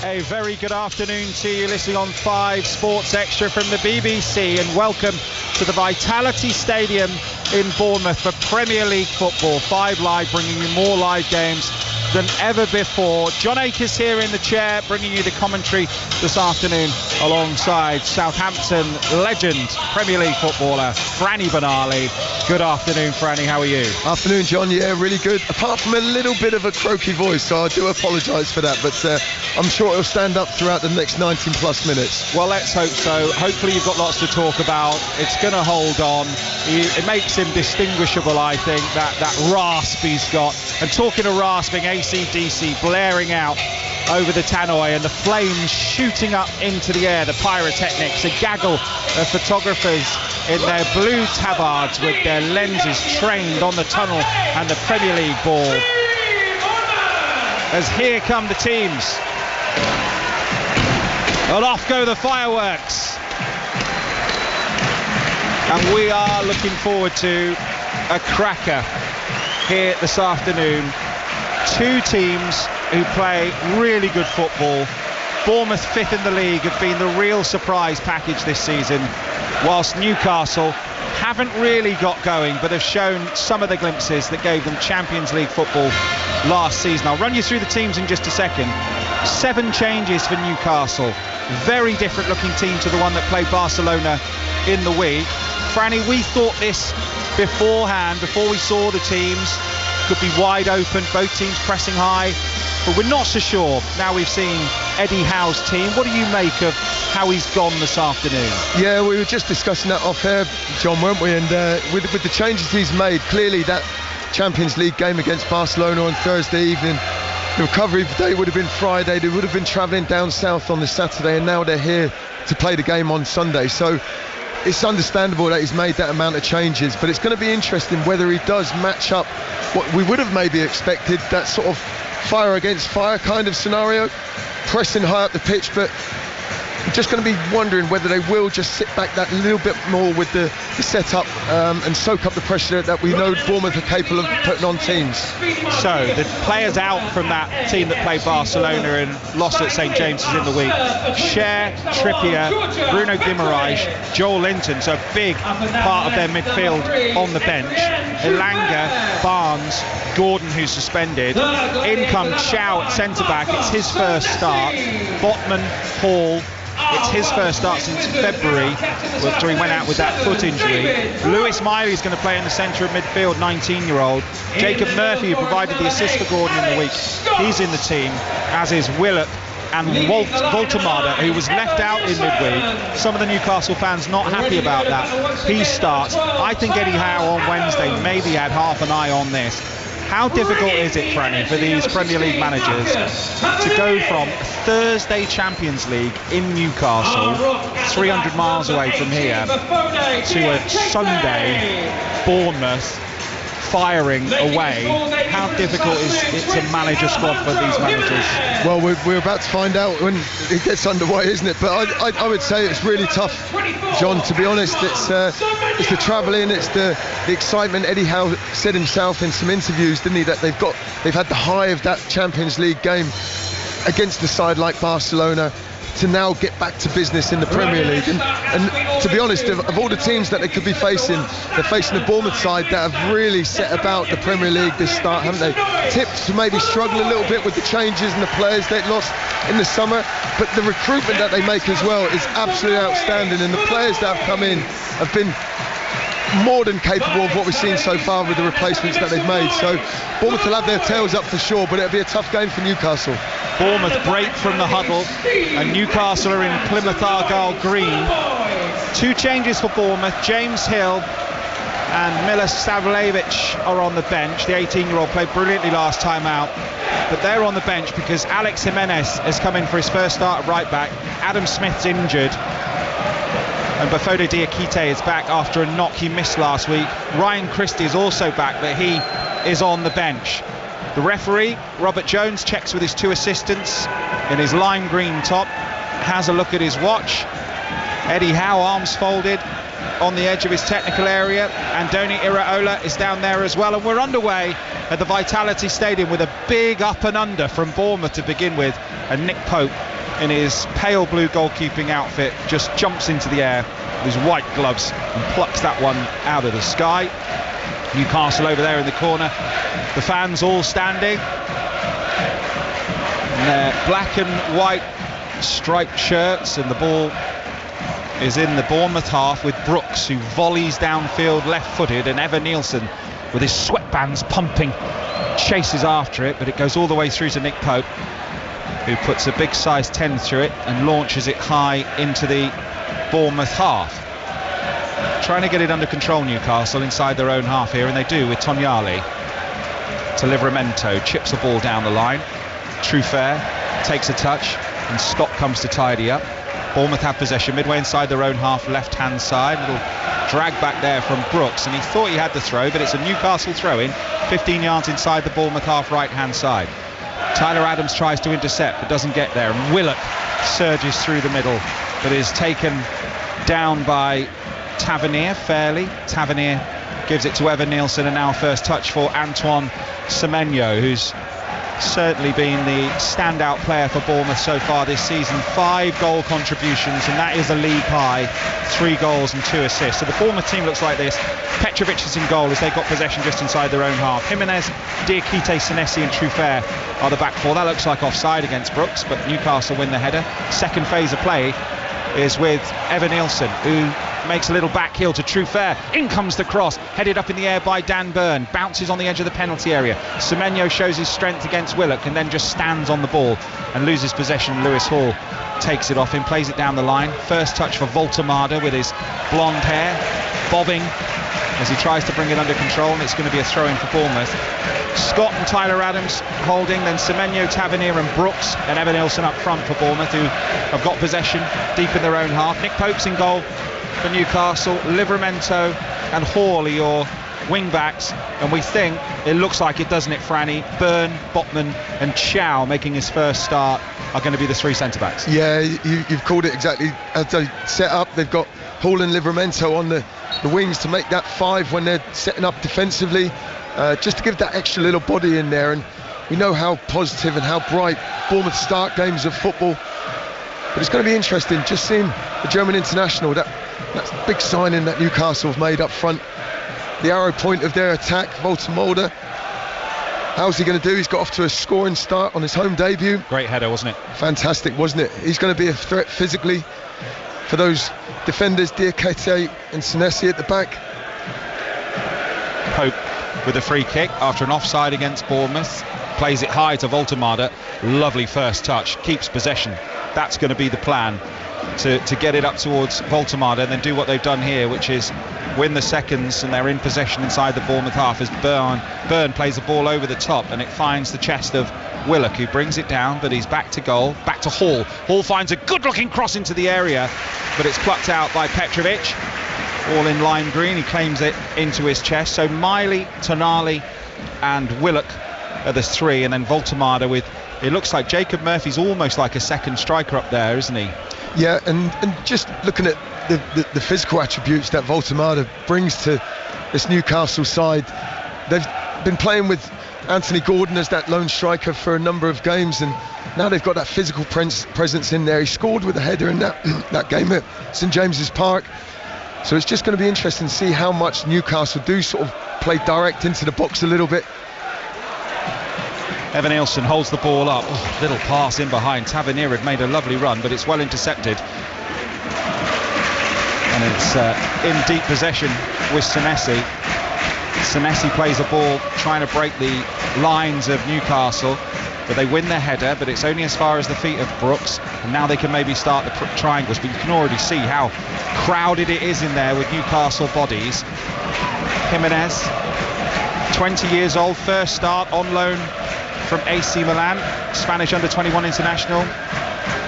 A very good afternoon to you listening on 5 Sports Extra from the BBC, and welcome to the Vitality Stadium in Bournemouth for Premier League football. 5 Live, bringing you more live games than ever before. John Akers here in the chair, bringing you the commentary this afternoon alongside Southampton legend, Premier League footballer Franny Benali. Good afternoon, Franny. How are you? Afternoon, John. Yeah, really good. Apart from a little bit of a croaky voice, so I do apologise for that, but I'm sure it'll stand up throughout the next 19 plus minutes. Well, let's hope so. Hopefully you've got lots to talk about. It's going to hold on. It makes him distinguishable, I think, that rasp he's got. And talking of rasping, AC/DC blaring out over the tannoy and the flames shooting up into the air, the pyrotechnics, a gaggle of photographers in their blue tabards with their lenses trained on the tunnel and the Premier League ball. As here come the teams. And off go the fireworks. And we are looking forward to a cracker here this afternoon. 2 teams who play really good football. Bournemouth, 5th in the league, have been the real surprise package this season, whilst Newcastle haven't really got going but have shown some of the glimpses that gave them Champions League football last season. I'll run you through the teams in just a second. 7 changes for Newcastle. Very different looking team to the one that played Barcelona in the week. Franny, we thought this beforehand, before we saw the teams, could be wide open, both teams pressing high, but we're not so sure now we've seen Eddie Howe's team. What do you make of how he's gone this afternoon? Yeah, we were just discussing that off air, John, weren't we? And with the changes he's made, clearly that Champions League game against Barcelona on Thursday evening, the recovery day would have been Friday. They would have been travelling down south on the Saturday, and now they're here to play the game on Sunday. So it's understandable that he's made that amount of changes, but it's going to be interesting whether he does match up what we would have maybe expected, that sort of fire against fire kind of scenario, pressing high up the pitch. But I'm just going to be wondering whether they will just sit back that little bit more with the setup and soak up the pressure that we know Bournemouth are capable of putting on teams. So the players out from that team that played Barcelona and lost at St James's in the week: Cher, Trippier, Bruno Guimaraes, Joel Linton, so a big part of their midfield on the bench. Elanga, Barnes, Gordon, who's suspended. In come Chow at centre-back. It's his first start. Botman, Hall. It's his first start since February, after he went out with that foot injury. Lewis Miley is going to play in the centre of midfield, 19-year-old. Jacob Murphy, who provided the assist for Gordon in the week, he's in the team, as is Willop and Voltemada, who was left out in midweek. Some of the Newcastle fans not happy about that. He starts. I think Eddie Howe on Wednesday maybe had half an eye on this. How difficult is it, Franny, for these Premier League managers to go from Thursday Champions League in Newcastle, 300 miles away from here, to a Sunday Bournemouth firing away? How difficult is it to manage a squad for these managers? Well, we're about to find out when it gets underway, isn't it? But I would say it's really tough, John, to be honest. It's the travelling, it's the excitement. Eddie Howe said himself in some interviews, didn't he, that they've had the high of that Champions League game against a side like Barcelona, to now get back to business in the Premier League. And to be honest, of all the teams that they could be facing, they're facing the Bournemouth side that have really set about the Premier League this start, haven't they? Tipped to maybe struggle a little bit with the changes and the players they'd lost in the summer, but the recruitment that they make as well is absolutely outstanding, and the players that have come in have been more than capable of what we've seen so far with the replacements that they've made. So Bournemouth will have their tails up for sure, but it'll be a tough game for Newcastle. Bournemouth break from the huddle, and Newcastle are in Plymouth Argyle green. 2 changes for Bournemouth. James Hill and Milos Savljevic are on the bench. The 18-year-old played brilliantly last time out, but they're on the bench because Alex Jimenez has come in for his first start at right back. Adam Smith's injured, and Bafode Diakite is back after a knock he missed last week. Ryan Christie is also back, but he is on the bench. The referee, Robert Jones, checks with his 2 assistants in his lime green top, has a look at his watch. Eddie Howe, arms folded, on the edge of his technical area. Andoni Iraola is down there as well, and we're underway at the Vitality Stadium with a big up and under from Bournemouth to begin with, and Nick Pope in his pale blue goalkeeping outfit just jumps into the air with his white gloves and plucks that one out of the sky. Newcastle over there in the corner, the fans all standing in their black and white striped shirts, and the ball is in the Bournemouth half with Brooks, who volleys downfield left-footed, and Evan Nielsen with his sweatbands pumping chases after it, but it goes all the way through to Nick Pope, who puts a big size 10 through it and launches it high into the Bournemouth half. Trying to get it under control, Newcastle, inside their own half here, and they do with Tonyali to Livramento, chips the ball down the line. Trufair takes a touch, and Scott comes to tidy up. Bournemouth have possession midway inside their own half, left-hand side. Little drag back there from Brooks, and he thought he had the throw, but it's a Newcastle throw-in, 15 yards inside the Bournemouth half, right-hand side. Tyler Adams tries to intercept, but doesn't get there, and Willock surges through the middle, but is taken down by Tavernier fairly. Tavernier gives it to Evan Nielsen, and now first touch for Antoine Semenyo, who's certainly been the standout player for Bournemouth so far this season. 5 goal contributions, and that is a league high, 3 goals and 2 assists. So the Bournemouth team looks like this. Petrovic is in goal as they've got possession just inside their own half. Jimenez, Diakite, Senesi and Trufair are the back four. That looks like offside against Brooks, but Newcastle win the header. Second phase of play is with Evan Nielsen, who makes a little back heel to Trufair. In comes the cross, headed up in the air by Dan Burn, bounces on the edge of the penalty area. Semenyo shows his strength against Willock and then just stands on the ball and loses possession. Lewis Hall takes it off him, plays it down the line. First touch for Voltemade with his blonde hair bobbing as he tries to bring it under control, and it's going to be a throw-in for Bournemouth. Scott and Tyler Adams holding, then Semenyo, Tavernier and Brooks, and Evan Nielsen up front for Bournemouth, who have got possession deep in their own half. Nick Pope's in goal for Newcastle. Livramento and Hall are your wing backs, and we think it looks like it, doesn't it, Franny? Byrne, Botman and Chow making his first start are going to be the 3 centre backs. Yeah, you've called it exactly as they set up. They've got Hall and Livramento on the wings to make that 5 when they're setting up defensively, just to give that extra little body in there. And we know how positive and how bright Bournemouth start games of football, but it's going to be interesting just seeing the German international, that's the big signing that Newcastle have made up front, the arrow point of their attack. Voltemade, how's he going to do? He's got off to a scoring start on his home debut. Great header, wasn't it? Fantastic, wasn't it? He's going to be a threat physically for those defenders, Diakite and Senesi at the back. Pope with a free kick after an offside against Bournemouth, plays it high to Voltemade. Lovely first touch, keeps possession. That's going to be the plan, to get it up towards Voltemade and then do what they've done here, which is win the seconds, and they're in possession inside the Bournemouth half as Byrne plays the ball over the top, and it finds the chest of Willock, who brings it down, but he's back to goal, back to Hall. Hall finds a good looking cross into the area, but it's plucked out by Petrovic, all in lime green. He claims it into his chest. So Miley, Tonali and Willock are the 3, and then Voltemade with, it looks like Jacob Murphy's almost like a second striker up there, isn't he? Yeah, and just looking at the physical attributes that Voltemade brings to this Newcastle side, they've been playing with Anthony Gordon as that lone striker for a number of games, and now they've got that physical presence in there. He scored with a header in that game at St James's Park, so it's just going to be interesting to see how much Newcastle do sort of play direct into the box a little bit. Evan Nielsen holds the ball up. Oh, little pass in behind. Tavernier had made a lovely run, but it's well intercepted. And it's in deep possession with Senesi. Senesi plays a ball trying to break the lines of Newcastle, but they win their header, but it's only as far as the feet of Brooks, and now they can maybe start the triangles, but you can already see how crowded it is in there with Newcastle bodies. Jimenez, 20 years old, first start on loan from AC Milan, Spanish under-21 international.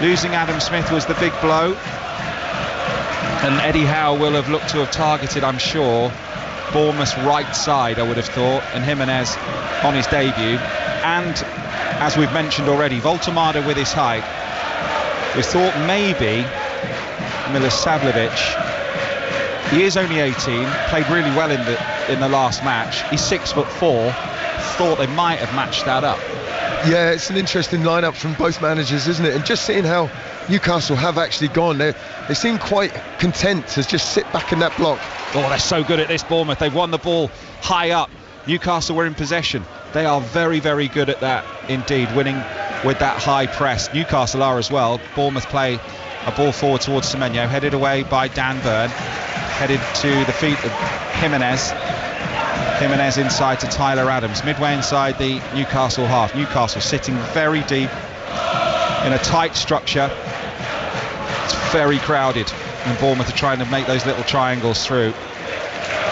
Losing Adam Smith was the big blow, and Eddie Howe will have looked to have targeted, I'm sure, Bournemouth's right side, I would have thought, and Jimenez on his debut. And as we've mentioned already, Voltemade with his height. We thought maybe Milosavljevic He is only 18, played really well in the last match. He's 6'4". Thought they might have matched that up. Yeah, it's an interesting lineup from both managers, isn't it? And just seeing how Newcastle have actually gone, they seem quite content to just sit back in that block. Oh, they're so good at this, Bournemouth. They've won the ball high up. Newcastle were in possession. They are very, very good at that indeed, winning with that high press. Newcastle are as well. Bournemouth play a ball forward towards Semenyo, headed away by Dan Burn, headed to the feet of Jimenez. Jimenez inside to Tyler Adams, midway inside the Newcastle half. Newcastle sitting very deep in a tight structure. It's very crowded, and Bournemouth are trying to make those little triangles through.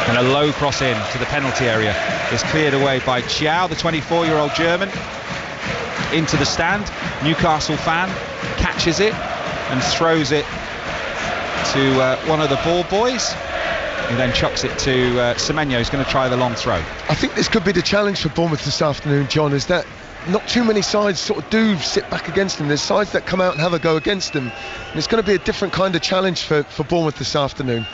And a low cross in to the penalty area is cleared away by Chiao, the 24-year-old German, into the stand. Newcastle fan catches it and throws it to one of the ball boys, who then chucks it to Semenyo, who's going to try the long throw. I think this could be the challenge for Bournemouth this afternoon, John, is that not too many sides sort of do sit back against them. There's sides that come out and have a go against them, and it's going to be a different kind of challenge for Bournemouth this afternoon.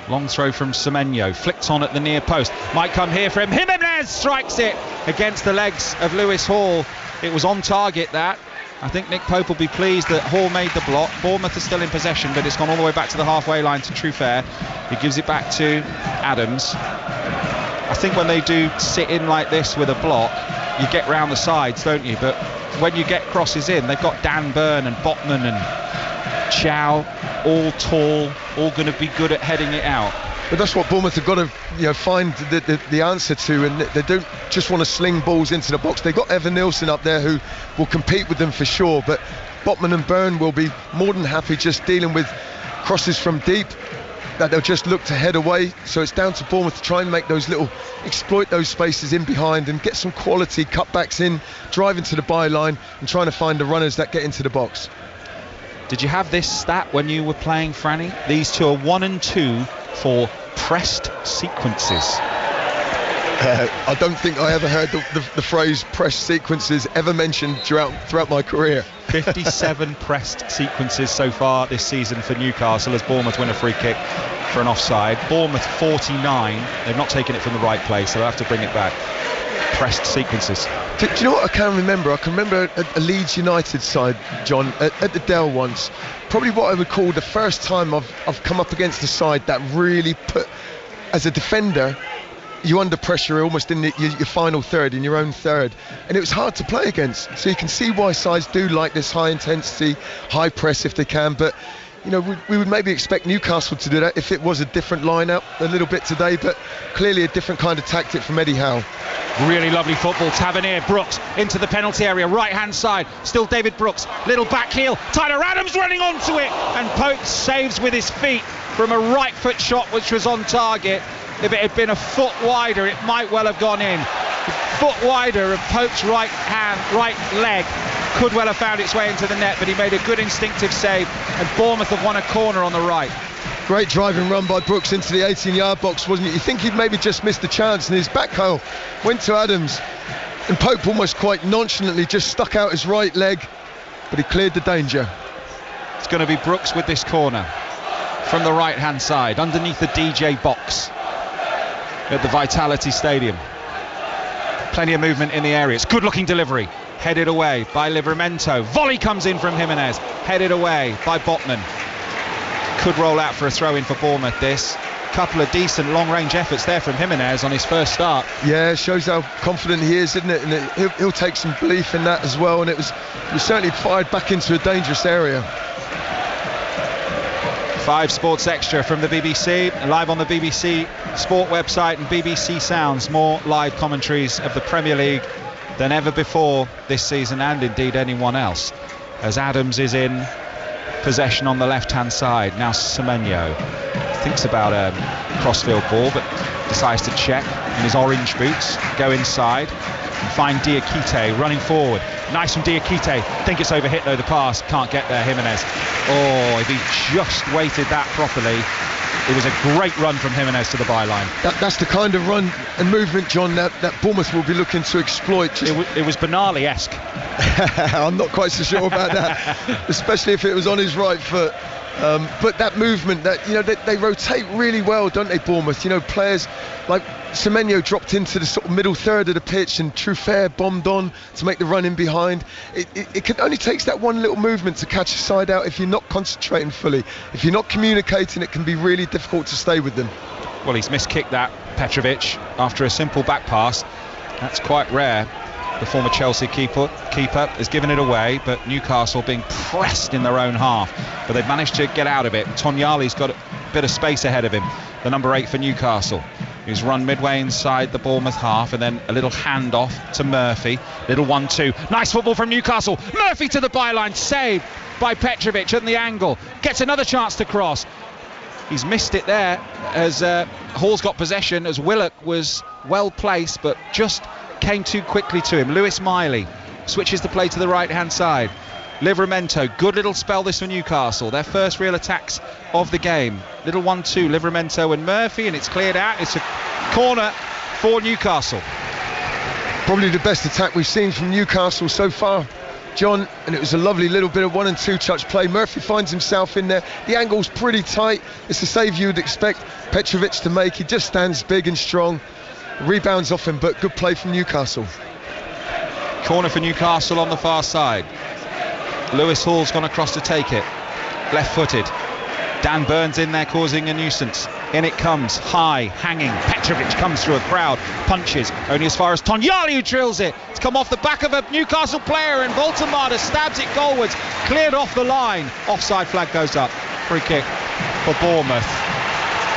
Long throw from Semenyo, flicked on at the near post, might come here for him. Jimenez strikes it against the legs of Lewis Hall. It was on target, that. I think Nick Pope will be pleased that Hall made the block. Bournemouth are still in possession, but it's gone all the way back to the halfway line to Truffert. He gives it back to Adams. I think when they do sit in like this with a block, you get round the sides, don't you? But when you get crosses in, they've got Dan Burn and Botman and Chow, all tall, all going to be good at heading it out. But that's what Bournemouth have got to find the answer to, and they don't just want to sling balls into the box. They've got Evan Nilsson up there who will compete with them for sure, but Botman and Byrne will be more than happy just dealing with crosses from deep that they'll just look to head away. So it's down to Bournemouth to try and make those exploit those spaces in behind and get some quality cutbacks in, driving to the byline and trying to find the runners that get into the box. Did you have this stat when you were playing, Franny? These two are 1 and 2 for pressed sequences. I don't think I ever heard the phrase pressed sequences ever mentioned throughout my career. 57 pressed sequences so far this season for Newcastle as Bournemouth win a free kick for an offside. Bournemouth 49. They've not taken it from the right place, so they'll have to bring it back. Pressed sequences. Do you know what I can remember? I can remember a Leeds United side, John, at the Dell once. Probably what I would call the first time I've come up against a side that really put, as a defender, you under pressure almost in your final third, in your own third, and it was hard to play against. So you can see why sides do like this high intensity, high press if they can, but you know, we would maybe expect Newcastle to do that if it was a different lineup a little bit today, but clearly a different kind of tactic from Eddie Howe. Really lovely football. Tavernier, Brooks into the penalty area, right hand side, still David Brooks, little back heel, Tyler Adams running onto it, and Pope saves with his feet from a right foot shot which was on target. If it had been a foot wider, it might well have gone in. A foot wider of Pope's right leg could well have found its way into the net, but he made a good instinctive save, and Bournemouth have won a corner on the right. Great driving run by Brooks into the 18-yard box, wasn't it? You think he'd maybe just missed the chance, and his back heel went to Adams, and Pope almost quite nonchalantly just stuck out his right leg, but he cleared the danger. It's going to be Brooks with this corner from the right hand side underneath the DJ box at the Vitality Stadium. Plenty of movement in the area. It's good looking delivery, headed away by Livramento. Volley comes in from Jimenez, headed away by Botman. Could roll out for a throw in for Bournemouth. This couple of decent long range efforts there from Jimenez on his first start. Yeah, it shows how confident he is, isn't it? And he'll take some belief in that as well, and it was certainly fired back into a dangerous area. 5 Sports Extra from the BBC, live on the BBC Sport website and BBC Sounds. More live commentaries of the Premier League than ever before this season, and indeed anyone else, as Adams is in possession on the left hand side. Now Semenyo thinks about a crossfield ball, but decides to check in his orange boots, go inside and find Diakite running forward. Nice from Diakite. Think it's overhit though, the pass can't get there. Jimenez, oh, if he just weighted that properly. It was a great run from Jimenez to the byline. That's the kind of run and movement, John, that Bournemouth will be looking to exploit. It was Benali-esque. I'm not quite so sure about that, especially if it was on his right foot. But that movement, that they rotate really well, don't they, Bournemouth? Players like Semenyo dropped into the sort of middle third of the pitch, and Truffert bombed on to make the run in behind. It only takes that one little movement to catch a side out if you're not concentrating fully. If you're not communicating, it can be really difficult to stay with them. Well, he's miskicked that, Petrovic, after a simple back pass. That's quite rare. The former Chelsea keeper has given it away, but Newcastle being pressed in their own half. But they've managed to get out of it. Tonyali's got a bit of space ahead of him, the number 8 for Newcastle. He's run midway inside the Bournemouth half, and then a little handoff to Murphy. Little 1-2. Nice football from Newcastle. Murphy to the byline, saved by Petrovic at the angle. Gets another chance to cross. He's missed it there as Hall's got possession, as Willock was well placed but just came too quickly to him. Lewis Miley switches the play to the right hand side. Livramento, good little spell this for Newcastle, their first real attacks of the game. Little 1-2, Livramento and Murphy, and it's cleared out. It's a corner for Newcastle. Probably the best attack we've seen from Newcastle so far, John, and it was a lovely little bit of 1 and 2 touch play. Murphy finds himself in there. The angle's pretty tight. It's the save you'd expect Petrovic to make. He just stands big and strong. Rebounds off him, but good play from Newcastle. Corner for Newcastle on the far side. Lewis Hall's gone across to take it. Left-footed. Dan Burns in there causing a nuisance. In it comes, high, hanging. Petrovic comes through a crowd, punches only as far as Tonyali, who drills it. It's come off the back of a Newcastle player, and Voltemada stabs it goalwards. Cleared off the line. Offside flag goes up. Free kick for Bournemouth.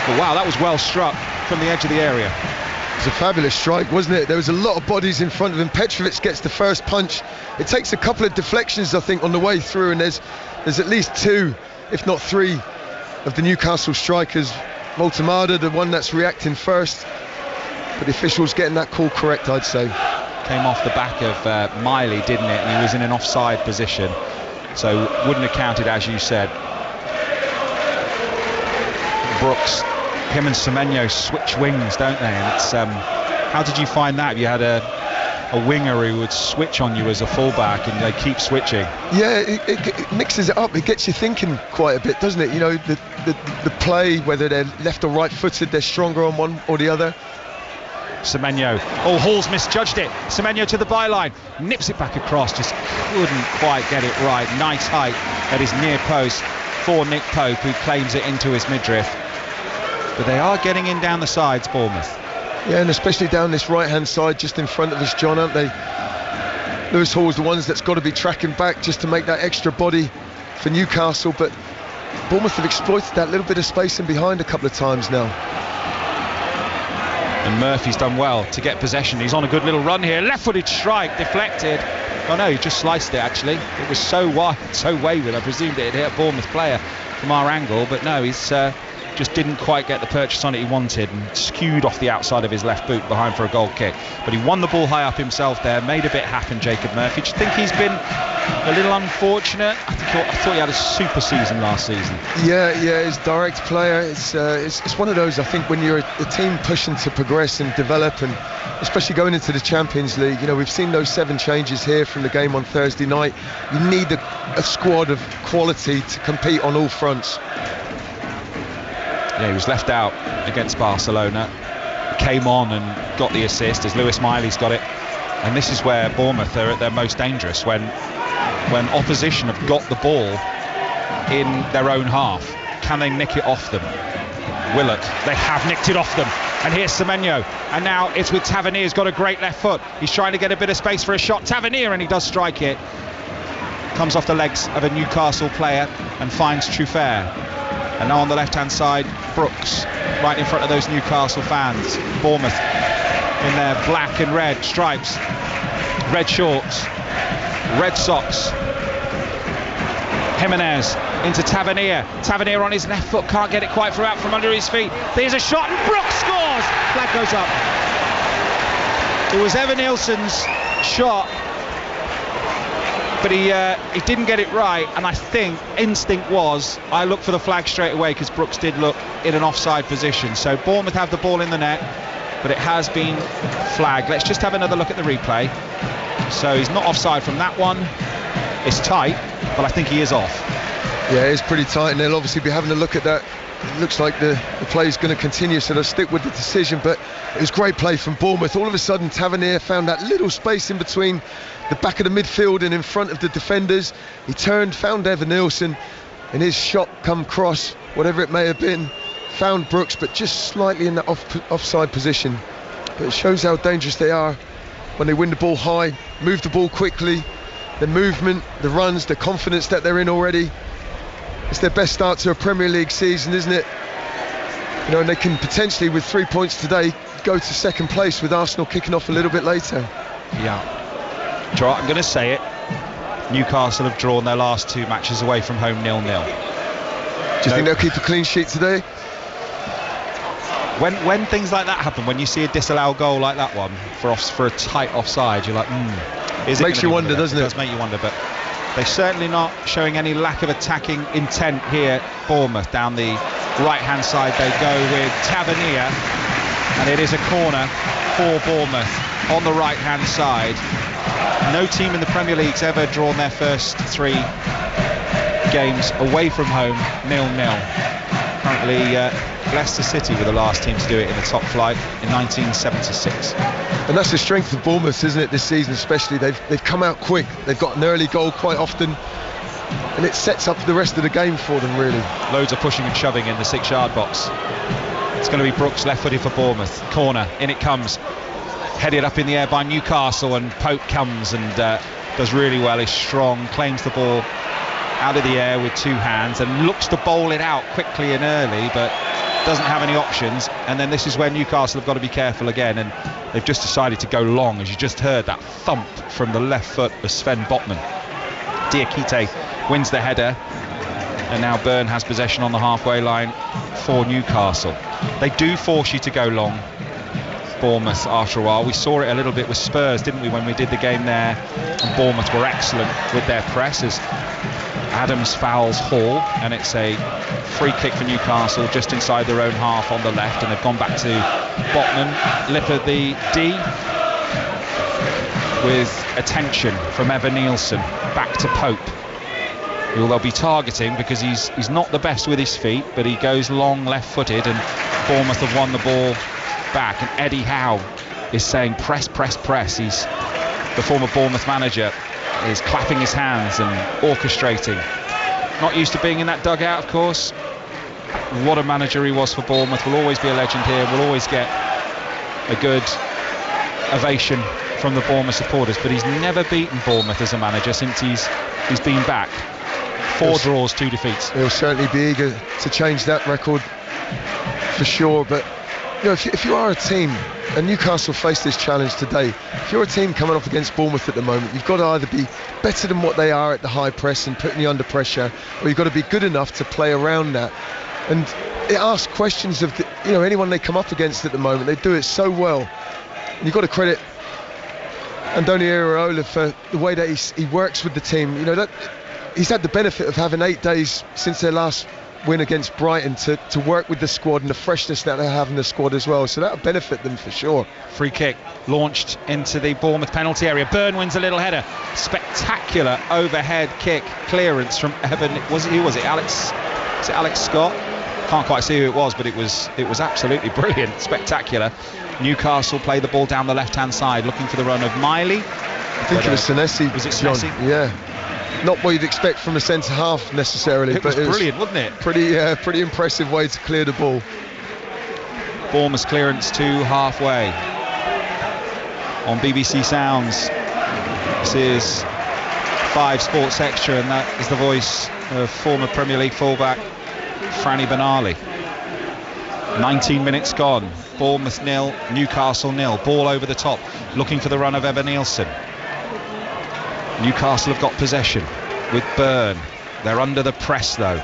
But wow, that was well struck from the edge of the area. It was a fabulous strike, wasn't it? There was a lot of bodies in front of him. Petrovic gets the first punch. It takes a couple of deflections, I think, on the way through, and there's at least 2, if not 3, of the Newcastle strikers. Voltemada, the one that's reacting first, but the official's getting that call correct, I'd say. Came off the back of Miley, didn't it? And he was in an offside position, so wouldn't have counted, as you said. Brooks, him and Semenyo switch wings, don't they? And it's how did you find that? You had a winger who would switch on you as a fullback, and they keep switching. Yeah, it mixes it up. It gets you thinking quite a bit, doesn't it? The play, whether they're left or right footed, they're stronger on one or the other. Semenyo, Hall's misjudged it. Semenyo to the byline, nips it back across, just couldn't quite get it right. Nice height at his near post for Nick Pope, who claims it into his midriff. But they are getting in down the sides, Bournemouth. Yeah, and especially down this right-hand side, just in front of us, John, aren't they? Lewis Hall's the ones that's got to be tracking back just to make that extra body for Newcastle, but Bournemouth have exploited that little bit of space in behind a couple of times now. And Murphy's done well to get possession. He's on a good little run here. Left-footed strike, deflected. Oh no, he just sliced it actually. It was so wide, so wayward. I presumed it had hit a Bournemouth player from our angle, but no, he's just didn't quite get the purchase on it he wanted, and skewed off the outside of his left boot behind for a goal kick. But he won the ball high up himself there, made a bit happen, Jacob Murphy. Do you think he's been a little unfortunate? I thought he had a super season last season. Yeah, he's a direct player. It's one of those, I think, when you're a team pushing to progress and develop, and especially going into the Champions League. We've seen those 7 changes here from the game on Thursday night. You need a squad of quality to compete on all fronts. Yeah, he was left out against Barcelona, came on and got the assist as Lewis Miley's got it. And this is where Bournemouth are at their most dangerous, when opposition have got the ball in their own half. Can they nick it off them? Willock, they have nicked it off them. And here's Semenyo, and now it's with Tavernier, who's got a great left foot. He's trying to get a bit of space for a shot. Tavernier, and he does strike it. Comes off the legs of a Newcastle player and finds Truffert. And now on the left-hand side, Brooks, right in front of those Newcastle fans. Bournemouth in their black and red stripes, red shorts, red socks. Jimenez into Tavernier. Tavernier on his left foot, can't get it quite out from under his feet. There's a shot, and Brooks scores! Flag goes up. It was Evan Nielsen's shot, but he didn't get it right, and I think instinct was, I look for the flag straight away, because Brooks did look in an offside position. So Bournemouth have the ball in the net, but it has been flagged. Let's just have another look at the replay. So he's not offside from that one. It's tight, but I think he is off. Yeah, it's pretty tight, and they'll obviously be having a look at that. It looks like the play is going to continue, so they'll stick with the decision. But it was great play from Bournemouth. All of a sudden, Tavernier found that little space in between the back of the midfield and in front of the defenders. He turned, found Evan Nielsen, and his shot come cross, whatever it may have been, found Brooks, but just slightly in that offside position. But it shows how dangerous they are when they win the ball high, move the ball quickly, the movement, the runs, the confidence that they're in already. It's their best start to a Premier League season, isn't it? You know, and they can potentially, with 3 points today, go to second place with Arsenal kicking off a little bit later. Yeah. I'm going to say it. Newcastle have drawn their last 2 matches away from home 0-0. Do you think they'll keep a clean sheet today? When things like that happen, when you see a disallowed goal like that one for a tight offside, you're like, is it? Makes you wonder, doesn't it? It does make you wonder, but they're certainly not showing any lack of attacking intent here. Bournemouth down the right-hand side, they go with Tavernier, and it is a corner for Bournemouth on the right-hand side. No team in the Premier League's ever drawn their first 3 games away from home 0-0. Currently Leicester City were the last team to do it in the top flight in 1976. And that's the strength of Bournemouth, isn't it, this season especially. They've come out quick, they've got an early goal quite often, and it sets up the rest of the game for them, really. Loads of pushing and shoving in the 6-yard box. It's going to be Brooks left-footed for Bournemouth. Corner, in it comes. Headed up in the air by Newcastle, and Pope comes and does really well. He's strong, claims the ball out of the air with 2 hands and looks to bowl it out quickly and early, but doesn't have any options. And then this is where Newcastle have got to be careful again, and they've just decided to go long, as you just heard that thump from the left foot of Sven Botman. Diakite wins the header, and now Byrne has possession on the halfway line for Newcastle. They do force you to go long, Bournemouth, after a while. We saw it a little bit with Spurs, didn't we, when we did the game there, and Bournemouth were excellent with their press as Adams fouls Hall, and it's a free kick for Newcastle just inside their own half on the left, and they've gone back to Botman. Lipper the D, with attention from Evan Nielsen back to Pope, who they'll be targeting because he's not the best with his feet, but he goes long left-footed, and Bournemouth have won the ball back. And Eddie Howe is saying press, press, press. He's the former Bournemouth manager, is clapping his hands and orchestrating. Not used to being in that dugout, of course. What a manager he was for Bournemouth. Will always be a legend here. Will always get a good ovation from the Bournemouth supporters, but he's never beaten Bournemouth as a manager since he's been back. 4 draws, 2 defeats. He'll certainly be eager to change that record for sure. But you know, if you are a team, and Newcastle face this challenge today, if you're a team coming up against Bournemouth at the moment, you've got to either be better than what they are at the high press and putting you under pressure, or you've got to be good enough to play around that. And it asks questions of anyone they come up against at the moment. They do it so well. And you've got to credit Andoni Iraola for the way that he works with the team. You know, that he's had the benefit of having 8 days since their last win against Brighton to work with the squad and the freshness that they have in the squad as well, so that'll benefit them for sure. Free kick launched into the Bournemouth penalty area. Byrne wins a little header. Spectacular overhead kick clearance from Evan. Was it Alex Scott? Can't quite see who it was, but it was absolutely brilliant, spectacular. Newcastle play the ball down the left-hand side, looking for the run of Miley. I think it was Senesi. Was it Senesi? Yeah. Not what you'd expect from a centre half necessarily, but it was brilliant, wasn't it? Pretty impressive way to clear the ball. Bournemouth clearance to halfway. On BBC Sounds, this is 5 Sports Extra, and that is the voice of former Premier League fullback Franny Benali. 19 minutes gone. Bournemouth 0, Newcastle 0. Ball over the top, looking for the run of Evan Nielsen. Newcastle have got possession with Byrne. They're under the press though.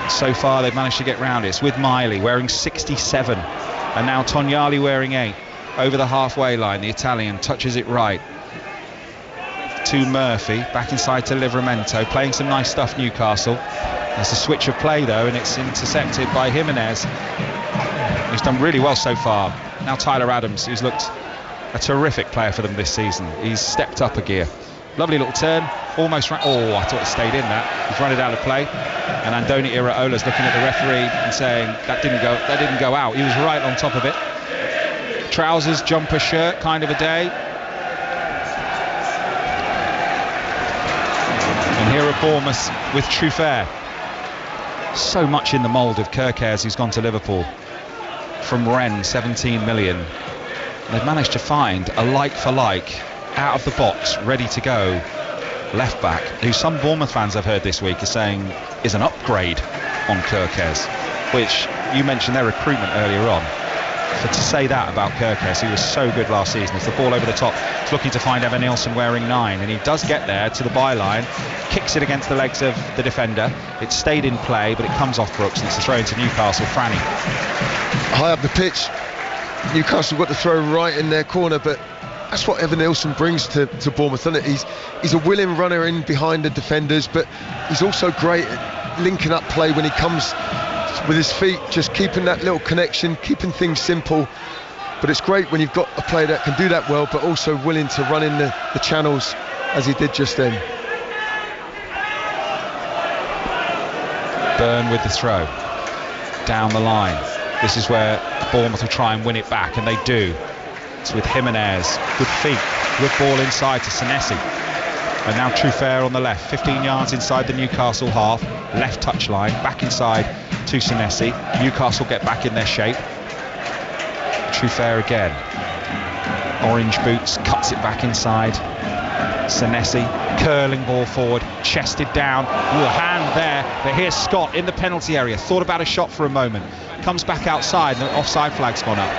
So far they've managed to get round it. It's with Miley wearing 67, and now Tognali wearing 8. Over the halfway line, the Italian touches it right to Murphy, back inside to Livramento, playing some nice stuff Newcastle. There's a switch of play though, and it's intercepted by Jimenez. He's done really well so far. Now Tyler Adams, who's looked a terrific player for them this season. He's stepped up a gear. Lovely little turn, almost ran. Oh, I thought it stayed in that. He's run it out of play, and Andoni Iraola's looking at the referee and saying that didn't go out. He was right on top of it. Trousers, jumper, shirt, kind of a day. And here are Bournemouth with Truffert. So much in the mould of Kerkers, who's gone to Liverpool from Rennes, 17 million. And they've managed to find a like for like, out of the box, ready to go left back, who some Bournemouth fans I've heard this week are saying is an upgrade on Kerkers, which you mentioned their recruitment earlier on. To say that about Kerkers, who was so good last season, it's the ball over the top, he's looking to find Evan Nielsen wearing 9, and he does get there to the byline, kicks it against the legs of the defender. It stayed in play, but it comes off Brooks, and it's a throw into Newcastle. Franny. High up the pitch, Newcastle got the throw right in their corner, but that's what Evan Nielsen brings to Bournemouth, isn't it? He's a willing runner in behind the defenders, but he's also great at linking up play when he comes with his feet, just keeping that little connection, keeping things simple. But it's great when you've got a player that can do that well, but also willing to run in the channels as he did just then. Byrne with the throw down the line. This is where Bournemouth will try and win it back, and they do. It's with Jimenez, good feet, good ball inside to Senesi. And now Truffert on the left, 15 yards inside the Newcastle half, left touchline, back inside to Senesi. Newcastle get back in their shape. Truffert again. Orange boots, cuts it back inside. Senesi, curling ball forward, chested down. Ooh, a hand there, but here's Scott in the penalty area. Thought about a shot for a moment. Comes back outside, and the offside flag's gone up.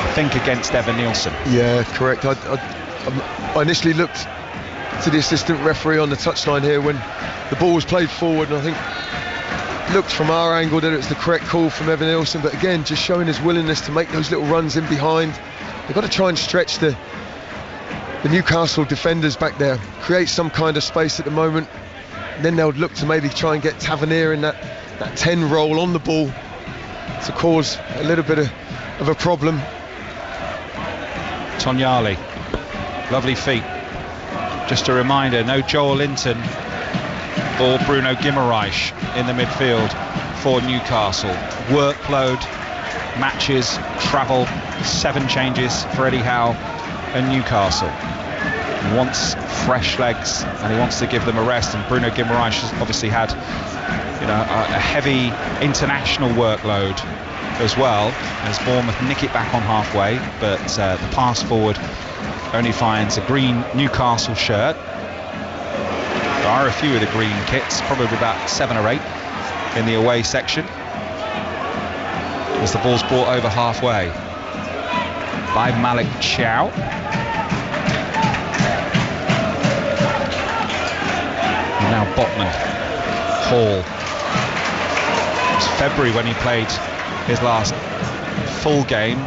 I think against Evan Nielsen. Yeah, correct. I initially looked to the assistant referee on the touchline here when the ball was played forward, and I think looked from our angle that it was the correct call from Evan Nielsen, but again, just showing his willingness to make those little runs in behind. They've got to try and stretch the Newcastle defenders back there, create some kind of space at the moment, and then they'll look to maybe try and get Tavernier in that 10 role on the ball to cause a little bit of a problem. Tonyali, lovely feet. Just a reminder, no Joel Linton or Bruno Guimaraes in the midfield for Newcastle. Workload, matches, travel, 7 changes for Eddie Howe and Newcastle. He wants fresh legs and he wants to give them a rest, and Bruno Guimaraes has obviously had a heavy international workload as well, as Bournemouth nick it back on halfway, but the pass forward only finds a green Newcastle shirt. There are a few of the green kits, probably about 7 or 8 in the away section, as the ball's brought over halfway by Malik Chow. And now Botman, Hall. It was February when he played his last full game,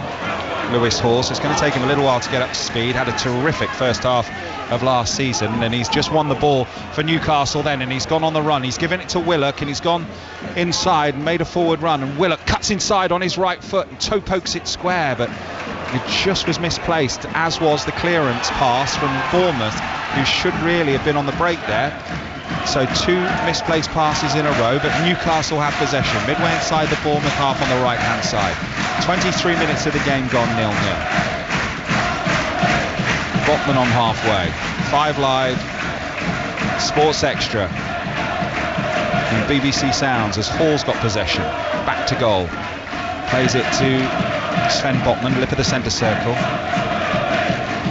Lewis Hall, so it's going to take him a little while to get up to speed. Had a terrific first half of last season, and he's just won the ball for Newcastle then, and he's gone on the run. He's given it to Willock, and he's gone inside and made a forward run, and Willock cuts inside on his right foot and toe pokes it square, but it just was misplaced, as was the clearance pass from Bournemouth, who should really have been on the break there. So 2 misplaced passes in a row, but Newcastle have possession midway inside the Bournemouth half on the right hand side. 23 minutes of the game gone, 0-0. Botman on halfway, 5 Live, Sports Extra and BBC Sounds as Hall's got possession, back to goal, plays it to Sven Botman, lip of the centre circle.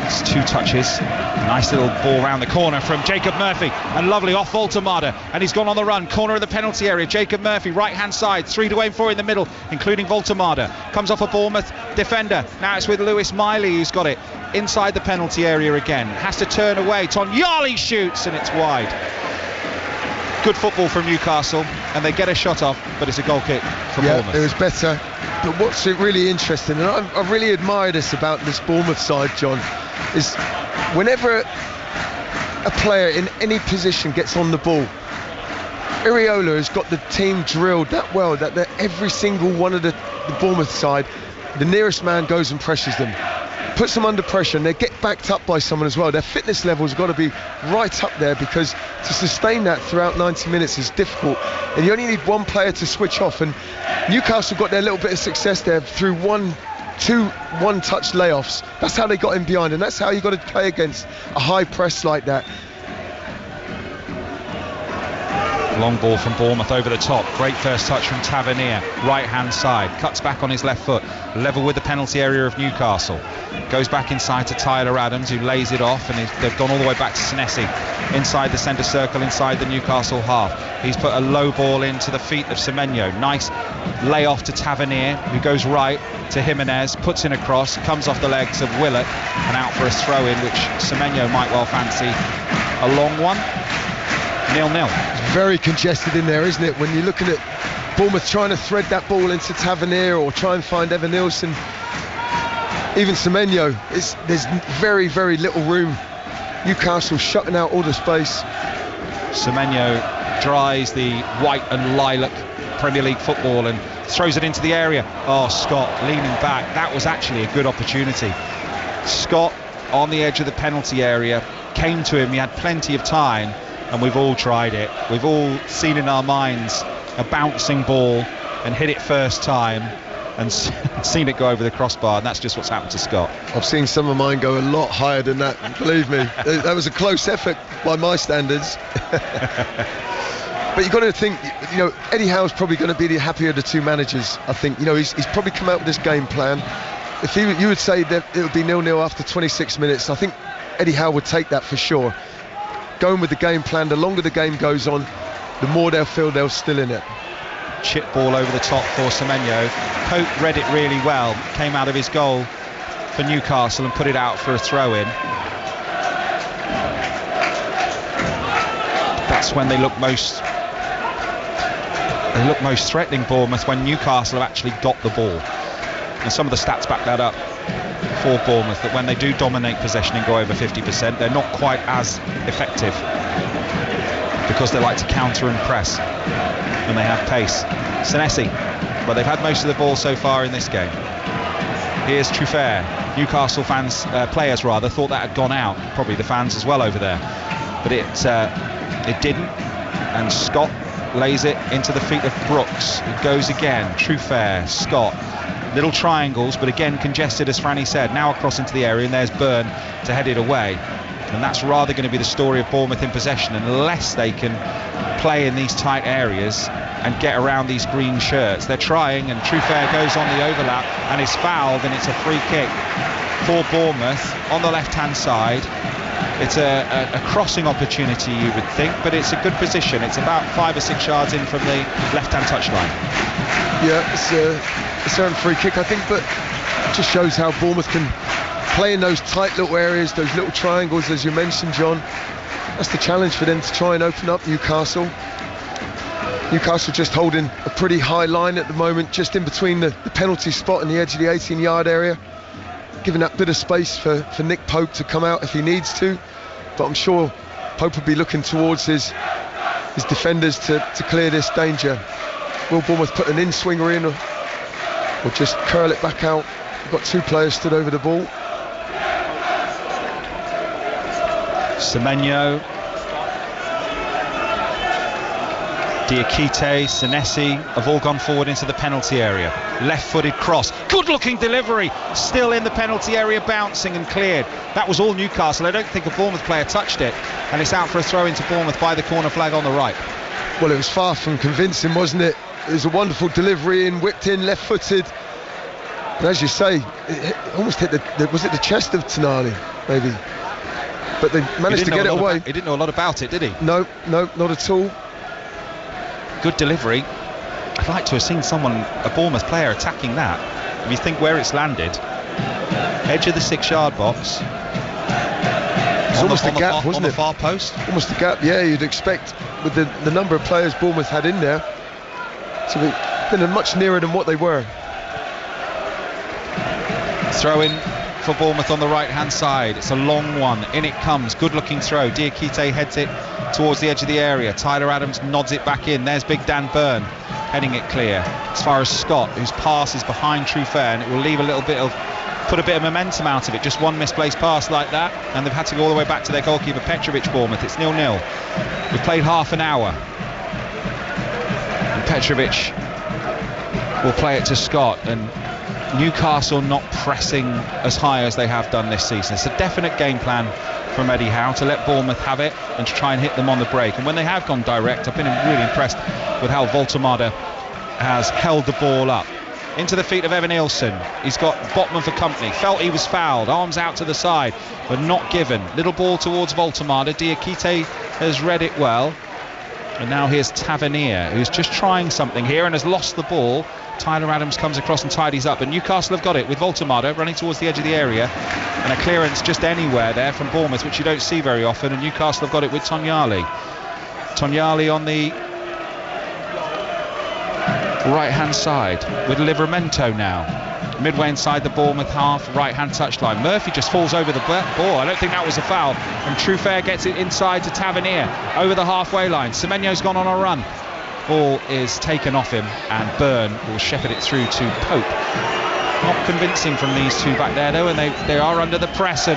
It's 2 touches, nice little ball round the corner from Jacob Murphy, and lovely off Voltemade, and he's gone on the run, corner of the penalty area. Jacob Murphy, right hand side, 3 to aim for in the middle, including Voltemade. Comes off a Bournemouth defender, now it's with Lewis Miley, who's got it inside the penalty area again, has to turn away. Tonyali shoots, and it's wide. Good football from Newcastle, and they get a shot off, but it's a goal kick for Bournemouth. It was better, but what's really interesting, and I really admire this about this Bournemouth side, John, is whenever a player in any position gets on the ball, Iraola has got the team drilled that well that every single one of the Bournemouth side, the nearest man goes and pressures them, puts them under pressure, and they get backed up by someone as well. Their fitness level's got to be right up there, because to sustain that throughout 90 minutes is difficult, and you only need one player to switch off. And Newcastle got their little bit of success there through two one-touch layoffs. That's how they got in behind, and that's how you got to play against a high press like that. Long ball from Bournemouth over the top. Great first touch from Tavernier, right hand side, cuts back on his left foot, level with the penalty area of Newcastle. Goes back inside to Tyler Adams, who lays it off, and they've gone all the way back to Senesi inside the centre circle, inside the Newcastle half. He's put a low ball into the feet of Semenyo. Nice lay off to Tavernier, who goes right to Jimenez, puts in a cross, comes off the legs of Willett and out for a throw in, which Semenyo might well fancy a long one. 0-0. It's very congested in there, isn't it? When you're looking at Bournemouth trying to thread that ball into Tavernier or try and find Evan Nilsson, even Semenyo, there's very, very little room. Newcastle shutting out all the space. Semenyo dries the white and lilac Premier League football and throws it into the area. Oh, Scott leaning back. That was actually a good opportunity. Scott on the edge of the penalty area, came to him, he had plenty of time, and we've all tried it. We've all seen in our minds a bouncing ball and hit it first time and seen it go over the crossbar, and that's just what's happened to Scott. I've seen some of mine go a lot higher than that, believe me. That was a close effort by my standards. But you've got to think, you know, Eddie Howe's probably going to be the happier of the two managers. I think, you know, he's probably come out with this game plan. If you would say that it would be 0-0 after 26 minutes, I think Eddie Howe would take that for sure. Going with the game plan, the longer the game goes on, the more they'll feel they're still in it. Chip ball over the top for Semenyo. Pope read it really well, came out of his goal for Newcastle and put it out for a throw-in. That's when they look most threatening, Bournemouth, when Newcastle have actually got the ball. And some of the stats back that up for Bournemouth, that when they do dominate possession and go over 50%, they're not quite as effective because they like to counter and press when they have pace. Senesi, but they've had most of the ball so far in this game. Here's Truffert. Newcastle fans, players rather, thought that had gone out, probably the fans as well over there, but it didn't, and Scott lays it into the feet of Brooks. It goes again, Truffert, Scott. Little triangles, but again congested, as Franny said. Now across into the area, and there's Byrne to head it away. And that's rather going to be the story of Bournemouth in possession, unless they can play in these tight areas and get around these green shirts. They're trying, and Truffert goes on the overlap and is fouled, and it's a free kick for Bournemouth on the left-hand side. It's a crossing opportunity, you would think, but it's a good position. It's about 5 or 6 yards in from the left-hand touchline. Yeah, it's a certain free kick, I think, but it just shows how Bournemouth can play in those tight little areas, those little triangles, as you mentioned, John. That's the challenge for them, to try and open up Newcastle. Newcastle just holding a pretty high line at the moment, just in between the penalty spot and the edge of the 18-yard area, giving that bit of space for Nick Pope to come out if he needs to. But I'm sure Pope will be looking towards his defenders to clear this danger. Will Bournemouth put an in-swinger in or just curl it back out? We've got 2 players stood over the ball. Semenyo, Diakite, Senesi have all gone forward into the penalty area. Left-footed cross, good-looking delivery, still in the penalty area, bouncing and cleared. That was all Newcastle. I don't think a Bournemouth player touched it, and it's out for a throw into Bournemouth by the corner flag on the right. Well, it was far from convincing, wasn't it? It was a wonderful delivery in, whipped in, left-footed. And as you say, it almost hit the chest of Tonali, maybe. But they managed to get it away. He didn't know a lot about it, did he? No, not at all. Good delivery. I'd like to have seen a Bournemouth player attacking that. If you think where it's landed, edge of the 6-yard box. It's almost a gap, wasn't it? On the far post. Almost a gap, yeah. You'd expect, with the number of players Bournemouth had in there, to be been much nearer than what they were. Throw in for Bournemouth on the right-hand side. It's a long one. In it comes. Good-looking throw. Diakite heads it towards the edge of the area. Tyler Adams nods it back in. There's Big Dan Byrne heading it clear. As far as Scott, whose pass is behind Truffert, and it will leave a little bit of put a bit of momentum out of it. Just one misplaced pass like that, and they've had to go all the way back to their goalkeeper Petrovic. Bournemouth, it's 0-0. We've played half an hour, and Petrovic will play it to Scott, and Newcastle not pressing as high as they have done this season. It's a definite game plan from Eddie Howe to let Bournemouth have it and to try and hit them on the break. And when they have gone direct, I've been really impressed with how Voltemade has held the ball up. Into the feet of Evan Nielsen. He's got Botman for company. Felt he was fouled. Arms out to the side, but not given. Little ball towards Voltemade. Diakite has read it well. And now here's Tavernier, who's just trying something here and has lost the ball. Tyler Adams comes across and tidies up, but Newcastle have got it with Voltemade running towards the edge of the area, and a clearance just anywhere there from Bournemouth, which you don't see very often, and Newcastle have got it with Tonyali on the right hand side with Livramento now midway inside the Bournemouth half, right hand touchline. Murphy just falls over the ball. I don't think that was a foul, and Truffert gets it inside to Tavernier over the halfway line. Semenyo's gone on a run. Ball is taken off him, and Byrne will shepherd it through to Pope. Not convincing from these two back there though, and they are under the press, and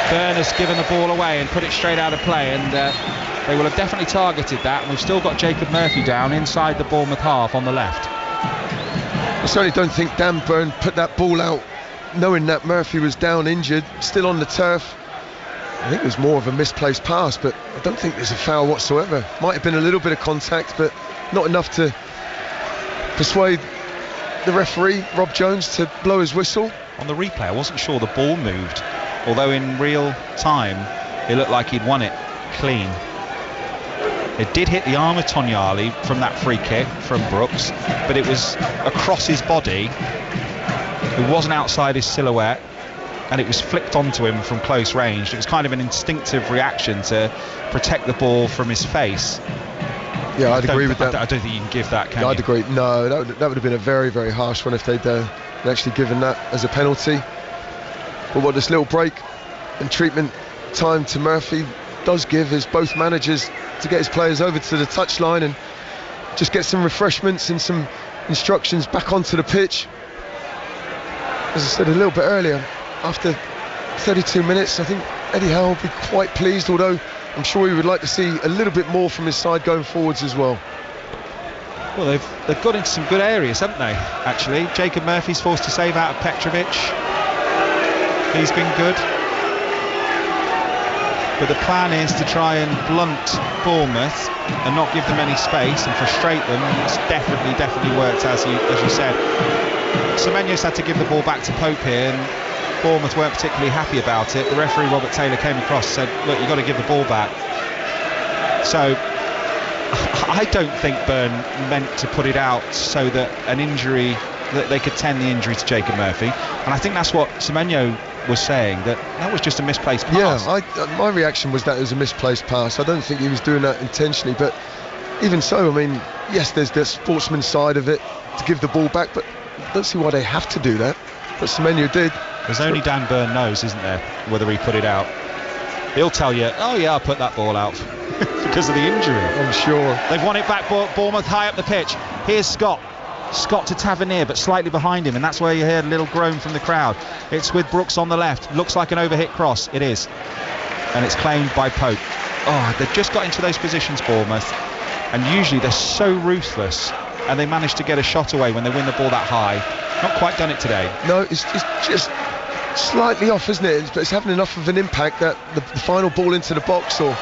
Byrne has given the ball away and put it straight out of play, and they will have definitely targeted that, and we've still got Jacob Murphy down inside the Bournemouth half on the left. I certainly don't think Dan Byrne put that ball out knowing that Murphy was down injured, still on the turf. I think it was more of a misplaced pass, but I don't think there's a foul whatsoever. Might have been a little bit of contact, but not enough to persuade the referee, Rob Jones, to blow his whistle. On the replay, I wasn't sure the ball moved, although in real time it looked like he'd won it clean. It did hit the arm of Tonyali from that free kick from Brooks, but it was across his body. It wasn't outside his silhouette, and it was flicked onto him from close range. It was kind of an instinctive reaction to protect the ball from his face. Yeah, I'd agree with that. I don't think you can give that, can you? I'd agree. No, that would have been a very, very harsh one if they'd actually given that as a penalty. But what this little break and treatment time to Murphy does give is both managers to get his players over to the touchline and just get some refreshments and some instructions back onto the pitch. As I said a little bit earlier, after 32 minutes, I think Eddie Howe will be quite pleased, although I'm sure he would like to see a little bit more from his side going forwards as well. Well, they've got into some good areas, haven't they, actually? Jacob Murphy's forced to save out of Petrovic. He's been good. But the plan is to try and blunt Bournemouth and not give them any space and frustrate them. It's definitely worked, as you said. Semenyo's had to give the ball back to Pope here, and Bournemouth weren't particularly happy about it. The referee, Robert Taylor, came across and said, look, you've got to give the ball back. So I don't think Byrne meant to put it out so that an injury, that they could tend the injury to Jacob Murphy, and I think that's what Semenyo was saying, that was just a misplaced pass. Yeah, my reaction was that it was a misplaced pass. I don't think he was doing that intentionally, but even so, I mean, yes, there's the sportsman side of it to give the ball back, but I don't see why they have to do that. But Semenyo did. There's only Dan Byrne knows, isn't there, whether he put it out. He'll tell you, oh yeah, I put that ball out because of the injury. I'm sure. They've won it back, Bournemouth high up the pitch. Here's Scott to Tavernier, but slightly behind him, and that's where you heard a little groan from the crowd. It's with Brooks on the left. Looks like an overhit cross. It is, and it's claimed by Pope. Oh, they've just got into those positions, Bournemouth, and usually they're so ruthless, and they manage to get a shot away when they win the ball that high. Not quite done it today. No, it's just slightly off, isn't it? But it's having enough of an impact that the final ball into the box or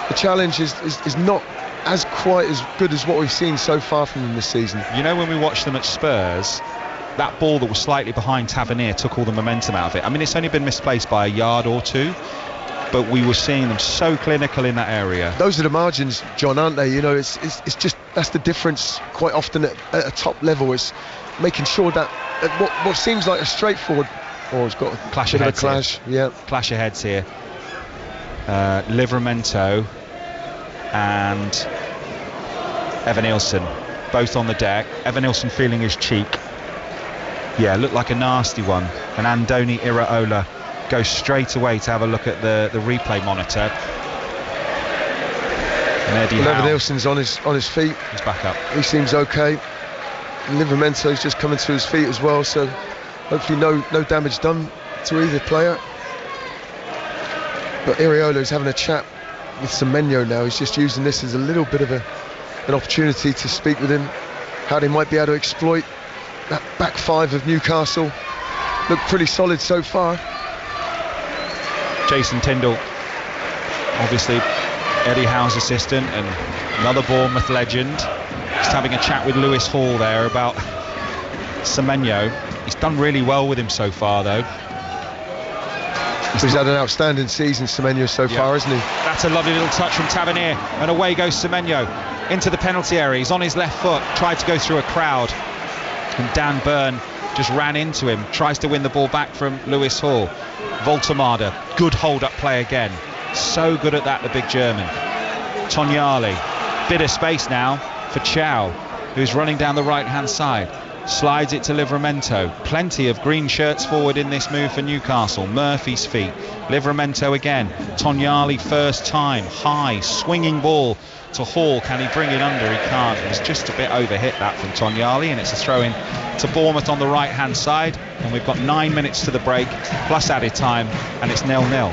the challenge is not as quite as good as what we've seen so far from them this season. You know, when we watched them at Spurs, that ball that was slightly behind Tavernier took all the momentum out of it. I mean, it's only been misplaced by a yard or two, but we were seeing them so clinical in that area. Those are the margins, John, aren't they? You know, it's just, that's the difference quite often at a top level. It's making sure that what seems like a straightforward, it's got a clash of heads. Yeah, clash of heads here. Livramento and Evan Nielsen both on the deck. Evan Nielsen feeling his cheek. Yeah, looked like a nasty one. And Andoni Iraola goes straight away to have a look at the replay monitor. And Eddie Howe, Evan Nielsen's on his feet. He's back up. He seems okay. Livramento's just coming to his feet as well, so Hopefully no damage done to either player. But Iriolo's having a chat with Semenyo now. He's just using this as a little bit of an opportunity to speak with him, how they might be able to exploit that back five of Newcastle. Look pretty solid so far. Jason Tindall, obviously Eddie Howe's assistant and another Bournemouth legend, just having a chat with Lewis Hall there about Semenyo. He's done really well with him so far, though. He's had an outstanding season, Semenyo, so far, hasn't he? That's a lovely little touch from Tavernier, and away goes Semenyo into the penalty area. He's on his left foot, tried to go through a crowd, and Dan Byrne just ran into him, tries to win the ball back from Lewis Hall. Voltemade, good hold-up play again. So good at that, the big German. Tonyali, bit of space now for Chow, who's running down the right-hand side. Slides it to Livramento. Plenty of green shirts forward in this move for Newcastle. Murphy's feet. Livramento again. Tonyali first time. High, swinging ball to Hall. Can he bring it under? He can't. It was just a bit overhit that from Tonyali, and it's a throw in to Bournemouth on the right-hand side. And we've got 9 minutes to the break, plus added time, and it's 0-0.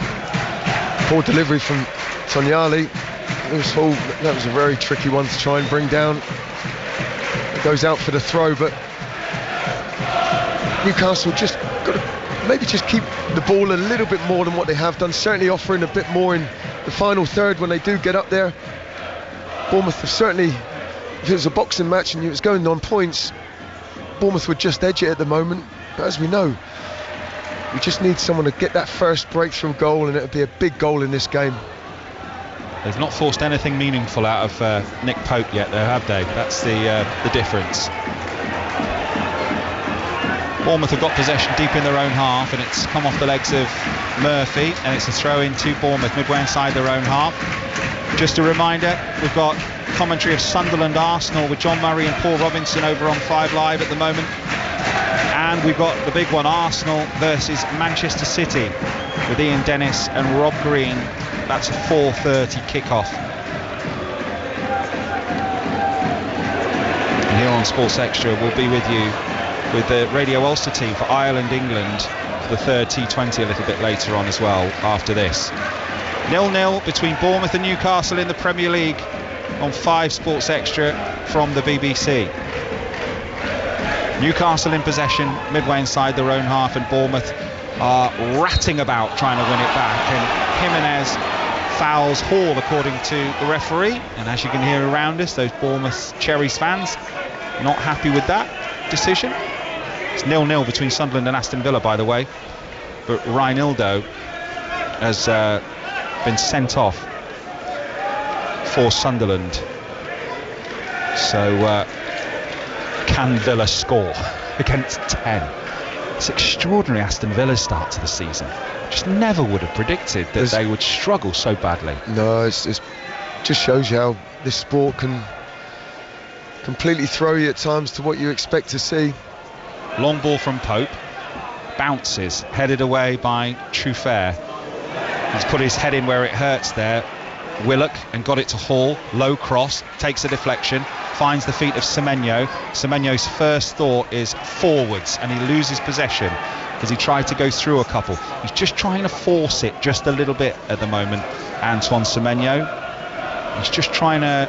Poor delivery from Tonyali. Lewis Hall, that was a very tricky one to try and bring down. It goes out for the throw, but Newcastle just got to maybe just keep the ball a little bit more than what they have done, certainly offering a bit more in the final third when they do get up there. Bournemouth have certainly, if it was a boxing match and it was going on points, Bournemouth would just edge it at the moment. But as we know, we just need someone to get that first breakthrough goal, and it'll be a big goal in this game. They've not forced anything meaningful out of Nick Pope yet, though, have they? That's the difference. Bournemouth have got possession deep in their own half, and it's come off the legs of Murphy, and it's a throw in to Bournemouth midway inside their own half. Just a reminder, we've got commentary of Sunderland Arsenal with John Murray and Paul Robinson over on 5 Live at the moment, and we've got the big one, Arsenal versus Manchester City, with Ian Dennis and Rob Green. That's a 4:30 kickoff. And here on Sports Extra, we'll be with you with the Radio Ulster team for Ireland-England for the third T20 a little bit later on as well after this. 0-0 between Bournemouth and Newcastle in the Premier League on 5 Sports Extra from the BBC. Newcastle in possession midway inside their own half, and Bournemouth are ratting about trying to win it back, and Jimenez fouls Hall according to the referee, and as you can hear around us, those Bournemouth Cherries fans not happy with that decision. It's 0-0 between Sunderland and Aston Villa, by the way, but Reinildo has been sent off for Sunderland. So can Villa score against 10? It's extraordinary Aston Villa's start to the season. Just never would have predicted that they would struggle so badly. No, it just shows you how this sport can completely throw you at times to what you expect to see. Long ball from Pope, bounces, headed away by Trufair. He's put his head in where it hurts there. Willock, and got it to Hall. Low cross, takes a deflection, finds the feet of Semenyo. Semenyo's first thought is forwards, and he loses possession because he tried to go through a couple. He's just trying to force it just a little bit at the moment, Antoine Semenyo. He's just trying to,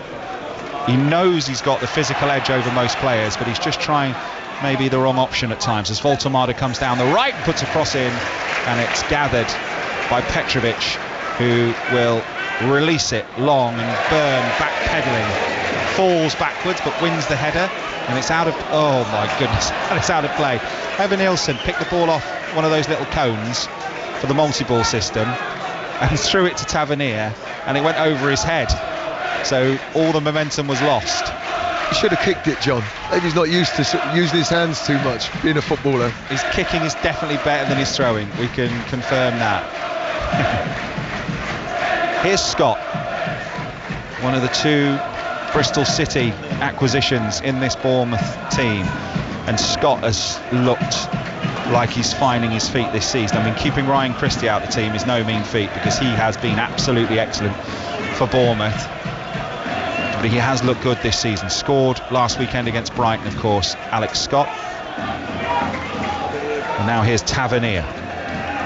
he knows he's got the physical edge over most players, but he's just trying maybe the wrong option at times, as Voltemade comes down the right and puts a cross in, and it's gathered by Petrovic, who will release it long, and Byrne backpedaling, falls backwards but wins the header, and it's out of, oh my goodness, and it's out of play. Evan Nielsen picked the ball off one of those little cones for the multi-ball system and threw it to Tavernier, and it went over his head, so all the momentum was lost. He should have kicked it, John. Maybe he's not used to using his hands too much, being a footballer. His kicking is definitely better than his throwing, we can confirm that. Here's Scott, one of the 2 Bristol City acquisitions in this Bournemouth team, and Scott has looked like he's finding his feet this season. I mean, keeping Ryan Christie out of the team is no mean feat, because he has been absolutely excellent for Bournemouth, but he has looked good this season. Scored last weekend against Brighton, of course, Alex Scott. And now here's Tavernier.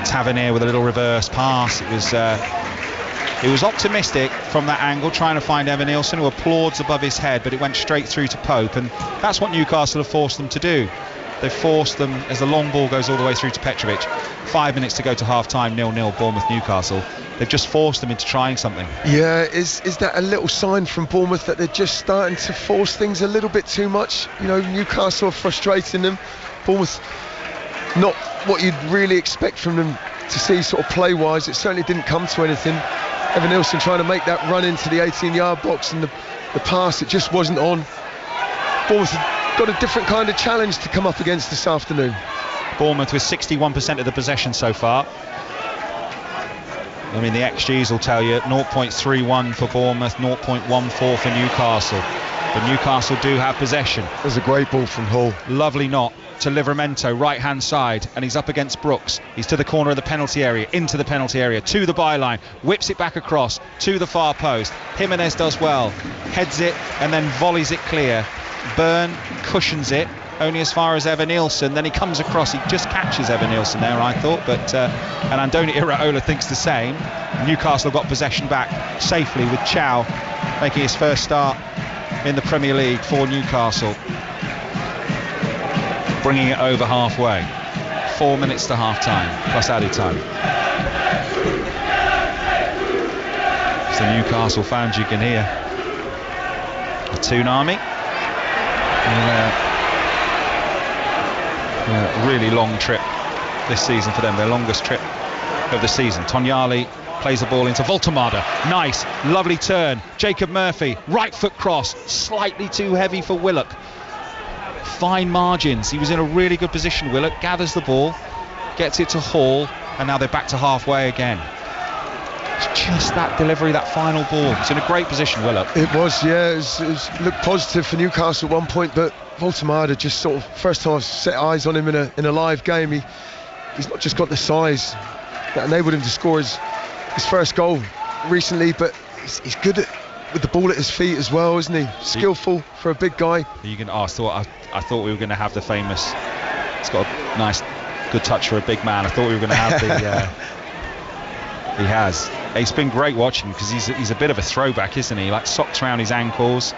Tavernier with a little reverse pass. It was optimistic from that angle, trying to find Evan Nielsen, who applauds above his head, but it went straight through to Pope, and that's what Newcastle have forced them to do. They've forced them, as the long ball goes all the way through to Petrovic. 5 minutes to go to half-time, 0-0, Bournemouth-Newcastle. They've just forced them into trying something. Yeah, is that a little sign from Bournemouth that they're just starting to force things a little bit too much? You know, Newcastle are frustrating them. Bournemouth, not what you'd really expect from them to see sort of play-wise. It certainly didn't come to anything. Evan Nielsen trying to make that run into the 18-yard box, and the pass, it just wasn't on. Bournemouth have got a different kind of challenge to come up against this afternoon. Bournemouth with 61% of the possession so far. I mean, the XGs will tell you 0.31 for Bournemouth, 0.14 for Newcastle. But Newcastle do have possession. There's a great ball from Hall. Lovely knot to Livramento, right hand side, and he's up against Brooks. He's to the corner of the penalty area, into the penalty area, to the byline, whips it back across to the far post. Jimenez does well, heads it and then volleys it clear. Byrne cushions it only as far as Evan Nielsen, then he comes across, he just catches Evan Nielsen there, I thought, but and Andoni Iraola thinks the same. Newcastle got possession back safely with Chow making his first start in the Premier League for Newcastle, bringing it over halfway. 4 minutes to half-time, plus added time. It's the Newcastle fans you can hear. The Toonami. Really long trip this season for them, their longest trip of the season. Tonyali plays the ball into Voltemada. Nice, lovely turn. Jacob Murphy, right foot cross, slightly too heavy for Willock. Fine margins, he was in a really good position. Willock gathers the ball, gets it to Hall, and now they're back to halfway again. It's just that delivery, that final ball. It's in a great position, Willock. It was, yeah, it looked positive for Newcastle at one point, but Voltemada just sort of, first time I've set eyes on him in a live game, he's not just got the size that enabled him to score his first goal recently, but he's good with the ball at his feet as well, isn't he? Skillful for a big guy. I thought we were going to have the famous, it's got a nice, good touch for a big man. I thought we were going to have the he has. It's been great watching because he's a bit of a throwback, isn't he? Like socks around his ankles,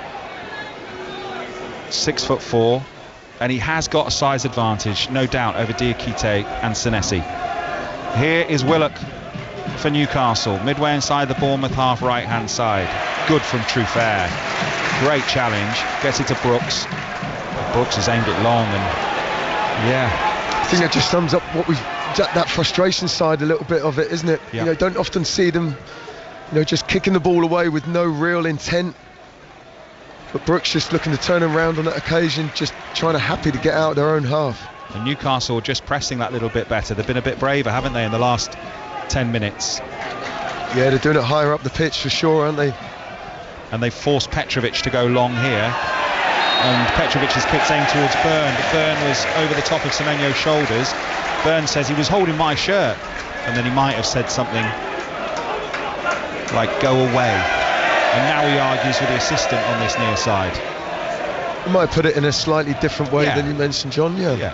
6'4", and he has got a size advantage, no doubt, over Diakite and Senesi. Here is Willock for Newcastle, midway inside the Bournemouth half right hand side. Good from Truffert. Great challenge, gets it to Brooks. Brooks has aimed it long, and I think that just sums up what that frustration side a little bit of it, isn't it? Yeah. You know, don't often see them, just kicking the ball away with no real intent. But Brooks just looking to turn around on that occasion, just happy to get out of their own half. And Newcastle are just pressing that little bit better. They've been a bit braver, haven't they, in the last 10 minutes? Yeah, they're doing it higher up the pitch for sure, aren't they? And they've forced Petrovic to go long here. And Petrovic's kick's aimed towards Byrne, but Byrne was over the top of Semenyo's shoulders. Byrne says he was holding my shirt, and then he might have said something like go away, and now he argues with the assistant on this near side. You might put it in a slightly different way than you mentioned, John. Yeah.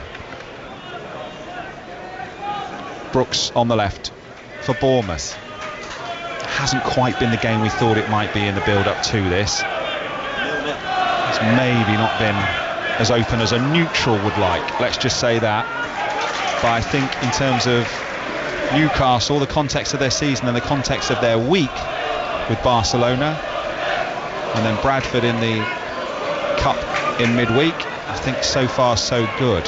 Brooks on the left for Bournemouth. Hasn't quite been the game we thought it might be in the build-up to this. It's maybe not been as open as a neutral would like, let's just say that. But I think in terms of Newcastle, the context of their season and the context of their week with Barcelona, and then Bradford in the Cup in midweek, I think so far so good.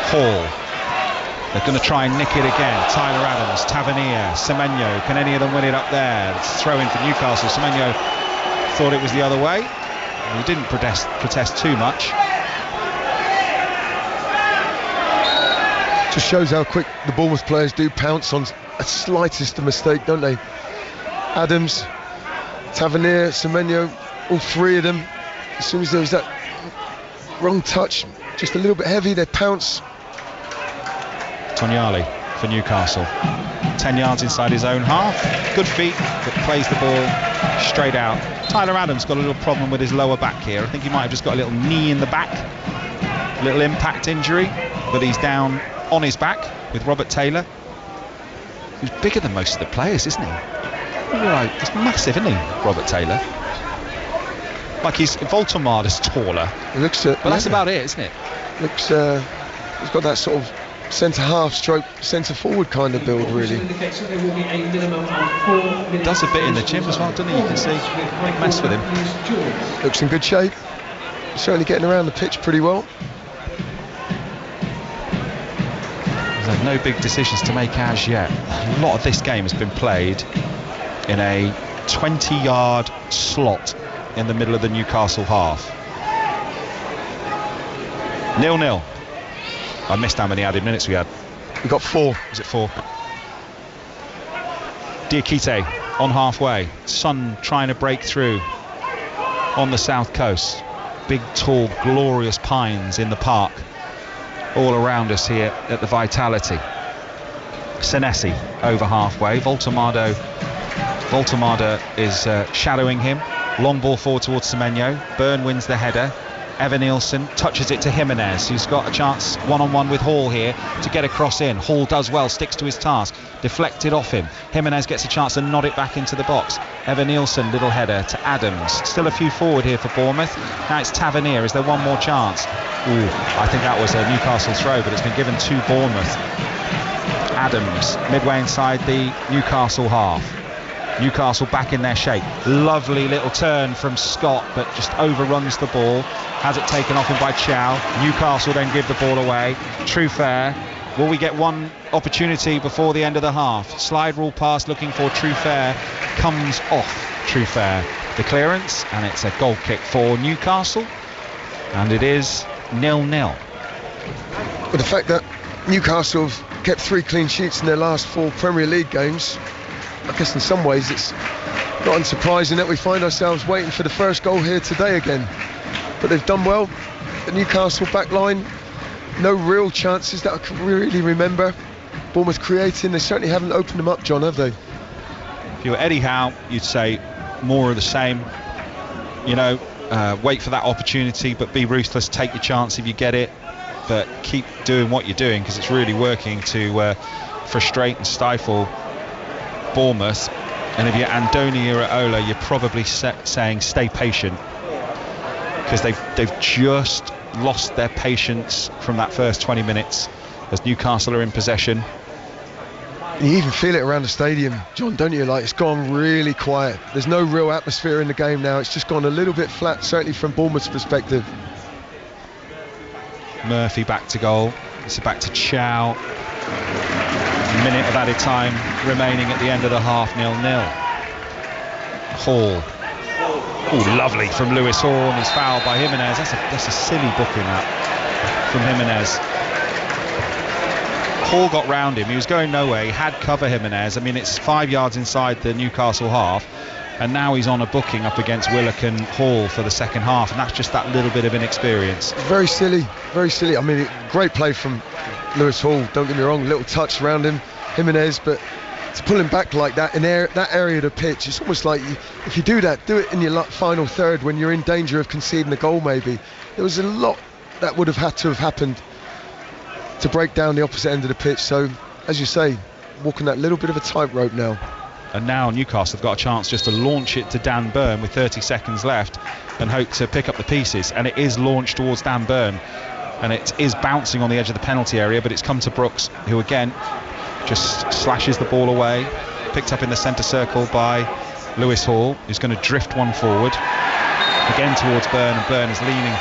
Hall, they're going to try and nick it again. Tyler Adams, Tavernier, Semenyo, can any of them win it up there? It's throw in for Newcastle. Semenyo thought it was the other way. He didn't protest too much. Just shows how quick the Bournemouth players do pounce on a slightest mistake, don't they? Adams, Tavernier, Semenyo, all three of them, as soon as there was that wrong touch, just a little bit heavy, they pounce. Tonyali for Newcastle, 10 yards inside his own half, good feet, but plays the ball straight out. Tyler Adams got a little problem with his lower back here. I think he might have just got a little knee in the back, a little impact injury, but he's down on his back with Robert Taylor, who's bigger than most of the players, isn't he? Right, he's massive, isn't he, Robert Taylor? Like Voltemada's taller. It looks, but that's about it, isn't it? Looks, he's got that sort of centre half stroke, centre forward kind of build, really. Does a bit in the gym as well, doesn't he? You can see, big mess with him. Looks in good shape. Certainly getting around the pitch pretty well. There's no big decisions to make as yet. A lot of this game has been played in a 20-yard slot in the middle of the Newcastle half. 0-0. I missed how many added minutes we had. We got 4. Was it 4? Diakite on halfway. Sun trying to break through on the south coast. Big, tall, glorious pines in the park all around us here at the Vitality. Senesi over halfway. Voltemada is shadowing him. Long ball forward towards Semenyo. Byrne wins the header. Evan Nielsen touches it to Jimenez, who's got a chance one-on-one with Hall here to get a cross in. Hall does well, sticks to his task, deflected off him. Jimenez gets a chance to nod it back into the box. Evan Nielsen, little header to Adams. Still a few forward here for Bournemouth. Now it's Tavernier. Is there one more chance? Ooh, I think that was a Newcastle throw, but it's been given to Bournemouth. Adams, midway inside the Newcastle half. Newcastle back in their shape. Lovely little turn from Scott, but just overruns the ball. Has it taken off him by Chow. Newcastle then give the ball away. Trufair. Will we get one opportunity before the end of the half? Slide rule pass looking for Trufair. Comes off Trufair. The clearance, and it's a goal kick for Newcastle. And it is 0-0. But the fact that Newcastle have kept 3 clean sheets in their last 4 Premier League games, I guess in some ways it's not unsurprising that we find ourselves waiting for the first goal here today again. But they've done well. The Newcastle back line, no real chances that I can really remember Bournemouth creating. They certainly haven't opened them up, John, have they? If you were Eddie Howe, you'd say more of the same. You know, wait for that opportunity, but be ruthless, take your chance if you get it, but keep doing what you're doing, because it's really working to frustrate and stifle Bournemouth. And if you're Andoni Iraola, you're probably saying stay patient, because they've just lost their patience from that first 20 minutes as Newcastle are in possession. You even feel it around the stadium, John, don't you? Like, it's gone really quiet. There's no real atmosphere in the game now. It's just gone a little bit flat, certainly from Bournemouth's perspective. Murphy back to goal. It's back to Chow. Minute of added time remaining at the end of the half. 0-0. Hall. Oh, lovely from Lewis Hall, and he's fouled by Jimenez. That's a silly booking, that, from Jimenez. Hall got round him. He was going nowhere. He had cover, Jimenez. I mean, it's 5 yards inside the Newcastle half, and now he's on a booking up against Willock and Hall for the second half, and that's just that little bit of inexperience. Very silly, very silly. I mean, great play from Lewis Hall, don't get me wrong, little touch around him, Jimenez, but to pull him back like that in that area of the pitch, it's almost like if you do that, do it in your final third when you're in danger of conceding a goal. Maybe there was a lot that would have had to have happened to break down the opposite end of the pitch. So, as you say, walking that little bit of a tightrope now. And now Newcastle have got a chance just to launch it to Dan Burn with 30 seconds left and hope to pick up the pieces, and it is launched towards Dan Burn, and it is bouncing on the edge of the penalty area, but it's come to Brooks, who again just slashes the ball away, picked up in the centre circle by Lewis Hall, who's going to drift one forward again towards Burn, and Burn is leaning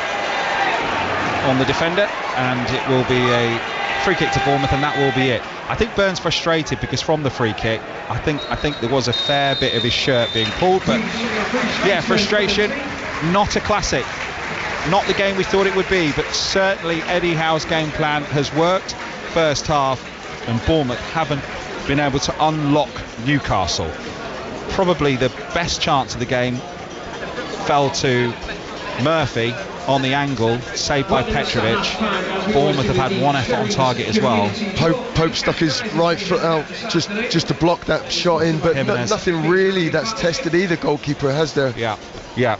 on the defender, and it will be a free kick to Bournemouth, and that will be it. I think Burn's frustrated because from the free kick, I think there was a fair bit of his shirt being pulled, but yeah, frustration. Not a classic, not the game we thought it would be, but certainly Eddie Howe's game plan has worked. First half, and Bournemouth haven't been able to unlock Newcastle. Probably the best chance of the game fell to Murphy on the angle, saved by Petrovic. Bournemouth have had one effort on target as well. Pope stuck his right foot out just to block that shot in, but nothing really that's tested either goalkeeper, has there? Yeah. Yeah,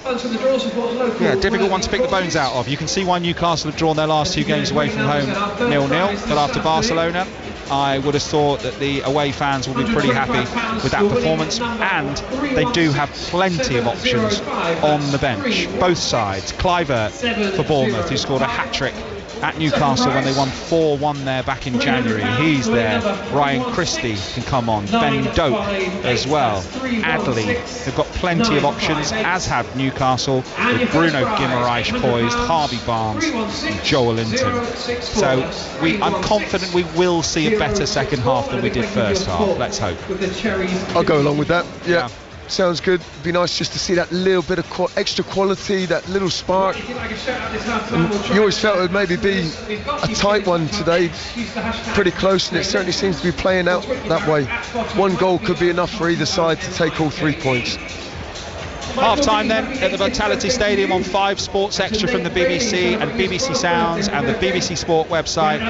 difficult one to pick the bones out of. You can see why Newcastle have drawn their last 2 games away from home 0-0, but after Barcelona, I would have thought that the away fans will be pretty happy with that performance, and they do have plenty of options on the bench, both sides. Kluivert for Bournemouth, who scored a hat-trick at Newcastle when they won 4-1 there back in January. He's there. Ryan Christie can come on. Ben Doak as well. Adley. They've got plenty of options, as have Newcastle, with Bruno Guimaraes poised, Harvey Barnes and Joel Linton. So I'm confident we will see a better second half than we did first half. Let's hope. I'll go along with that. Yeah. Sounds good. Be nice just to see that little bit of extra quality, that little spark. And you always felt it would maybe be a tight one today, pretty close, and it certainly seems to be playing out that way. 1 goal could be enough for either side to take all 3 points. Half time then at the Vitality Stadium on 5 Sports Extra from the BBC and BBC Sounds and the BBC Sport website.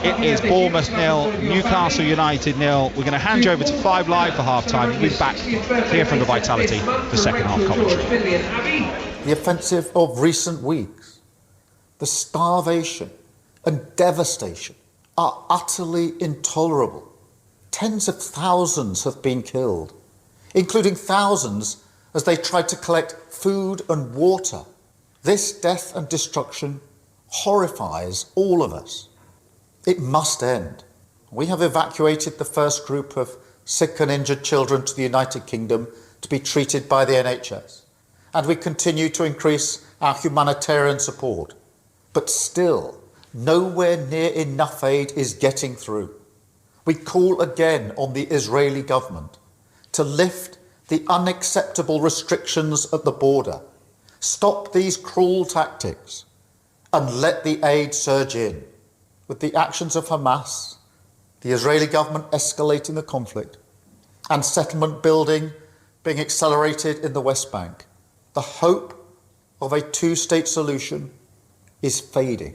It is Bournemouth 0, Newcastle United 0. We're going to hand you over to 5 Live for half time. We'll be back here from the Vitality for second half commentary. The offensive of recent weeks, the starvation and devastation are utterly intolerable. Tens of thousands have been killed, including thousands as they tried to collect food and water. This death and destruction horrifies all of us. It must end. We have evacuated the first group of sick and injured children to the United Kingdom to be treated by the NHS, and we continue to increase our humanitarian support. But still, nowhere near enough aid is getting through. We call again on the Israeli government to lift the unacceptable restrictions at the border, stop these cruel tactics, and let the aid surge in. With the actions of Hamas, the Israeli government escalating the conflict, and settlement building being accelerated in the West Bank, the hope of a 2-state solution is fading.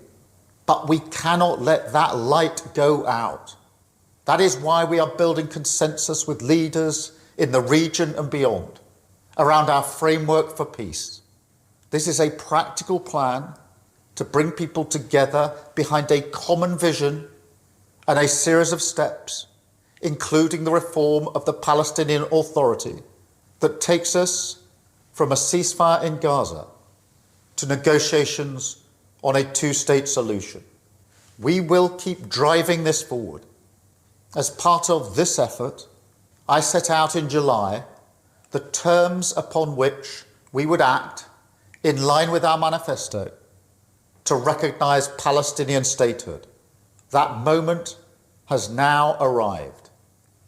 But we cannot let that light go out. That is why we are building consensus with leaders in the region and beyond around our framework for peace. This is a practical plan to bring people together behind a common vision and a series of steps, including the reform of the Palestinian Authority, that takes us from a ceasefire in Gaza to negotiations on a 2-state solution. We will keep driving this forward. As part of this effort, I set out in July the terms upon which we would act in line with our manifesto to recognise Palestinian statehood. That moment has now arrived.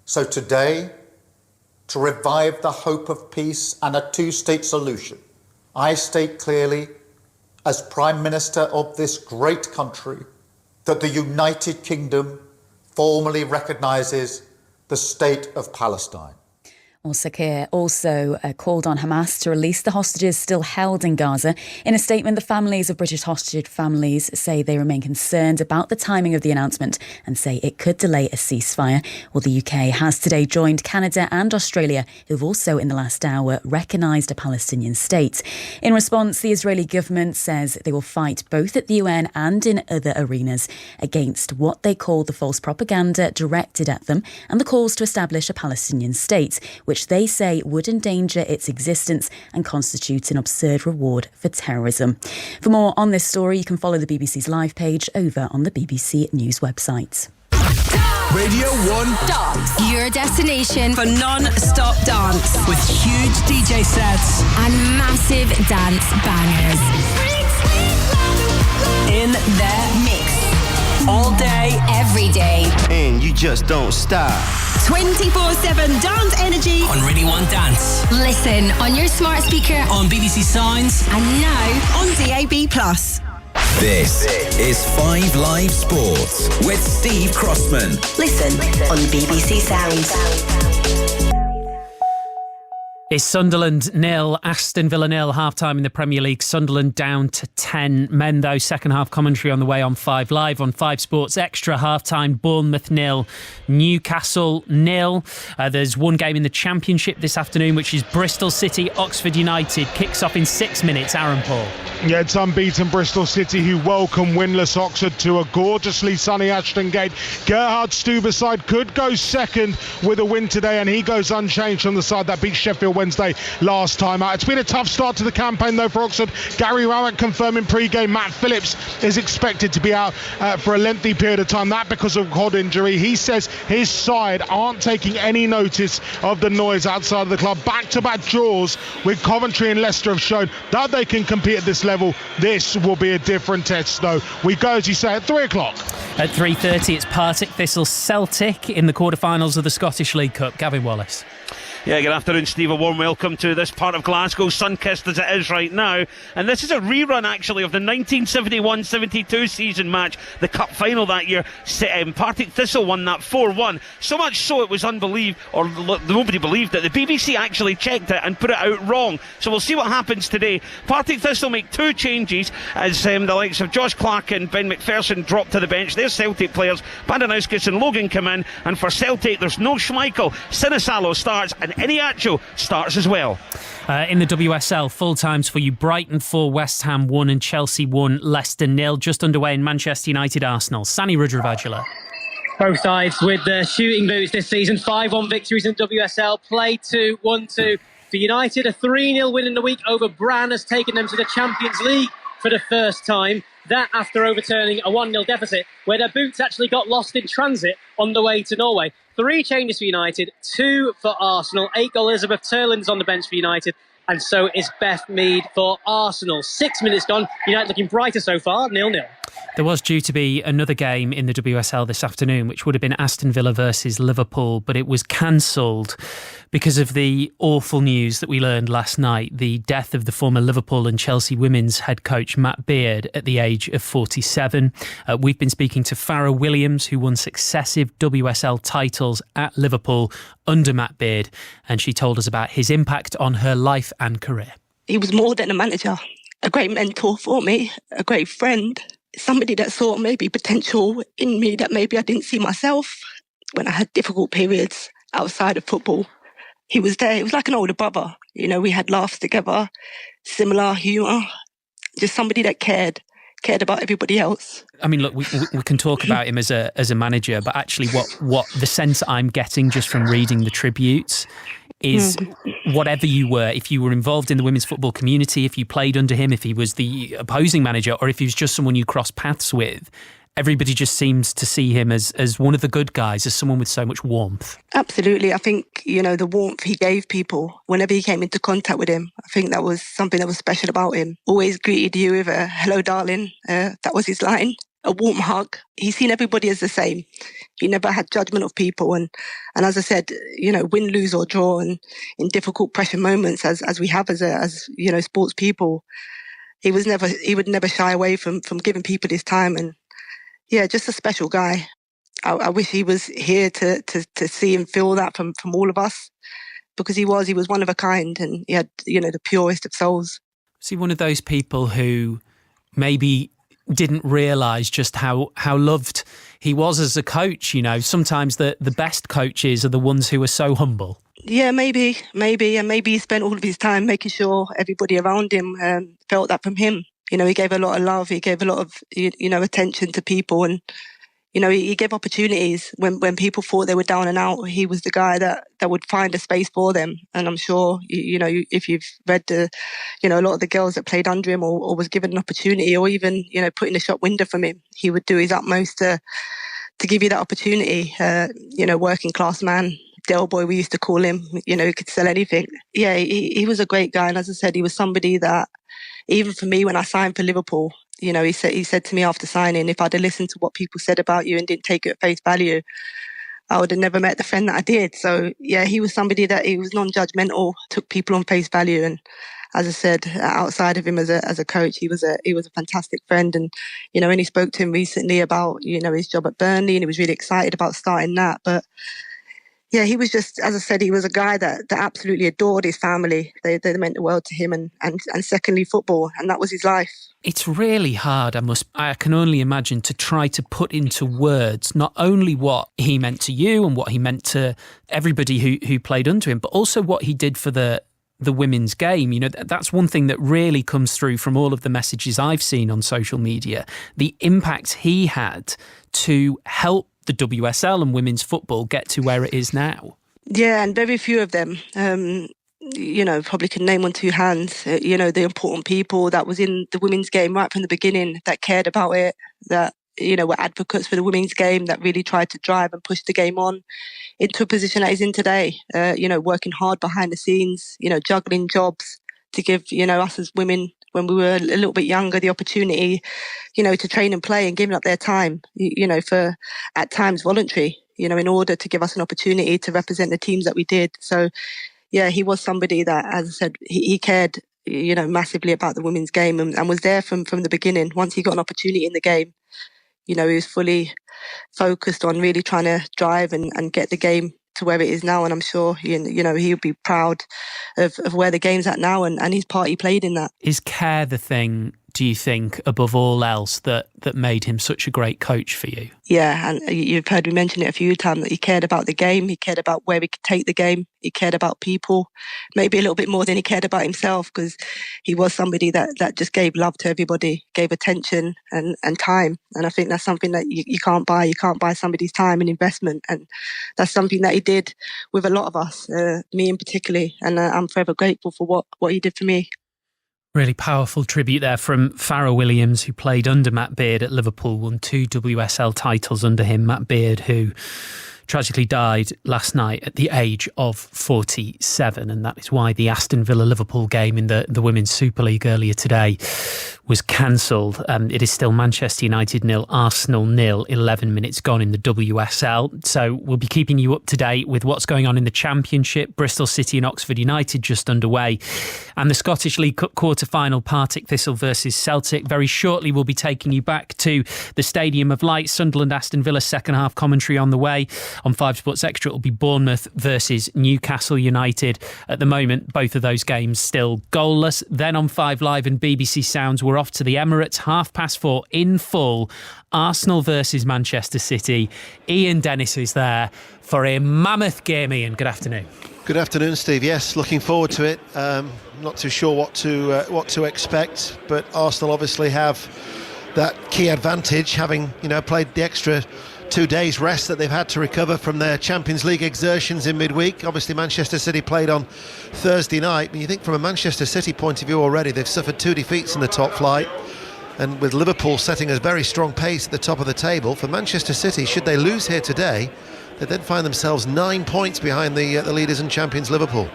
So today, to revive the hope of peace and a 2-state solution, I state clearly, as Prime Minister of this great country, that the United Kingdom formally recognises the State of Palestine. Al-Sakir also called on Hamas to release the hostages still held in Gaza. In a statement, the families of British hostage families say they remain concerned about the timing of the announcement and say it could delay a ceasefire. Well, the UK has today joined Canada and Australia, who've also in the last hour recognised a Palestinian state. In response, the Israeli government says they will fight both at the UN and in other arenas against what they call the false propaganda directed at them and the calls to establish a Palestinian state, which they say would endanger its existence and constitute an absurd reward for terrorism. For more on this story, you can follow the BBC's live page over on the BBC News website. Radio 1 Dance. Your destination for non-stop dance. with huge DJ sets And massive dance bangers. in their mix all day. Every day. And you just don't stop. 24/7 dance energy. On Radio 1 Dance, Listen on your smart speaker. on BBC Sounds. And now on DAB+. This is 5 Live Sports with Steve Crossman. Listen on BBC Sounds. It's Sunderland 0, Aston Villa 0, half-time in the Premier League. Sunderland down to 10 men, though. Second half commentary on the way on 5 Live, on 5 Sports Extra. Half-time, Bournemouth 0, Newcastle 0. There's one game in the Championship this afternoon, which is Bristol City, Oxford United. Kicks off in 6 minutes. Aaron Paul. Yeah, it's unbeaten Bristol City who welcome winless Oxford to a gorgeously sunny Ashton Gate. Gerhard Stuber's side could go second with a win today, and he goes unchanged from the side that beat Sheffield Wednesday last time out. It's been a tough start to the campaign though for Oxford. Gary Rowett confirming pre-game Matt Phillips is expected to be out for a lengthy period of time, that because of quad injury. He says his side aren't taking any notice of the noise outside of the club. Back-to-back draws with Coventry and Leicester have shown that they can compete at this level. This will be a different test though. We go, as you say, at 3 o'clock. At 3:30 it's Partick Thistle Celtic in the quarter-finals of the Scottish League Cup. Gavin Wallace. Yeah, good afternoon, Steve. A warm welcome to this part of Glasgow, sun-kissed as it is right now. And this is a rerun, actually, of the 1971-72 season match, the cup final that year. Partick Thistle won that 4-1. So much so it was unbelievable, or nobody believed it. The BBC actually checked it and put it out wrong. So we'll see what happens today. Partick Thistle make 2 changes as the likes of Josh Clark and Ben McPherson drop to the bench. There's Celtic players. Bandanauskas and Logan come in. And for Celtic, there's no Schmeichel. Sinisalo starts, and Iniacho starts as well. In the WSL, full times for you: Brighton 4, West Ham 1 and Chelsea 1, Leicester 0. Just underway in Manchester United Arsenal. Sani Rudravajula. Both sides with the shooting boots this season. 5-1 victories in WSL. Play 2, 1-2 for United. A 3-0 win in the week over Brann has taken them to the Champions League for the first time. That after overturning a 1-0 deficit, where their boots actually got lost in transit on the way to Norway. 3 changes for United, 2 for Arsenal. 8-goal Elizabeth Turlin's on the bench for United, and so is Beth Mead for Arsenal. 6 minutes gone. United looking brighter so far, 0-0. There was due to be another game in the WSL this afternoon, which would have been Aston Villa versus Liverpool, but it was cancelled because of the awful news that we learned last night, the death of the former Liverpool and Chelsea women's head coach Matt Beard at the age of 47. We've been speaking to Farrah Williams, who won successive WSL titles at Liverpool under Matt Beard, and she told us about his impact on her life and career. He was more than a manager, a great mentor for me, a great friend. Somebody that saw maybe potential in me that maybe I didn't see myself when I had difficult periods outside of football. He was there. He was like an older brother. You know, we had laughs together, similar humour, just somebody that cared about everybody else. I mean, look, we can talk about him as a manager, but actually what the sense I'm getting just from reading the tributes is whatever you were, if you were involved in the women's football community, if you played under him, if he was the opposing manager, or if he was just someone you crossed paths with, everybody just seems to see him as one of the good guys, as someone with so much warmth. Absolutely. I think, you know, the warmth he gave people whenever he came into contact with him, I think that was something that was special about him. Always greeted you with a hello, darling. That was his line. A warm hug. He's seen everybody as the same. He never had judgment of people. And as I said, you know, win, lose or draw, and in difficult pressure moments as we have as you know, sports people, he would never shy away from giving people his time. And yeah, just a special guy. I wish he was here to see and feel that from all of us, because he was one of a kind, and he had, you know, the purest of souls. Was he one of those people who maybe didn't realise just how loved he was as a coach? You know, sometimes the best coaches are the ones who are so humble. Yeah, maybe, and maybe he spent all of his time making sure everybody around him felt that from him. You know, he gave a lot of love, he gave a lot of, you know, attention to people, and, you know, he gave opportunities when people thought they were down and out. He was the guy that would find a space for them. And I'm sure, you know, if you've read a lot of the girls that played under him or was given an opportunity, or even, you know, put in the shop window from him, he would do his utmost to give you that opportunity. You know, working class man, Del Boy, we used to call him. You know, he could sell anything. Yeah, he was a great guy. And as I said, he was somebody that, even for me, when I signed for Liverpool, you know, he said to me after signing, if I'd have listened to what people said about you and didn't take it at face value, I would have never met the friend that I did. So yeah, he was somebody that he was non-judgmental, took people on face value. And as I said, outside of him as a coach, he was a fantastic friend. And, you know, when he spoke to him recently about, you know, his job at Burnley, and he was really excited about starting that. But Yeah, he was just, as I said, he was a guy that absolutely adored his family. They meant the world to him, and secondly, football, and that was his life. It's really hard, I can only imagine, to try to put into words not only what he meant to you and what he meant to everybody who played under him, but also what he did for the women's game. You know, that's one thing that really comes through from all of the messages I've seen on social media. The impact he had to help the WSL and women's football get to where it is now. Yeah, and very few of them, probably can name on two hands, the important people that was in the women's game right from the beginning, that cared about it, that, were advocates for the women's game, that really tried to drive and push the game on into a position that is in today, working hard behind the scenes, juggling jobs to give, us as women, when we were a little bit younger, the opportunity, to train and play, and giving up their time, for at times voluntary, in order to give us an opportunity to represent the teams that we did. So, yeah, he was somebody that, as I said, he cared, massively about the women's game, and was there from the beginning. Once he got an opportunity in the game, he was fully focused on really trying to drive and get the game to where it is now. And I'm sure, he would be proud of where the game's at now, and his part he played in that. Is care the thing, do you think, above all else, that made him such a great coach for you? Yeah, and you've heard me mention it a few times, that he cared about the game, he cared about where he could take the game, he cared about people, maybe a little bit more than he cared about himself, because he was somebody that just gave love to everybody, gave attention and time. And I think that's something that you can't buy. You can't buy somebody's time and investment. And that's something that he did with a lot of us, me in particular. And I'm forever grateful for what he did for me. Really powerful tribute there from Farrah Williams, who played under Matt Beard at Liverpool, won 2 WSL titles under him. Matt Beard, who tragically died last night at the age of 47, and that is why the Aston Villa-Liverpool game in the Women's Super League earlier today was cancelled. It is still Manchester United 0, Arsenal 0, 11 minutes gone in the WSL. So we'll be keeping you up to date with what's going on in the Championship. Bristol City and Oxford United just underway. And the Scottish League Cup quarter-final, Partick Thistle versus Celtic. Very shortly we'll be taking you back to the Stadium of Light. Sunderland Aston Villa second half commentary on the way. On 5 Sports Extra, it will be Bournemouth versus Newcastle United. At the moment, both of those games still goalless. Then on 5 Live and BBC Sounds, we're off to the Emirates, 4:30 in full. Arsenal versus Manchester City. Ian Dennis is there for a mammoth game. Ian, good afternoon. Good afternoon, Steve. Yes, looking forward to it. Not too sure what to expect, but Arsenal obviously have that key advantage, having played the extra 2 days rest that they've had to recover from their Champions League exertions in midweek. Obviously Manchester City played on Thursday night, but you think from a Manchester City point of view already, they've suffered 2 defeats in the top flight, and with Liverpool setting a very strong pace at the top of the table, for Manchester City, should they lose here today, they then find themselves 9 points behind the leaders and champions Liverpool.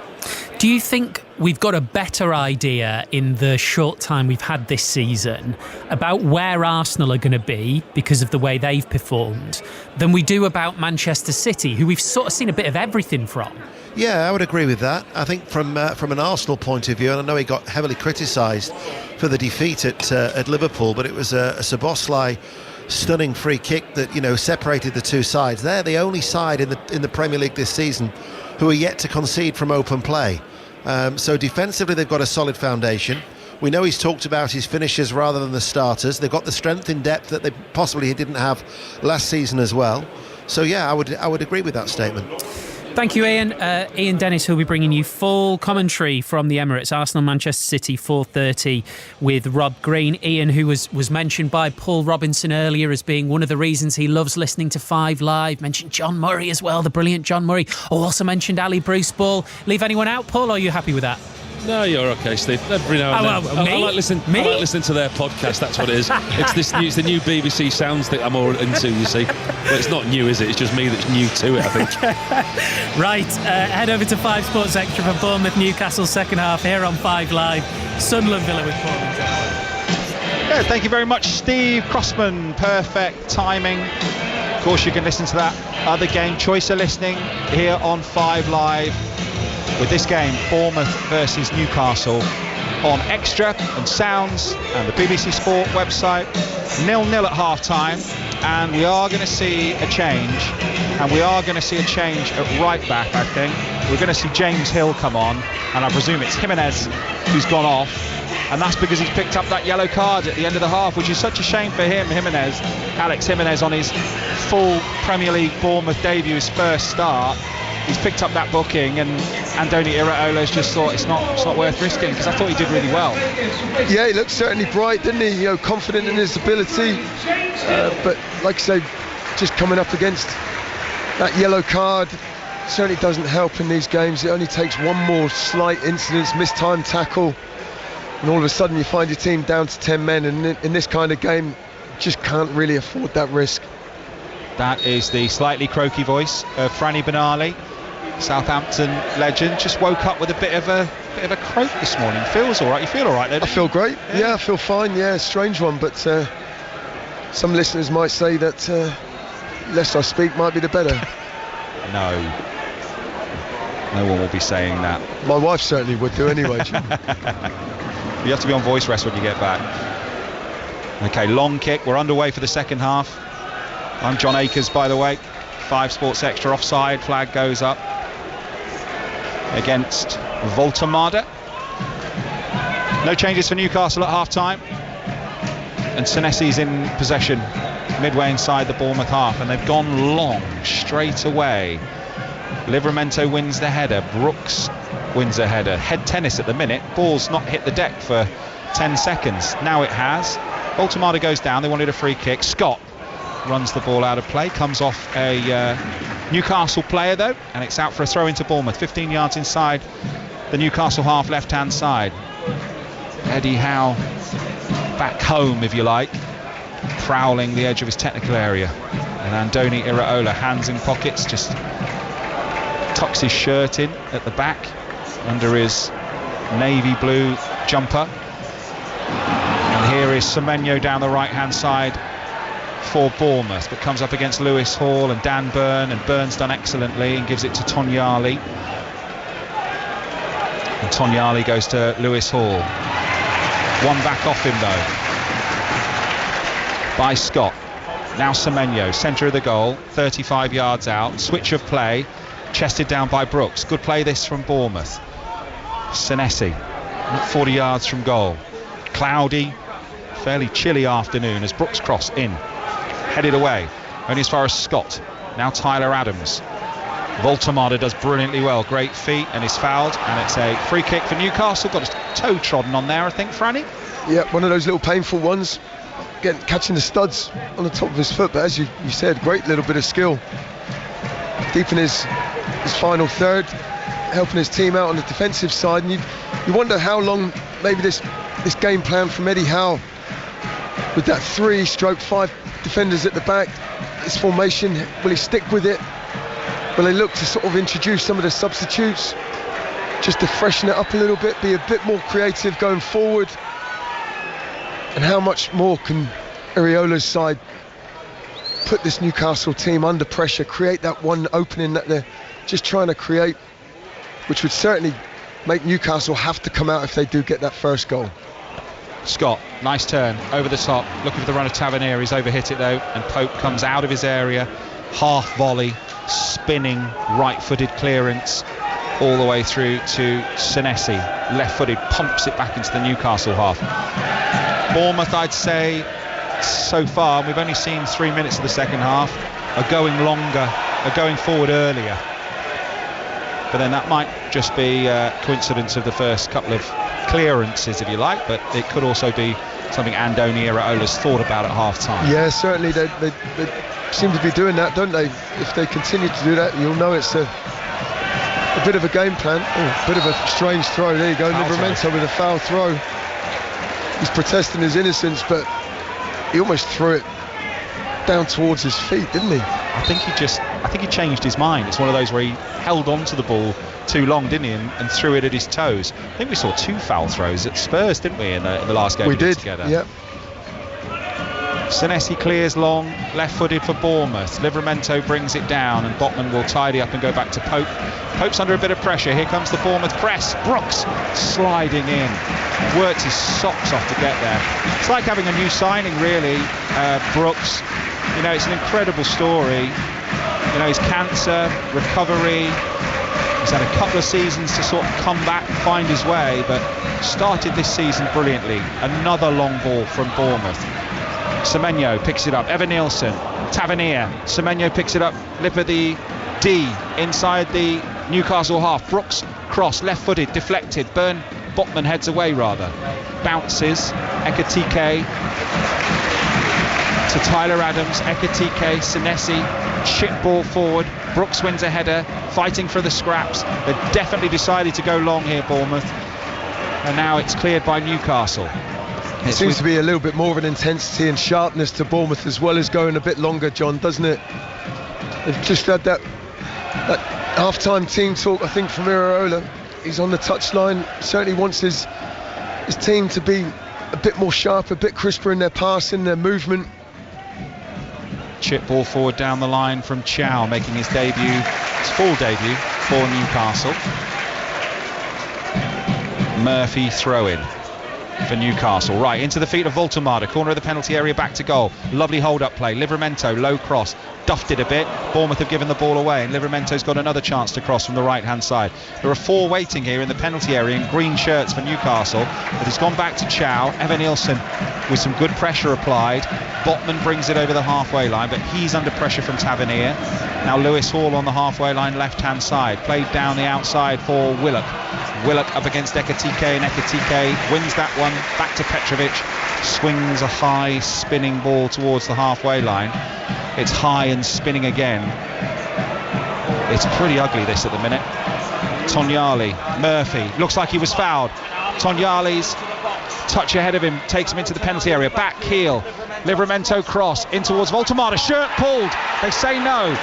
Do you think we've got a better idea in the short time we've had this season about where Arsenal are going to be because of the way they've performed than we do about Manchester City, who we've sort of seen a bit of everything from? Yeah, I would agree with that. I think from an Arsenal point of view, and I know he got heavily criticised for the defeat at Liverpool, but it was a Szoboszlai stunning free kick that separated the two sides. They're the only side in the Premier League this season who are yet to concede from open play. So defensively they've got a solid foundation. We know he's talked about his finishers rather than the starters. They've got the strength in depth that they possibly didn't have last season as well. So yeah, I would agree with that statement. Thank you, Ian. Ian Dennis, who'll be bringing you full commentary from the Emirates. Arsenal, Manchester City, 4:30 with Rob Green. Ian, who was mentioned by Paul Robinson earlier as being one of the reasons he loves listening to 5 Live. Mentioned John Murray as well, the brilliant John Murray. Also mentioned Ali Bruce Ball. Leave anyone out, Paul, or are you happy with that? No, you're okay, Steve. Every now and then. I like listening to their podcast. That's what it is. It's the new BBC Sounds that I'm all into, you see. But it's not new, is it? It's just me that's new to it, I think. Right, head over to 5 Sports Extra for Bournemouth Newcastle second half here on 5 Live. Sunderland Villa with Paul and John. Yeah, thank you very much, Steve Crossman. Perfect timing. Of course, you can listen to that other game, choice of listening, here on 5 Live. With this game, Bournemouth versus Newcastle, on Extra and Sounds and the BBC Sport website. 0-0 at half-time. and we are going to see a change, and we are going to see a change at right back. I think we're going to see James Hill come on, and I presume it's Jimenez who's gone off, and that's because he's picked up that yellow card at the end of the half, which is such a shame for him. Alex Jimenez, on his full Premier League Bournemouth debut, his first start, he's picked up that booking, and Andoni Iraola's just thought it's not worth risking, because I thought he did really well. Yeah, he looked certainly bright, didn't he? Confident in his ability, but like I say, just coming up against that yellow card certainly doesn't help in these games. It only takes one more slight incident, mistimed tackle, and all of a sudden you find your team down to 10 men, and in this kind of game, just can't really afford that risk. That is the slightly croaky voice of Franny Benali, Southampton legend. Just woke up with a bit of a croak this morning. Feels all right. You feel all right, though? I feel great. Yeah, I feel fine. Yeah, strange one, but some listeners might say that less I speak might be the better. No one will be saying that. My wife certainly would do anyway. You have to be on voice rest when you get back. Okay, long kick. We're underway for the second half. I'm John Akers, by the way. 5 Sports Extra offside. Flag goes up against Voltemade. No changes for Newcastle at half-time. And Senesi's in possession midway inside the Bournemouth half, and they've gone long straight away. Livramento wins the header. Brooks wins a header. Head tennis at the minute. Ball's not hit the deck for 10 seconds. Now it has. Voltemade goes down. They wanted a free kick. Scott runs the ball out of play, comes off a Newcastle player though, and it's out for a throw into Bournemouth, 15 yards inside the Newcastle half left hand side. Eddie Howe back home, if you like, prowling the edge of his technical area, and Andoni Iraola, hands in pockets, just tucks his shirt in at the back under his navy blue jumper. And here is Semenyo down the right hand side for Bournemouth, but comes up against Lewis Hall and Dan Burn, and Burn's done excellently and gives it to Tonyali, and Tonyali goes to Lewis Hall. One back off him though by Scott. Now Semenyo, centre of the goal, 35 yards out, switch of play, chested down by Brooks. Good play this from Bournemouth. Senesi, not 40 yards from goal. Cloudy, fairly chilly afternoon as Brooks cross in, headed away, only as far as Scott. Now Tyler Adams. Voltemade does brilliantly well, great feet, and is fouled, and it's a free kick for Newcastle. Got his toe trodden on there, I think, Franny? Yeah, one of those little painful ones, catching the studs on the top of his foot, but as you said, great little bit of skill. Deep in his final third, helping his team out on the defensive side, and you wonder how long maybe this game plan from Eddie Howe, with that 3/5 defenders at the back, this formation, will he stick with it? Will they look to sort of introduce some of the substitutes just to freshen it up a little bit, be a bit more creative going forward? And how much more can Iraola's side put this Newcastle team under pressure, create that one opening that they're just trying to create, which would certainly make Newcastle have to come out if they do get that first goal. Scott, nice turn over the top, looking for the run of Tavernier. He's overhit it though, and Pope comes out of his area, half volley, spinning right-footed clearance all the way through to Senesi, left-footed, pumps it back into the Newcastle half. Bournemouth, I'd say so far, we've only seen 3 minutes of the second half, are going longer, are going forward earlier, but then that might just be a coincidence of the first couple of clearances, if you like, but it could also be something Andoni Iraola's thought about at half-time. Yeah, certainly they seem to be doing that, don't they? If they continue to do that, you'll know it's a bit of a game plan. Oh, bit of a strange throw. There you go, Livramento with a foul throw. He's protesting his innocence, but he almost threw it down towards his feet, didn't he? I think he changed his mind. It's one of those where he held on to the ball too long, didn't he, and threw it at his toes. I think we saw 2 foul throws at Spurs, didn't we, in the last game we did together? Yeah. Senesi clears long, left-footed for Bournemouth. Livramento brings it down, and Botman will tidy up and go back to Pope. Pope's under a bit of pressure. Here comes the Bournemouth press. Brooks sliding in, worked his socks off to get there. It's like having a new signing, really. Brooks, You know, it's an incredible story. You know, his cancer, recovery. He's had a couple of seasons to sort of come back, find his way, but started this season brilliantly. Another long ball from Bournemouth. Semenyo picks it up. Evan Nielsen, Tavernier. Semenyo picks it up. Lip of the D inside the Newcastle half. Brooks cross, left-footed, deflected. Botman heads away rather. Bounces. Ekitike to Tyler Adams. Ekitike, Senesi, chip ball forward. Brooks wins a header, fighting for the scraps. They've definitely decided to go long here, Bournemouth. And now it's cleared by Newcastle. It seems to be a little bit more of an intensity and sharpness to Bournemouth, as well as going a bit longer, John, doesn't it? They've just had that half-time team talk, I think, from Iraola. He's on the touchline, certainly wants his team to be a bit more sharp, a bit crisper in their passing, their movement. Chip ball forward down the line from Chow, making his debut, his full debut for Newcastle. Murphy throw-in for Newcastle. Right, into the feet of Voltemada, corner of the penalty area, back to goal. Lovely hold-up play. Livramento, low cross, duffed it a bit. Bournemouth have given the ball away, and Livramento's got another chance to cross from the right-hand side. There are 4 waiting here in the penalty area in green shirts for Newcastle. It has gone back to Chow. Evan Nielsen with some good pressure applied. Botman brings it over the halfway line, but he's under pressure from Tavernier. Now Lewis Hall on the halfway line, left-hand side. Played down the outside for Willock. Willock up against Ekitike, and Ekitike wins that one. Back to Petrovic. Swings a high spinning ball towards the halfway line. It's high and spinning again. It's pretty ugly, this, at the minute. Tonyali, Murphy, looks like he was fouled. Tonyali's touch ahead of him, takes him into the penalty area. Back heel, Livramento cross in towards Voltemada. Shirt pulled. They say no.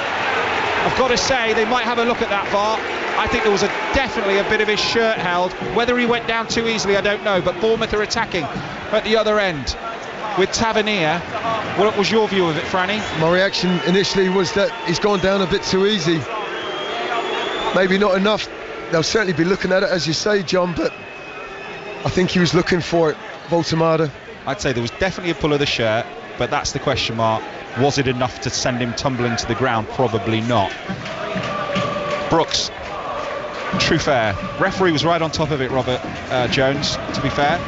I've got to say, they might have a look at that VAR. I think there was definitely a bit of his shirt held. Whether he went down too easily, I don't know. But Bournemouth are attacking at the other end with Tavernier. What was your view of it, Franny? My reaction initially was that he's gone down a bit too easy. Maybe not enough. They'll certainly be looking at it, as you say, John, but I think he was looking for it, Voltemada. I'd say there was definitely a pull of the shirt, but that's the question mark. Was it enough to send him tumbling to the ground? Probably not. Brooks, true fair. Referee was right on top of it, Robert Jones, to be fair.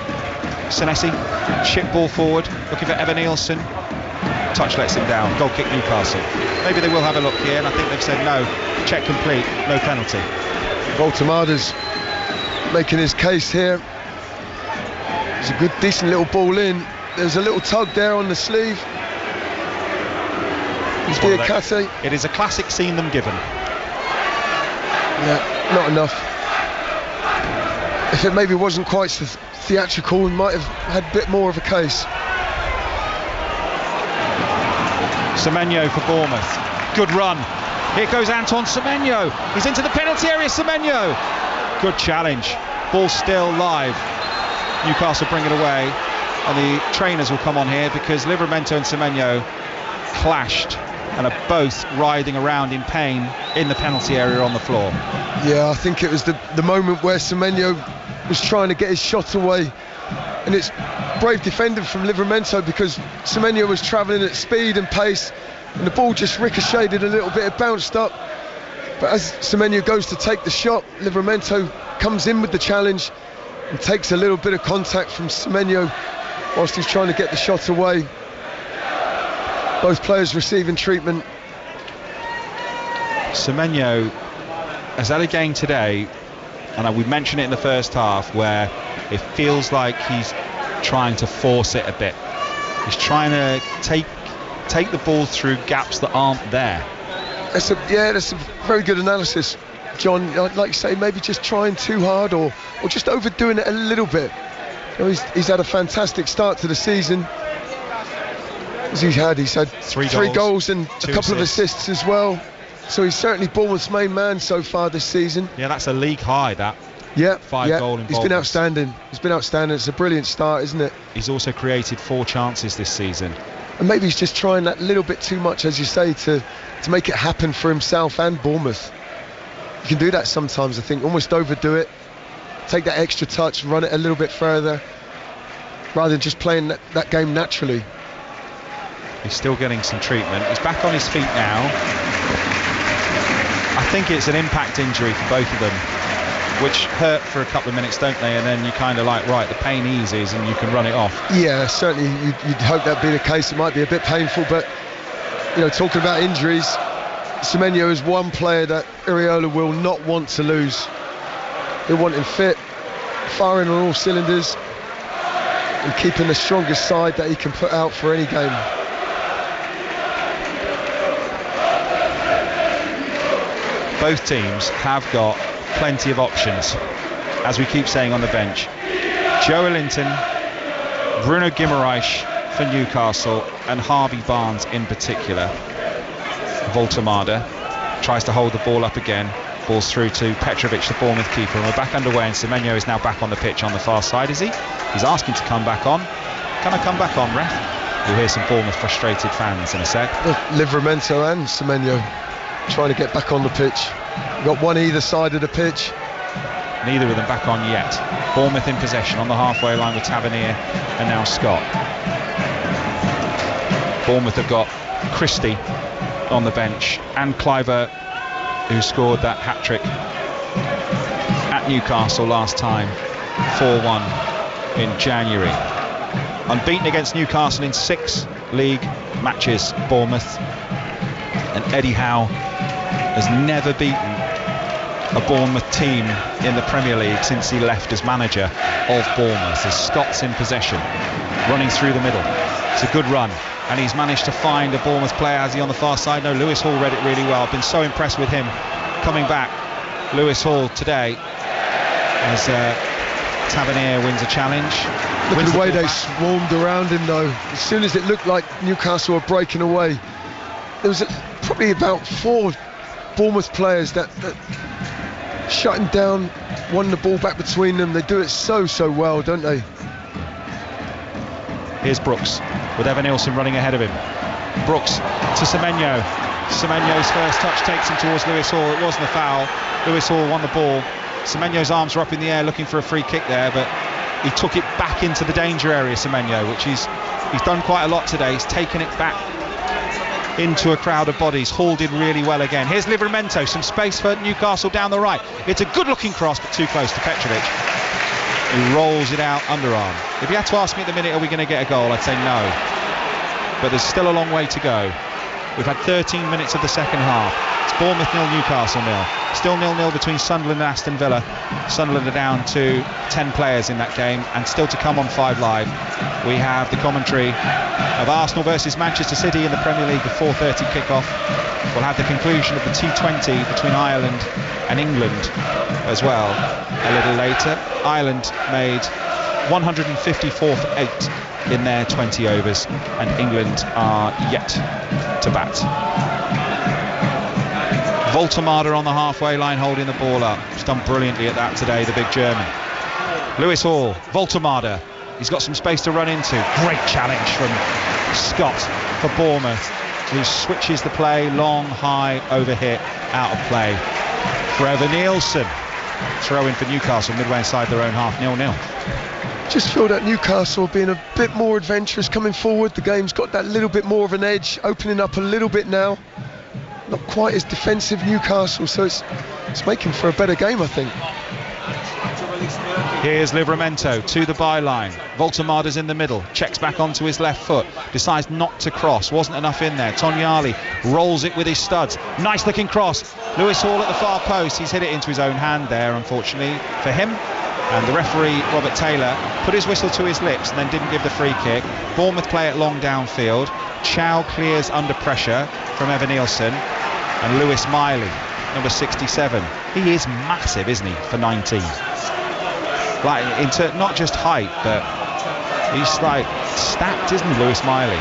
Senesi, chip ball forward, looking for Evan Nielsen. Touch lets him down. Goal kick Newcastle. Maybe they will have a look here, and I think they've said no. Check complete, no penalty. Voltemada's making his case here. It's a good, decent little ball in. There's a little tug there on the sleeve. It is a classic seen them given. Yeah, not enough. If it maybe wasn't quite theatrical, we might have had a bit more of a case. Semenyo for Bournemouth. Good run. Here goes Anton Semenyo. He's into the penalty area, Semenyo. Good challenge. Ball still live. Newcastle bring it away. And the trainers will come on here because Livramento and Semenyo clashed and are both writhing around in pain in the penalty area on the floor. Yeah, I think it was the moment where Semenyo was trying to get his shot away, and it's brave defending from Livramento because Semenyo was travelling at speed and pace, and the ball just ricocheted a little bit, it bounced up, but as Semenyo goes to take the shot, Livramento comes in with the challenge and takes a little bit of contact from Semenyo whilst he's trying to get the shot away. Both players receiving treatment. Semenyo has had a game today, and we mentioned it in the first half, where it feels like he's trying to force it a bit. He's trying to take the ball through gaps that aren't there. That's a very good analysis, John. I'd like to say maybe just trying too hard or just overdoing it a little bit. You know, he's had a fantastic start to the season. He's had three goals and a couple of assists as well. So he's certainly Bournemouth's main man so far this season. Yeah, that's a league high, that. Yeah, 5 goal involvement. He's been outstanding. It's a brilliant start, isn't it? He's also created 4 chances this season. And maybe he's just trying that little bit too much, as you say, to make it happen for himself and Bournemouth. You can do that sometimes, I think, almost overdo it, take that extra touch, run it a little bit further, rather than just playing that game naturally. He's still getting some treatment. He's back on his feet now. I think it's an impact injury for both of them, which hurt for a couple of minutes, don't they? And then you kind of like, right, the pain eases and you can run it off. Yeah, certainly you'd hope that'd be the case. It might be a bit painful, but, you know, talking about injuries, Semenyo is one player that Iraola will not want to lose. They want him fit, firing on all cylinders, and keeping the strongest side that he can put out for any game. Both teams have got plenty of options, as we keep saying on the bench. Joe Linton, Bruno Guimaraes for Newcastle, and Harvey Barnes in particular. Voltemada tries to hold the ball up again. Ball's through to Petrovic, the Bournemouth keeper, and we're back underway, and Semenyo is now back on the pitch on the far side, is he? He's asking to come back on. Can I come back on, ref? You'll hear some Bournemouth frustrated fans in a sec. Livramento and Semenyo trying to get back on the pitch. We've got one either side of the pitch. Neither of them back on yet. Bournemouth in possession on the halfway line with Tavernier and now Scott. Bournemouth have got Christie on the bench and Kluivert, who scored that hat-trick at Newcastle last time, 4-1 in January. Unbeaten against Newcastle in 6 league matches, Bournemouth. And Eddie Howe has never beaten a Bournemouth team in the Premier League since he left as manager of Bournemouth. As Scott's in possession, running through the middle. It's a good run, and he's managed to find a Bournemouth player. Has he on the far side? No, Lewis Hall read it really well. I've been so impressed with him coming back. Lewis Hall today as Tavernier wins a challenge. Look at the way they swarmed around him though. As soon as it looked like Newcastle were breaking away, there was probably about 4 Bournemouth players that shut him down, won the ball back between them. They do it so well, don't they? Here's Brooks with Evan Nielsen running ahead of him. Brooks to Semenyo. Semenyo's first touch takes him towards Lewis Hall. It wasn't a foul. Lewis Hall won the ball. Semenyo's arms were up in the air looking for a free kick there, but he took it back into the danger area, Semenyo, which he's done quite a lot today. He's taken it back into a crowd of bodies. Hall did really well again. Here's Livramento, some space for Newcastle down the right. It's a good looking cross, but too close to Petrovic. He rolls it out underarm. If you had to ask me at the minute, are we going to get a goal, I'd say no. But there's still a long way to go. We've had 13 minutes of the second half. It's Bournemouth 0, Newcastle 0. Still 0-0 between Sunderland and Aston Villa. Sunderland are down to 10 players in that game, and still to come on 5 Live. We have the commentary of Arsenal versus Manchester City in the Premier League at 4:30 kickoff. We'll have the conclusion of the T20 between Ireland and England as well a little later. Ireland made 154 for 8 in their 20 overs, and England are yet to bat. Voltemada on the halfway line holding the ball up. He's done brilliantly at that today, the big German. Lewis Hall, Voltemada. He's got some space to run into. Great challenge from Scott for Bournemouth, who switches the play, long, high, overhit, out of play. For Evan Nielsen. Throw in for Newcastle midway inside their own half, 0-0. Just feel that Newcastle being a bit more adventurous coming forward. The game's got that little bit more of an edge, opening up a little bit now. Not quite as defensive, Newcastle, so it's making for a better game, I think. Here's Livramento to the byline. Voltemada's in the middle, checks back onto his left foot, decides not to cross, wasn't enough in there. Tonyali rolls it with his studs. Nice looking cross. Lewis Hall at the far post. He's hit it into his own hand there, unfortunately for him. And the referee, Robert Taylor, put his whistle to his lips and then didn't give the free kick. Bournemouth play it long downfield. Chow clears under pressure from Evan Nielsen. And Lewis Miley, number 67. He is massive, isn't he, for 19? Like, not just height, but he's like stacked, isn't he, Lewis Miley?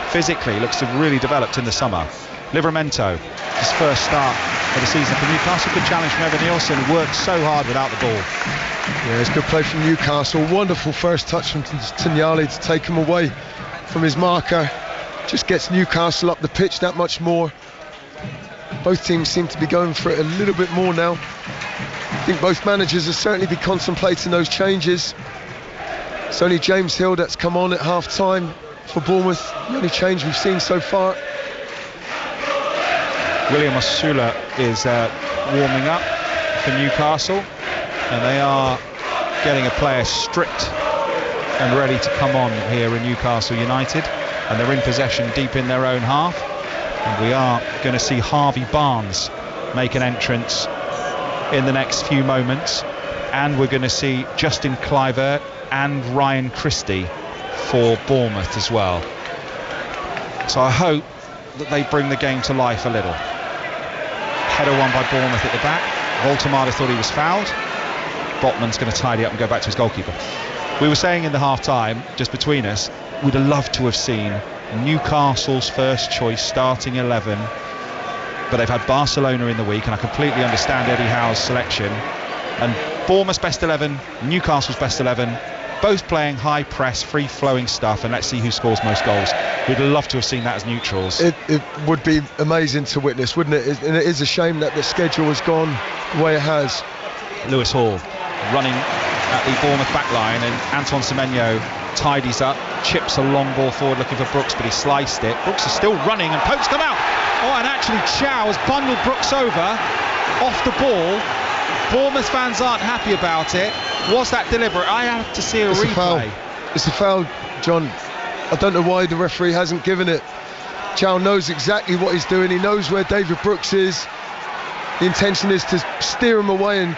Physically, looks to have really developed in the summer. Livramento, his first start of the season for Newcastle. Good challenge from Evan Nielsen, who worked so hard without the ball. Yeah, it's good play from Newcastle. Wonderful first touch from Tonyali to take him away from his marker. Just gets Newcastle up the pitch that much more. Both teams seem to be going for it a little bit more now. I think both managers will certainly be contemplating those changes. It's only James Hill that's come on at half-time. for Bournemouth. The only change we've seen so far. William Osula is warming up for Newcastle, and they are getting a player stripped and ready to come on here in Newcastle United, and they're in possession deep in their own half, and we are going to see Harvey Barnes make an entrance in the next few moments, and we're going to see Justin Kluivert and Ryan Christie for Bournemouth as well. So I hope that they bring the game to life a little. Header won by Bournemouth at the back. Voltemade thought he was fouled. Botman's going to tidy up and go back to his goalkeeper. We were saying in the half-time, just between us, we'd have loved to have seen Newcastle's first choice starting 11, but they've had Barcelona in the week, and I completely understand Eddie Howe's selection. And Bournemouth's best 11, Newcastle's best 11, both playing high press, free-flowing stuff, and let's see who scores most goals. We'd love to have seen that as neutrals. It would be amazing to witness, wouldn't it? And it is a shame that the schedule has gone the way it has. Lewis Hall running at the Bournemouth back line, and Antoine Semenyo tidies up, chips a long ball forward looking for Brooks, but he sliced it. Brooks is still running, and Pope's come out. Oh, and actually Chow has bundled Brooks over off the ball. Bournemouth fans aren't happy about it. Was that deliberate? I have to see a replay. It's a foul, John. I don't know why the referee hasn't given it. Chow knows exactly what he's doing. He knows where David Brooks is. The intention is to steer him away and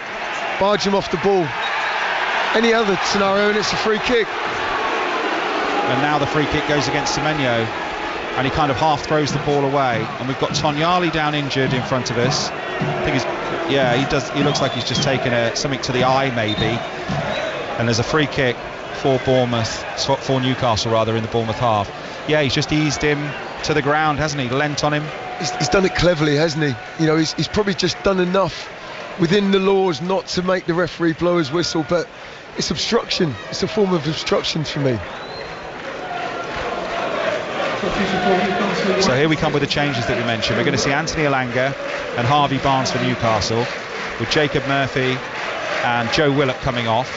barge him off the ball. Any other scenario and it's a free kick. And now the free kick goes against Semenyo, and he kind of half throws the ball away, and we've got Tonyali down injured in front of us. I think he looks like he's just taken something to the eye maybe, and there's a free kick for Newcastle rather, in the Bournemouth half. Yeah, he's just eased him to the ground, hasn't he? Leant on him. He's done it cleverly, hasn't he? You know, he's probably just done enough within the laws not to make the referee blow his whistle, but it's obstruction. It's a form of obstruction for me. So here we come with the changes that we mentioned. We're going to see Anthony Elanga and Harvey Barnes for Newcastle, with Jacob Murphy and Joe Willett coming off.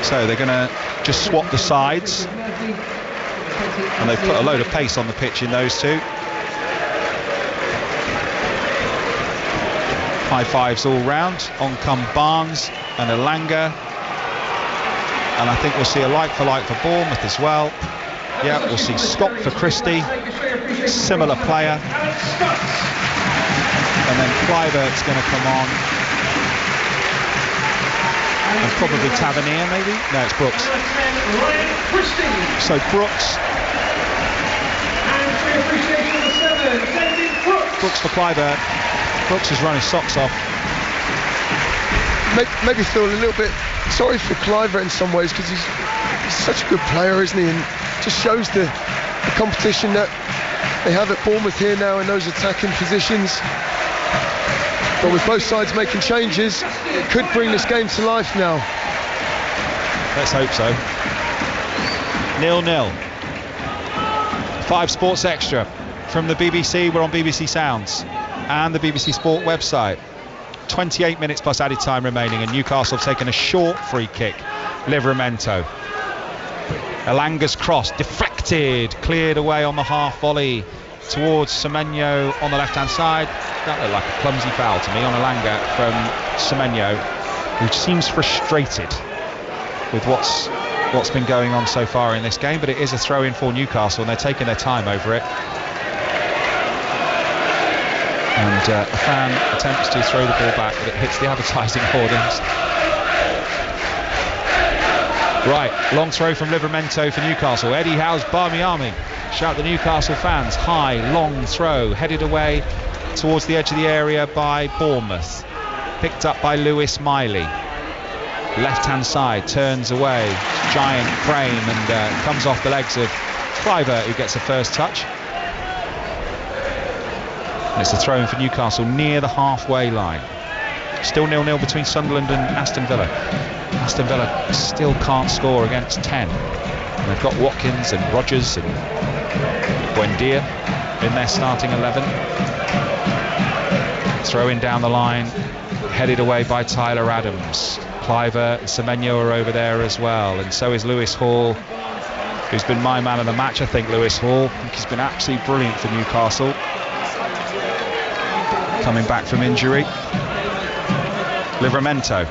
So they're going to just swap the sides, and they've put a load of pace on the pitch in those two. High fives all round. On come Barnes and Elanga, and I think we'll see a like for Bournemouth as well. Yeah, we'll see Scott for Christie, similar player, and then Kluivert's going to come on, and probably Tavernier maybe? No, it's Brooks. So Brooks for Kluivert. Brooks has run his socks off. Maybe feel a little bit sorry for Kluivert in some ways, because he's such a good player, isn't he? And just shows the competition that they have at Bournemouth here now in those attacking positions. But with both sides making changes, it could bring this game to life now. Let's hope so. 0-0. 5 Sports Extra from the BBC. We're on BBC Sounds and the BBC Sport website. 28 minutes plus added time remaining, and Newcastle have taken a short free kick. Livramento. Elanga's cross deflected, cleared away on the half volley towards Semenyo on the left hand side. That looked like a clumsy foul to me on Elanga from Semenyo, who seems frustrated with what's been going on so far in this game, but it is a throw in for Newcastle, and they're taking their time over it. And a fan attempts to throw the ball back, but it hits the advertising hoardings. Right, long throw from Livramento for Newcastle. Eddie Howe's Barmiami. Shout the Newcastle fans. High, long throw, headed away towards the edge of the area by Bournemouth. Picked up by Lewis Miley. Left-hand side, turns away. Giant frame, and comes off the legs of Kluivert, who gets the first touch. And it's a throw in for Newcastle near the halfway line. Still 0-0 between Sunderland and Aston Villa. Aston Villa still can't score against 10. And they've got Watkins and Rodgers and Buendia in their starting 11. Throw in down the line, headed away by Tyler Adams. Cliver and Semenyo are over there as well, and so is Lewis Hall, who's been my man of the match, I think. Lewis Hall, I think he's been absolutely brilliant for Newcastle, coming back from injury. Livramento,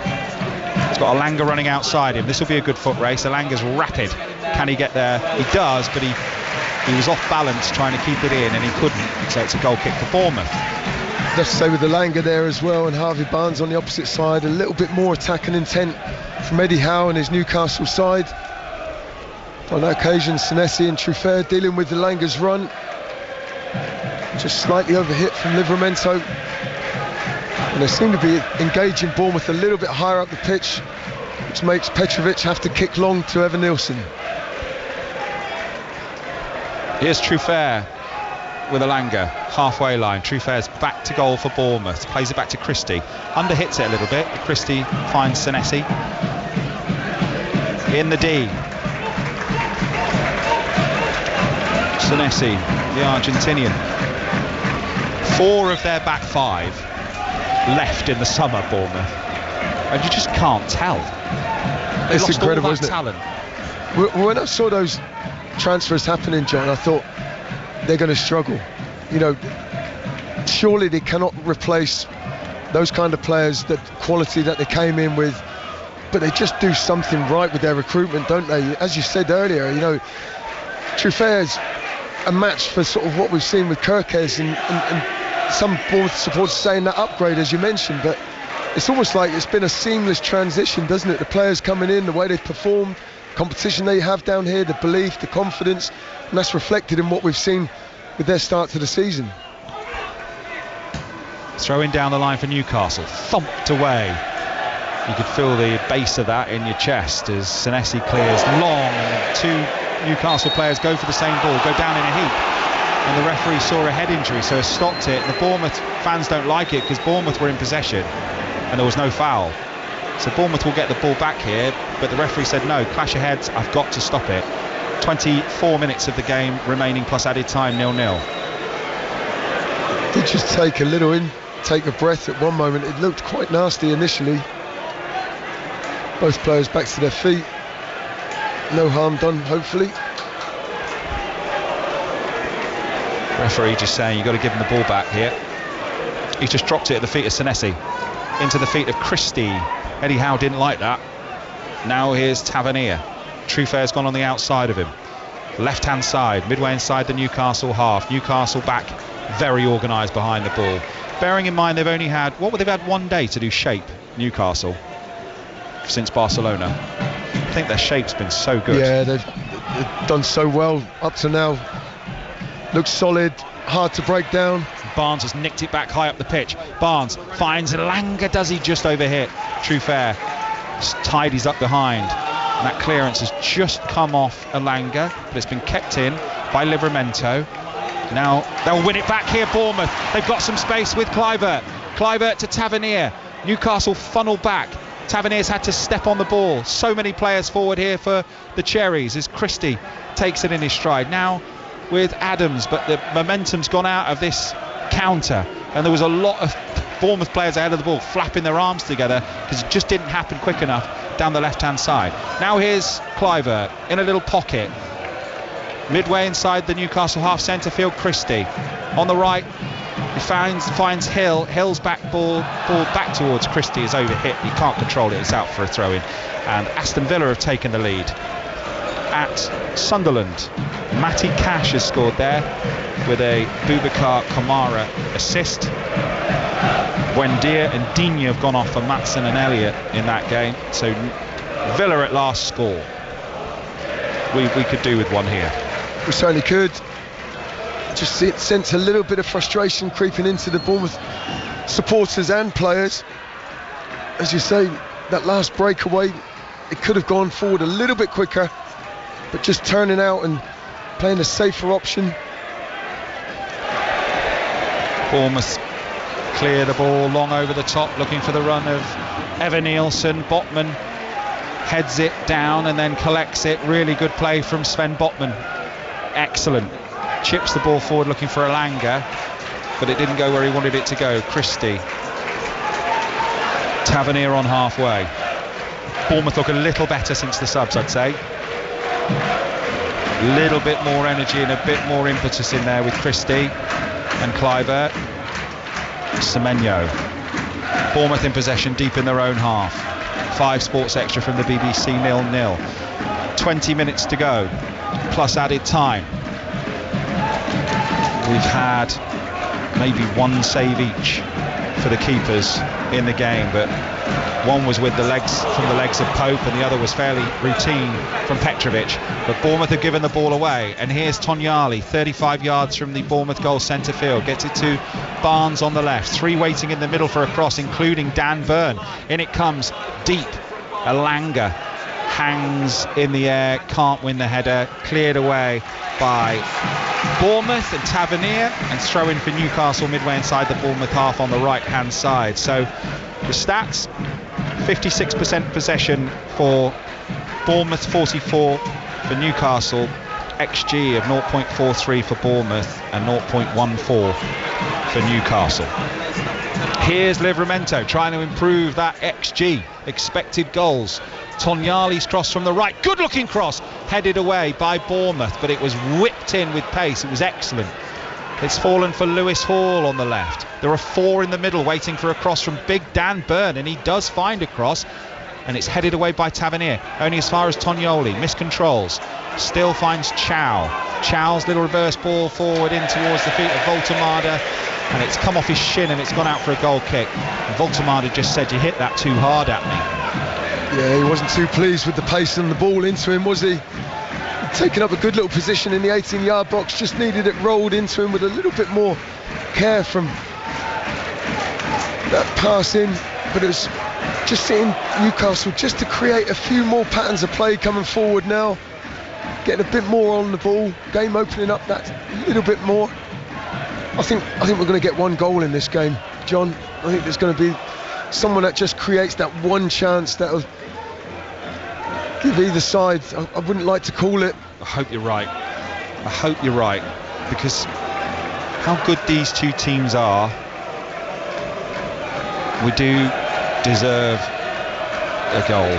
he's got Alanga running outside him. This will be a good foot race. Alanga's rapid. Can he get there? He does, but he was off balance trying to keep it in, and he couldn't, so it's a goal kick for Bournemouth. Let's say with Alanga there as well, and Harvey Barnes on the opposite side, a little bit more attacking intent from Eddie Howe and his Newcastle side. On that occasion, Senesi and Truffert dealing with Alanga's run, just slightly overhit from Livramento, and they seem to be engaging Bournemouth a little bit higher up the pitch, which makes Petrovic have to kick long to Evan Nielsen. Here's Truffert with Alanga, halfway line. Truffair's back to goal for Bournemouth, plays it back to Christie, underhits it a little bit, but Christie finds Senesi in the D. Senesi, the Argentinian. 4 of their back 5 left in the summer, Bournemouth, and you just can't tell. They It's lost incredible, all that isn't talent. it? When I saw those transfers happening, John, I thought they're going to struggle. You know, surely they cannot replace those kind of players, that quality that they came in with, but they just do something right with their recruitment, don't they? As you said earlier, you know, Truffair's a match for sort of what we've seen with Kirkes, and some Bournemouth supporters saying that upgrade, as you mentioned, but it's almost like it's been a seamless transition, doesn't it? The players coming in, the way they've performed, competition they have down here, the belief, the confidence, and that's reflected in what we've seen with their start to the season. Throwing down the line for Newcastle, thumped away. You could feel the base of that in your chest as Senesi clears long, and 2 Newcastle players go for the same ball, go down in a heap, and the referee saw a head injury, so has stopped it. The Bournemouth fans don't like it because Bournemouth were in possession and there was no foul, so Bournemouth will get the ball back here, but the referee said no, clash of heads, I've got to stop it. 24 minutes of the game remaining plus added time, 0-0. Did just take a little take a breath at one moment. It looked quite nasty initially. Both players back to their feet, no harm done, hopefully. Referee just saying you've got to give him the ball back here. He's just dropped it at the feet of Senesi, into the feet of Christie. Eddie Howe didn't like that. Now here's Tavernier. Truffair's gone on the outside of him, left hand side, midway inside the Newcastle half. Newcastle back very organised behind the ball, bearing in mind they've had 1 day to do shape, Newcastle, since Barcelona. I think their shape's been so good. Yeah, they've done so well up to now. Looks solid, hard to break down. Barnes has nicked it back high up the pitch. Barnes finds Alanga, does he just overhit Truffert? Tidies up behind, and that clearance has just come off Alanga, but it's been kept in by Livramento. Now they'll win it back here, Bournemouth. They've got some space with Cliver to Tavernier. Newcastle funnel back. Tavernier's had to step on the ball. So many players forward here for the Cherries as Christie takes it in his stride. Now with Adams, but the momentum's gone out of this counter, and there was a lot of Bournemouth players ahead of the ball flapping their arms together because it just didn't happen quick enough down the left hand side. Now here's Cliver in a little pocket midway inside the Newcastle half, centre field. Christie on the right, he finds Hill's back ball back towards Christie is overhit, he can't control it, it's out for a throw in, and Aston Villa have taken the lead at Sunderland. Matty Cash has scored there with a Boubacar Kamara assist. Buendia and Digne have gone off for Matson and Elliott in that game, so Villa at last score. We could do with one here. We certainly could. Just sense a little bit of frustration creeping into the Bournemouth supporters and players. As you say, that last breakaway, it could have gone forward a little bit quicker, but just turning out and playing a safer option. Bournemouth clear the ball long over the top, looking for the run of Evan Nielsen. Botman heads it down and then collects it. Really good play from Sven Botman. Excellent. Chips the ball forward looking for Alanga, but it didn't go where he wanted it to go. Christie. Tavernier on halfway. Bournemouth look a little better since the subs, I'd say. A little bit more energy and a bit more impetus in there with Christie and Kluivert. Semenyo. Bournemouth in possession deep in their own half. 5 Sports Extra from the BBC, 0-0. 20 minutes to go, plus added time. We've had maybe 1 save each for the keepers in the game, but one was with the legs of Pope and the other was fairly routine from Petrovic. But Bournemouth have given the ball away, and here's Tonyali, 35 yards from the Bournemouth goal centre field, gets it to Barnes on the left, 3 waiting in the middle for a cross, including Dan Burn. In it comes deep. Alanga hangs in the air, can't win the header, cleared away by Bournemouth and Tavernier, and throw in for Newcastle midway inside the Bournemouth half on the right hand side. So the stats: 56% possession for Bournemouth, 44 for Newcastle, XG of 0.43 for Bournemouth and 0.14 for Newcastle. Here's Livramento trying to improve that XG, expected goals. Tonyali's cross from the right, good looking cross, headed away by Bournemouth, but it was whipped in with pace. It was excellent. It's fallen for Lewis Hall on the left. There are 4 in the middle waiting for a cross from big Dan Burn, and he does find a cross, and it's headed away by Tavernier, only as far as Tonyali. Miscontrols, still finds Chow. Chow's little reverse ball forward in towards the feet of Voltemada, and it's come off his shin and it's gone out for a goal kick. And Voltemada just said, "You hit that too hard at me." Yeah, he wasn't too pleased with the pace and the ball into him, was he? Taking up a good little position in the 18-yard box, just needed it rolled into him with a little bit more care from that pass in, but it was just seeing Newcastle just to create a few more patterns of play coming forward now, getting a bit more on the ball, game opening up that little bit more. I think we're going to get 1 goal in this game, John. I think there's going to be someone that just creates that one chance that'll give either side. I wouldn't like to call it. I hope you're right. I hope you're right, because how good these 2 teams are, we do deserve a goal,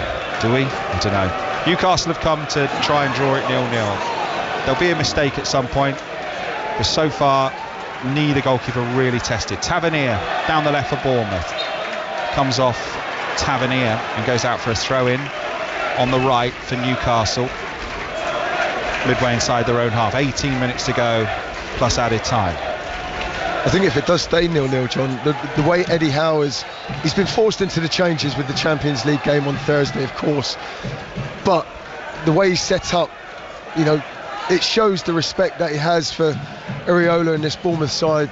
do we? I don't know. Newcastle have come to try and draw it 0-0. There'll be a mistake at some point, but so far neither goalkeeper really tested. Tavernier down the left for Bournemouth, comes off Tavernier and goes out for a throw-in on the right for Newcastle, midway inside their own half. 18 minutes to go, plus added time. I think if it does stay 0-0, John, the way Eddie Howe he's been forced into the changes with the Champions League game on Thursday, of course, but the way he's set up, you know, it shows the respect that he has for Areola and this Bournemouth side,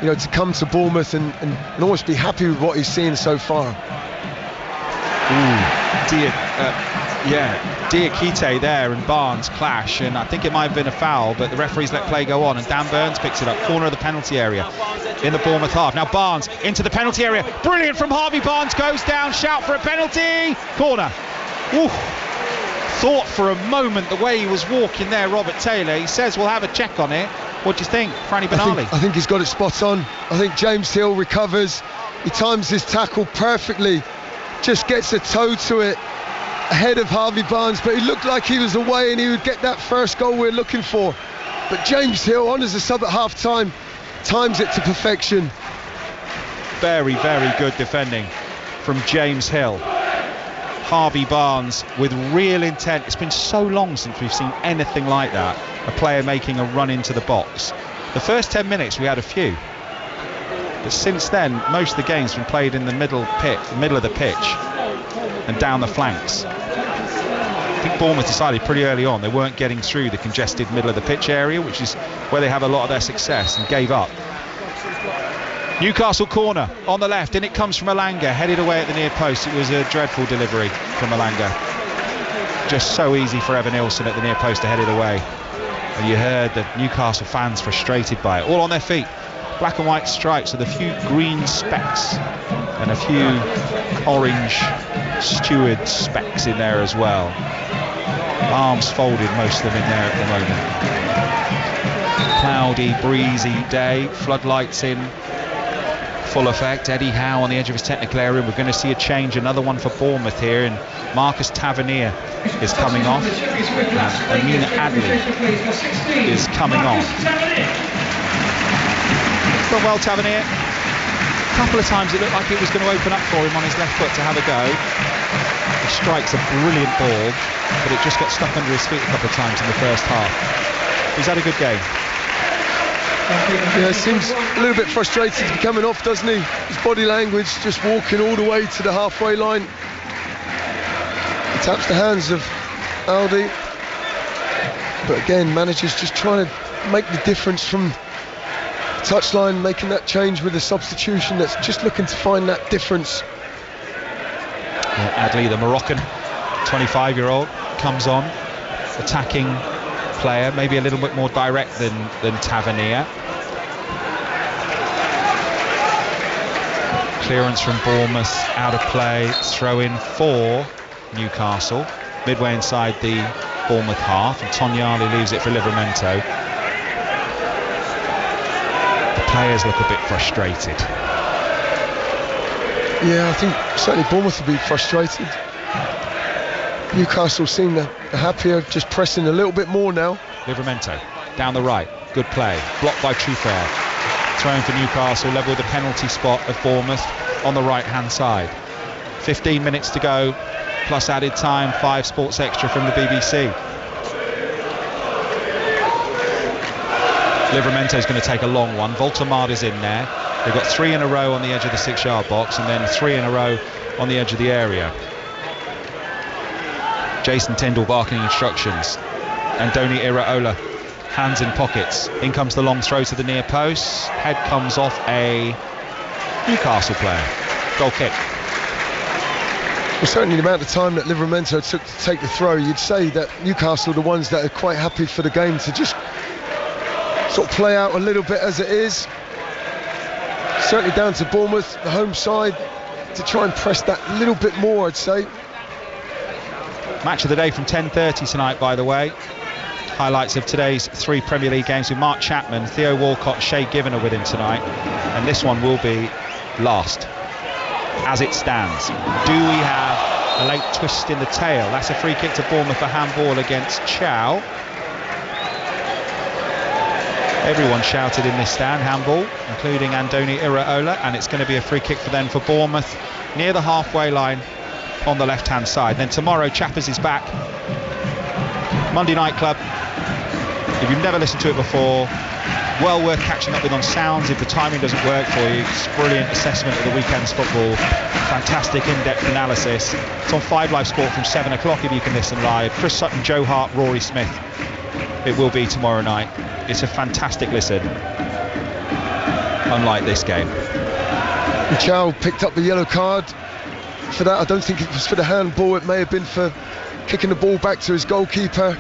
you know, to come to Bournemouth and almost be happy with what he's seen so far. Diakite there and Barnes clash, and I think it might have been a foul, but the referees let play go on, and Dan Burns picks it up, corner of the penalty area in the Bournemouth half. Now Barnes into the penalty area, brilliant from Harvey Barnes, goes down, shout for a penalty, corner. Ooh. Thought for a moment the way he was walking there, Robert Taylor. He says we'll have a check on it. What do you think, Franny Benali? I think he's got it spot on. I think James Hill recovers, he times his tackle perfectly, just gets a toe to it ahead of Harvey Barnes, but he looked like he was away and he would get that first goal we're looking for. But James Hill, on as a sub at half-time, times it to perfection. Very, very good defending from James Hill. Harvey Barnes with real intent. It's been so long since we've seen anything like that, a player making a run into the box. The first 10 minutes we had a few, but since then most of the game's been played in the middle of the pitch and down the flanks. I think Bournemouth decided pretty early on they weren't getting through the congested middle of the pitch area, which is where they have a lot of their success, and gave up. Newcastle corner on the left, and it comes from Alanga, headed away at the near post. It was a dreadful delivery from Alanga. Just so easy for Evan Nilsson at the near post to head it away. And you heard the Newcastle fans frustrated by it. All on their feet. Black and white stripes with a few green specks and a few orange steward specks in there as well. Arms folded, most of them in there at the moment. Cloudy, breezy day, floodlights in. full effect. Eddie Howe on the edge of his technical area. We're going to see a change, another one for Bournemouth here, and Marcus Tavernier is coming off, and Amina Adley is coming on. Well, Tavernier, a couple of times it looked like it was going to open up for him on his left foot to have a go. He strikes a brilliant ball, but it just got stuck under his feet a couple of times in the first half. He's had a good game. Yeah, seems a little bit frustrated to be coming off, doesn't he? His body language, just walking all the way to the halfway line. He taps the hands of Aldi, but again, manager's just trying to make the difference from touchline, making that change with a substitution that's just looking to find that difference. Adley, the Moroccan 25-year-old, comes on, attacking player, maybe a little bit more direct than Tavernier. Clearance from Bournemouth, out of play, throw in for Newcastle, midway inside the Bournemouth half, and Tonyali leaves it for Livramento. Players look a bit frustrated. Yeah, I think certainly Bournemouth will be frustrated. Newcastle seem happier, just pressing a little bit more now. Livramento down the right, good play, blocked by Trufair. Thrown for Newcastle, level with the penalty spot of Bournemouth on the right hand side. 15 minutes to go, plus added time, 5 Sports Extra from the BBC. Livramento's going to take a long one. Voltemada's in there. They've got 3 in a row on the edge of the 6-yard box, and then 3 in a row on the edge of the area. Jason Tindall barking instructions. Andoni Iraola, hands in pockets. In comes the long throw to the near post. Head comes off a Newcastle player. Goal kick. Well, certainly the amount of time that Livramento took to take the throw, you'd say that Newcastle are the ones that are quite happy for the game to just sort of play out a little bit as it is. Certainly down to Bournemouth, the home side, to try and press that a little bit more, I'd say. Match of the day from 10:30 tonight, by the way. Highlights of today's 3 Premier League games with Mark Chapman, Theo Walcott, Shay Given are with him tonight, and this one will be last as it stands. Do we have a late twist in the tail? That's a free kick to Bournemouth for handball against Chow. Everyone shouted in this stand, handball, including Andoni Iraola, and it's going to be a free kick for them for Bournemouth near the halfway line on the left hand side. Then tomorrow Chappers is back, Monday Night Club. If you've never listened to it before, well worth catching up with on sounds if the timing doesn't work for you. It's brilliant assessment of the weekend's football, fantastic in-depth analysis. It's on 5 Live Sport from 7 o'clock if you can listen live. Chris Sutton, Joe Hart, Rory Smith. It will be tomorrow night. It's a fantastic listen, unlike this game. Chow picked up the yellow card for that. I don't think it was for the handball, it may have been for kicking the ball back to his goalkeeper,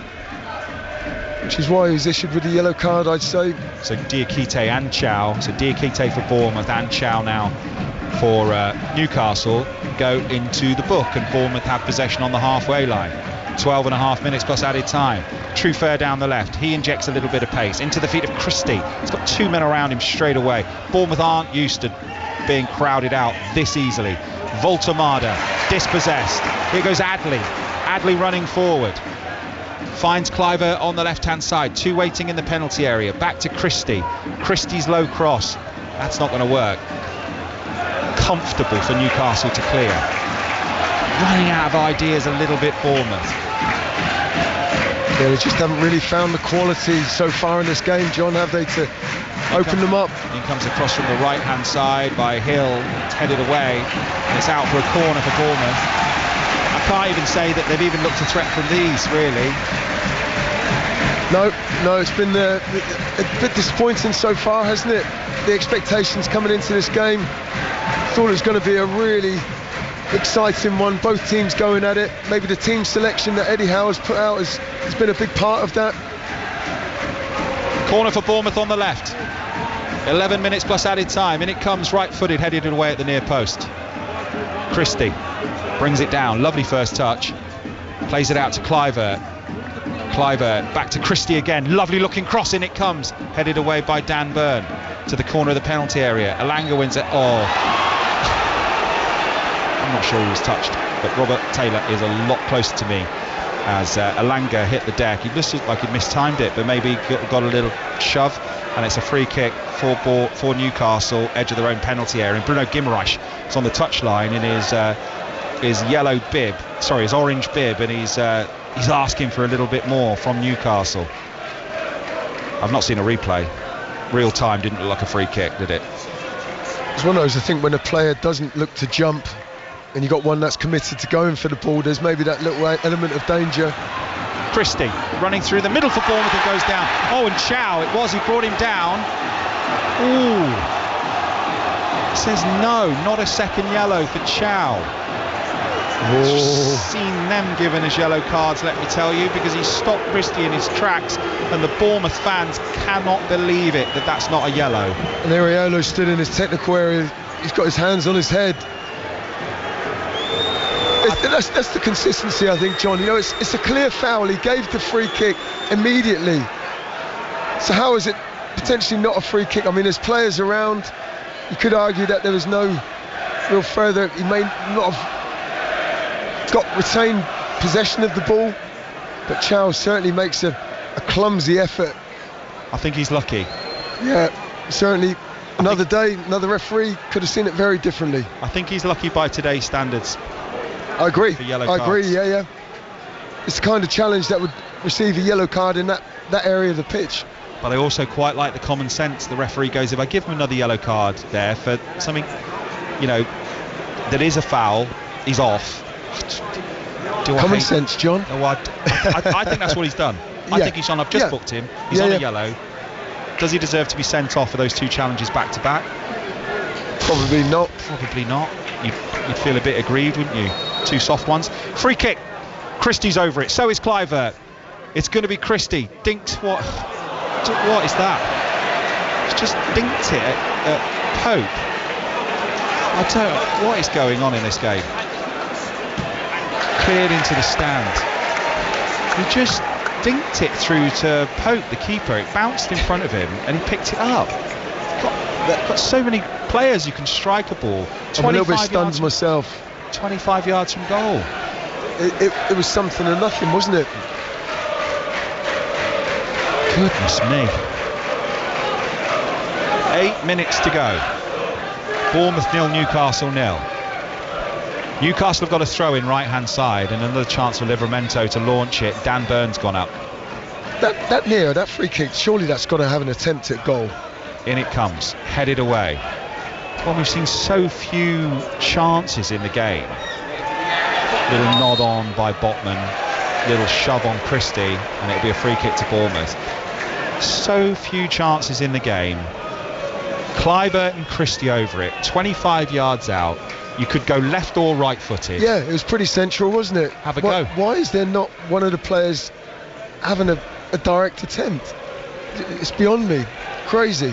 which is why he was issued with the yellow card, I'd say. So Diakite and Chow, so Diakite for Bournemouth and Chow now for Newcastle go into the book, and Bournemouth have possession on the halfway line. 12.5 minutes plus added time. Trufair down the left, he injects a little bit of pace into the feet of Christie. He's got 2 men around him straight away. Bournemouth aren't used to being crowded out this easily. Voltemada dispossessed. Here goes Adley running forward, finds Cliver on the left hand side, 2 waiting in the penalty area, back to Christie's low cross, that's not going to work. Comfortable for Newcastle to clear. Running out of ideas a little bit, Bournemouth. Yeah, they just haven't really found the quality so far in this game, John, have they, to open them up. He comes across from the right hand side by Hill, it's headed away, and it's out for a corner for Bournemouth. I can't even say that they've even looked a threat from these, really. No, it's been a bit disappointing so far, hasn't it? The expectations coming into this game, thought it was going to be a really exciting one, both teams going at it. Maybe the team selection that Eddie Howe has put out has been a big part of that. Corner for Bournemouth on the left. 11 minutes plus added time. In it comes, right-footed, headed away at the near post. Christie brings it down. Lovely first touch. Plays it out to Cliver. Cliver back to Christie again. Lovely looking cross. In it comes, headed away by Dan Byrne. to the corner of the penalty area. Elanga wins it. I'm not sure he was touched, but Robert Taylor is a lot closer to me as Elanga hit the deck. He looked like he mistimed it, but maybe got a little shove, and it's a free kick for Newcastle, edge of their own penalty area. And Bruno Guimaraes is on the touchline in his orange bib, and he's asking for a little bit more from Newcastle. I've not seen a replay. Real time didn't look like a free kick, did it? It's one of those, I think, when a player doesn't look to jump and you got one that's committed to going for the ball, there's maybe that little element of danger. Christie running through the middle for Bournemouth and goes down. And Chow, he brought him down. Ooh. It says no, not a second yellow for Chow. I've seen them given as yellow cards, let me tell you, because he stopped Christie in his tracks, and the Bournemouth fans cannot believe it that that's not a yellow. And Areolo stood in his technical area. He's got his hands on his head. That's the consistency, I think, John. It's a clear foul. He gave the free kick immediately. So how is it potentially not a free kick? I mean, there's players around. You could argue that there was no real further. He may not have retained possession of the ball, but Chow certainly makes a clumsy effort. I think he's lucky. Yeah, certainly. Another day, another referee could have seen it very differently. I think he's lucky by today's standards. I agree. For yellow cards. I agree. Yeah. It's the kind of challenge that would receive a yellow card in that area of the pitch. But I also quite like the common sense. The referee goes, if I give him another yellow card there for something, that is a foul, he's off. Common sense, John. Oh, I think that's what he's done. I think he's on. I've just booked him. He's on a yellow. Does he deserve to be sent off for those two challenges back to back? Probably not. Probably not. You'd feel a bit aggrieved, wouldn't you? Two soft ones. Free kick. Christie's over it. So is Kluivert. It's going to be Christie. Dinked. What is that? He's just dinked it at Pope. I don't know what is going on in this game. Cleared into the stand. He just dinked it through to Pope, the keeper. It bounced in front of him and he picked it up. Got so many players who can strike a ball. I'm a little bit stunned myself. 25 yards from goal. It was something or nothing, wasn't it? Goodness me. 8 minutes to go. Bournemouth 0, Newcastle 0. Newcastle have got a throw in right hand side and another chance for Livramento to launch it. Dan Burn's gone up. That free kick, surely that's got to have an attempt at goal. In it comes, headed away. Well, we've seen so few chances in the game. Little nod on by Botman, little shove on Christie, and it'll be a free kick to Bournemouth. So few chances in the game. Kluivert and Christie over it, 25 yards out. You could go left or right footed. Yeah, it was pretty central, wasn't it? Have a go. Why is there not one of the players having a direct attempt? It's beyond me. Crazy.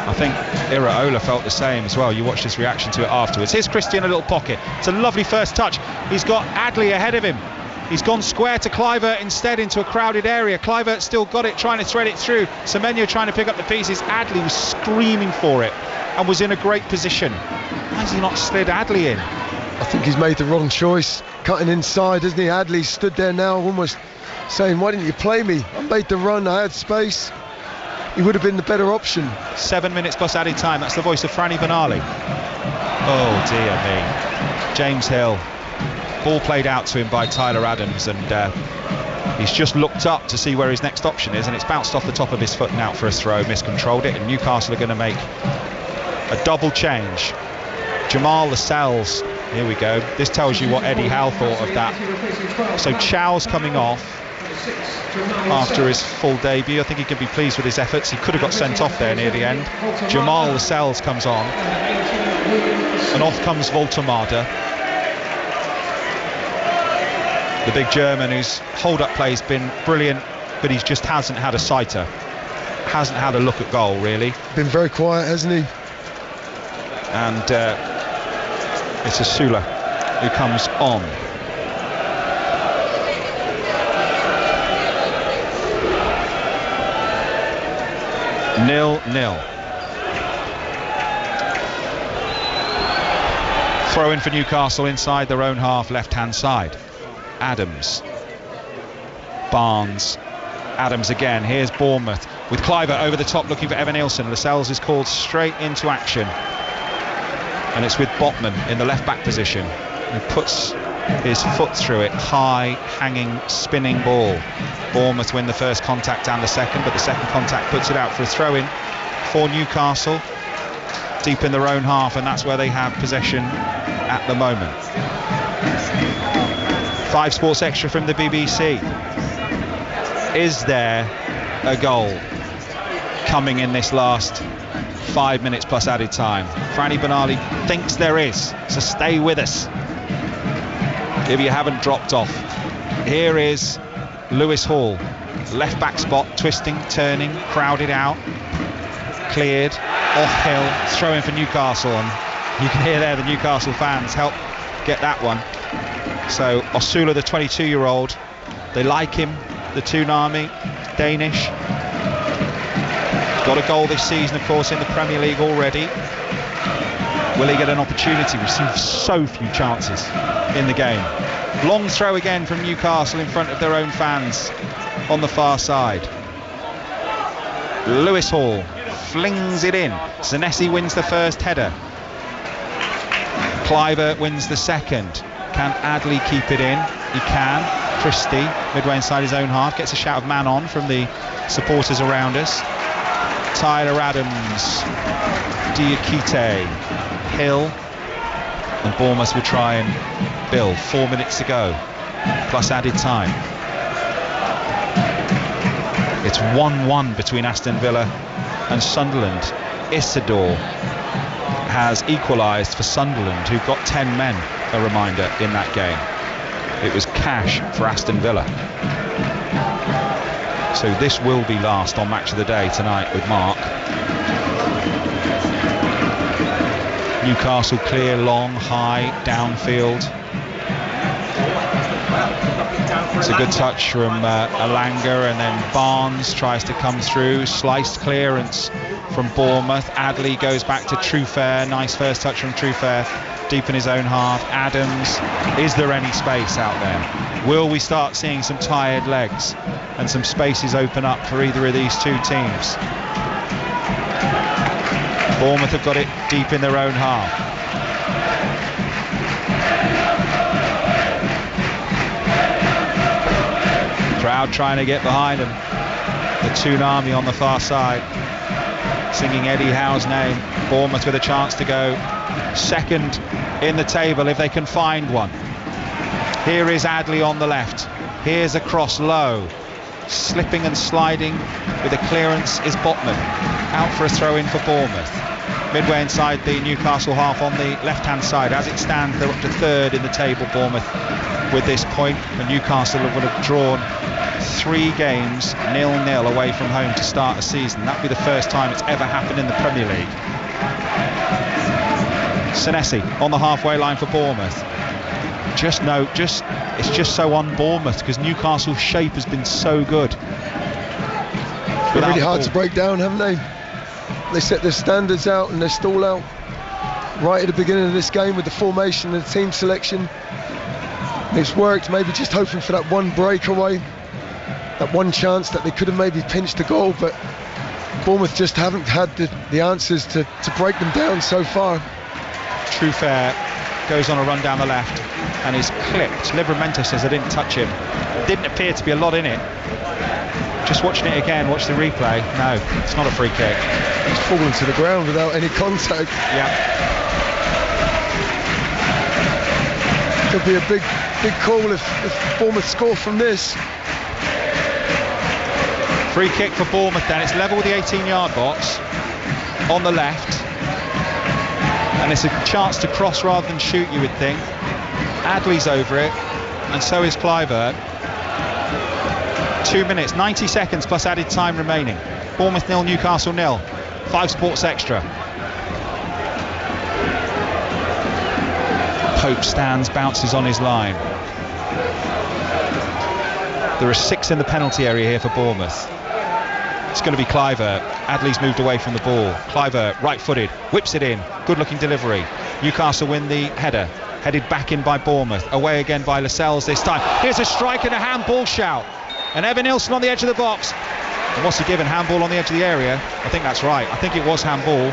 I think Iraola felt the same as well. You watched his reaction to it afterwards. Here's Christie in a little pocket. It's a lovely first touch. He's got Adley ahead of him. He's gone square to Kluivert instead into a crowded area. Kluivert still got it, trying to thread it through. Semenyo trying to pick up the pieces. Adley was screaming for it and was in a great position. Why has he not slid Adley in? I think he's made the wrong choice. Cutting inside, isn't he? Adley stood there now almost saying, why didn't you play me? I made the run, I had space. He would have been the better option. 7 minutes plus added time. That's the voice of Franny Benali. Oh dear me. James Hill. Ball played out to him by Tyler Adams, and he's just looked up to see where his next option is, and it's bounced off the top of his foot and out for a throw. Miscontrolled it, and Newcastle are going to make a double change. Jamal Lascelles. Here we go. This tells you what Eddie Howe thought of that. So Chow's coming off after his full debut. I think he can be pleased with his efforts. He could have got sent off there near the end. Jamal Lascelles comes on, and off comes Voltemade, the big German whose hold-up play's been brilliant, but he just hasn't had a sighter, hasn't had a look at goal really. Been very quiet, hasn't he? And it's Asula who comes on. 0-0. Throw in for Newcastle inside their own half, left-hand side. Adams. Barnes. Adams again. Here's Bournemouth with Cliver over the top looking for Evan Nielsen. Lascelles is called straight into action. And it's with Botman in the left-back position. He puts his foot through it. High, hanging, spinning ball. Bournemouth win the first contact and the second, but the second contact puts it out for a throw-in for Newcastle. Deep in their own half, and that's where they have possession at the moment. 5 Sports Extra from the BBC. Is there a goal coming in this last 5 minutes plus added time? Franny Benali thinks there is, so stay with us if you haven't dropped off. Here is Lewis Hall, left back spot, twisting, turning, crowded out, cleared, off hill, throw in for Newcastle, and you can hear there the Newcastle fans help get that one. So Osula, the 22-year-old, they like him, the Toonami, Danish. Got a goal this season, of course, in the Premier League already. Will he get an opportunity? We've seen so few chances in the game. Long throw again from Newcastle in front of their own fans on the far side. Lewis Hall flings it in. Senesi wins the first header. Cliver wins the second. Can Adley keep it in? He can. Christie, midway inside his own half, gets a shout of man on from the supporters around us. Tyler Adams, Diakite, Hill, and Bournemouth will try and build. 4 minutes to go, plus added time. It's 1-1 between Aston Villa and Sunderland. Isidore has equalised for Sunderland, who've got 10 men, a reminder, in that game. It was cash for Aston Villa. So this will be last on Match of the Day tonight with Mark. Newcastle clear, long, high, downfield. It's a good touch from Alanga, and then Barnes tries to come through. Sliced clearance from Bournemouth. Adley goes back to Trufair. Nice first touch from Trufair, deep in his own half. Adams, is there any space out there? Will we start seeing some tired legs and some spaces open up for either of these two teams? Bournemouth have got it deep in their own half. Crowd trying to get behind them. The Toonami on the far side singing Eddie Howe's name. Bournemouth with a chance to go second in the table if they can find one. Here is Adley on the left. Here's a cross low. Slipping and sliding with a clearance is Botman. Out for a throw in for Bournemouth. Midway inside the Newcastle half on the left-hand side. As it stands, they're up to third in the table, Bournemouth, with this point. And Newcastle would have drawn 3 games 0-0 away from home to start a season. That'd be the first time it's ever happened in the Premier League. Senesi on the halfway line for Bournemouth. It's just so on Bournemouth because Newcastle's shape has been so good. It's really hard to break down, haven't they? They set their standards out and they're stall out right at the beginning of this game with the formation and the team selection. It's worked, maybe just hoping for that one breakaway, that one chance that they could have maybe pinched a goal, but Bournemouth just haven't had the answers to break them down so far. Trufair goes on a run down the left and is clipped. Livramento says I didn't touch him. Didn't appear to be a lot in it. Just watching it again, watch the replay. No, it's not a free kick. It's fallen to the ground without any contact. Yeah. Could be a big call if Bournemouth score from this. Free kick for Bournemouth then. It's level with the 18-yard box on the left. And it's a chance to cross rather than shoot, you would think. Adley's over it, and so is Cliver. 2 minutes, 90 seconds plus added time remaining. Bournemouth 0, Newcastle 0. 5 Sports Extra. Pope stands, bounces on his line. There are 6 in the penalty area here for Bournemouth. It's going to be Clivert. Adley's moved away from the ball. Clivert, right-footed, whips it in. Good-looking delivery. Newcastle win the header. Headed back in by Bournemouth. Away again by Lascelles this time. Here's a strike and a handball shout. And Evan Nilsson on the edge of the box. And what's he given? Handball on the edge of the area? I think that's right. I think it was handball.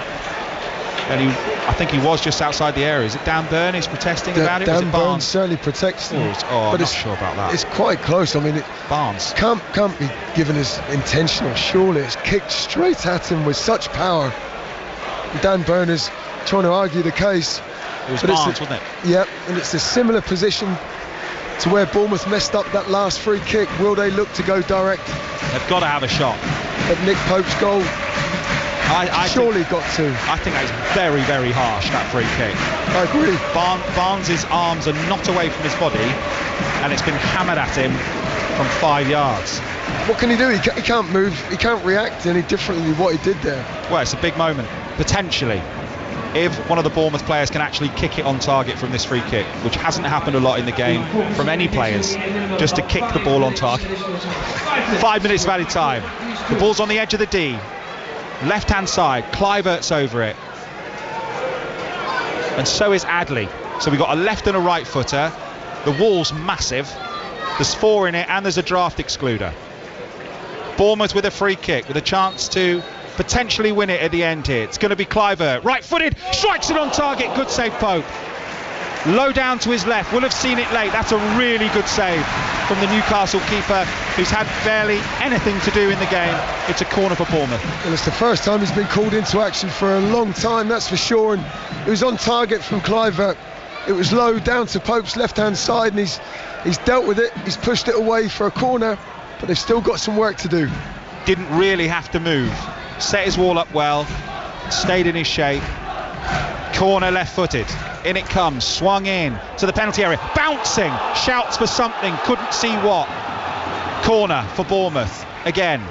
And I think he was just outside the area. Is it Dan Byrne who's protesting about it? Dan Byrne certainly protects him. I'm not sure about that. It's quite close. I mean, Barnes can't be given as intentional. Surely it's kicked straight at him with such power. Dan Byrne is trying to argue the case. It was Barnes, wasn't it? Yep, and it's a similar position to where Bournemouth messed up that last free kick. Will they look to go direct? They've got to have a shot. At Nick Pope's goal. I surely got to. I think that's very, very harsh, that free kick. I agree. Barnes' arms are not away from his body, and it's been hammered at him from 5 yards. What can he do? He can't move. He can't react any differently than what he did there. Well, it's a big moment, potentially. If one of the Bournemouth players can actually kick it on target from this free kick, which hasn't happened a lot in the game from any players, just to kick the ball on target. 5 minutes of added time. The ball's on the edge of the D. Left-hand side, Clivert's over it. And so is Adley. So we've got a left and a right footer. The wall's massive. There's 4 in it and there's a draft excluder. Bournemouth with a free kick with a chance to potentially win it at the end here. It's going to be Clivert, right-footed, strikes it on target. Good save, Pope. Low down to his left, will have seen it late. That's a really good save from the Newcastle keeper, who's had barely anything to do in the game. It's a corner for Bournemouth. Well, it's the first time he's been called into action for a long time, that's for sure. And it was on target from Clivert. It was low down to Pope's left-hand side, and he's dealt with it. He's pushed it away for a corner, but they've still got some work to do. Didn't really have to move. Set his wall up well, stayed in his shape. Corner left-footed. In it comes, swung in to the penalty area, bouncing, shouts for something, couldn't see what. Corner for Bournemouth again.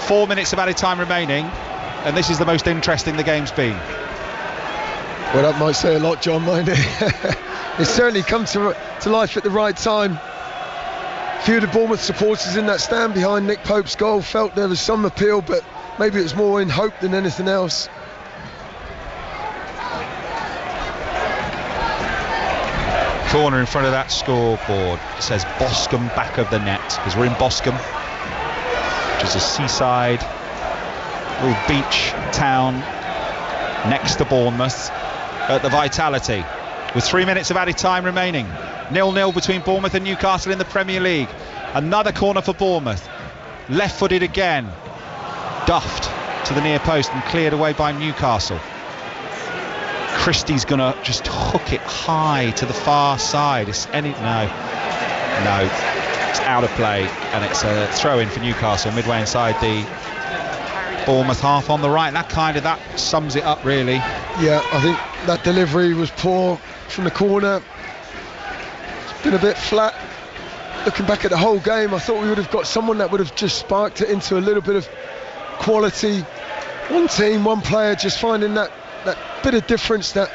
4 minutes of added time remaining, and this is the most interesting the game's been. Well, that might say a lot, John, mightn't it? It's certainly come to life at the right time. A few of the Bournemouth supporters in that stand behind Nick Pope's goal felt there was some appeal, but maybe it was more in hope than anything else. Corner in front of that scoreboard. It says Boscombe back of the net, because we're in Boscombe, which is a seaside little beach town next to Bournemouth at the Vitality, with 3 minutes of added time remaining. 0-0 between Bournemouth and Newcastle in the Premier League. Another corner for Bournemouth, left-footed again, duffed to the near post and cleared away by Newcastle. Christie's gonna just hook it high to the far side. It's out of play, and it's a throw in for Newcastle midway inside the Bournemouth half on the right. That sums it up, really. Yeah, I think that delivery was poor from the corner. It's been a bit flat. Looking back at the whole game, I thought we would have got someone that would have just sparked it into a little bit of quality. One team, one player, just finding that bit of difference that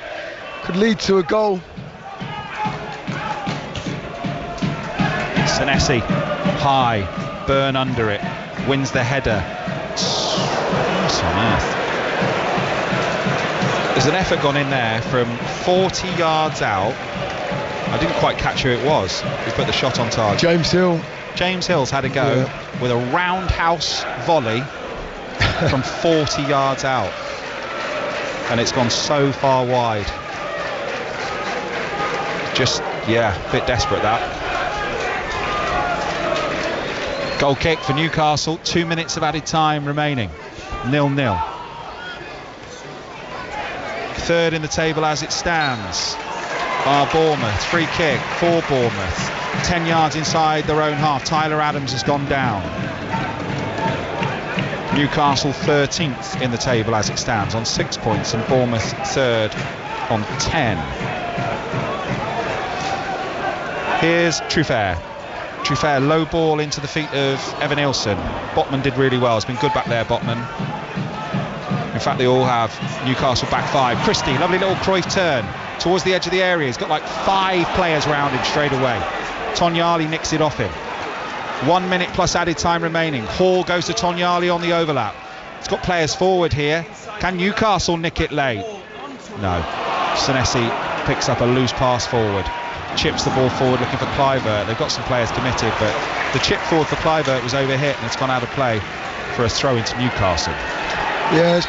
could lead to a goal. Senesi high, Byrne under it, wins the header. What on earth? There's an effort gone in there from 40 yards out. I didn't quite catch who it was who put the shot on target. James Hill. James Hill's had a go with a roundhouse volley from 40 yards out. And it's gone so far wide. Just, a bit desperate that. Goal kick for Newcastle, 2 minutes of added time remaining. 0-0. Third in the table as it stands are Bournemouth. Free kick for Bournemouth. 10 yards inside their own half. Tyler Adams has gone down. Newcastle 13th in the table as it stands on 6 points, and Bournemouth third on 10. Here's Truffert. Truffert, low ball into the feet of Evan Nilsson. Botman did really well. It's been good back there, Botman. In fact, they all have. Newcastle back 5. Christie, lovely little Cruyff turn towards the edge of the area. He's got like 5 players round him straight away. Tonyali nicks it off him. 1 minute plus added time remaining. Hall goes to Tonyali on the overlap. It's got players forward here. Can Newcastle nick it late? No. Senesi picks up a loose pass forward. Chips the ball forward looking for Kluivert. They've got some players committed, but the chip forward for Kluivert was overhit and it's gone out of play for a throw into Newcastle. Yeah,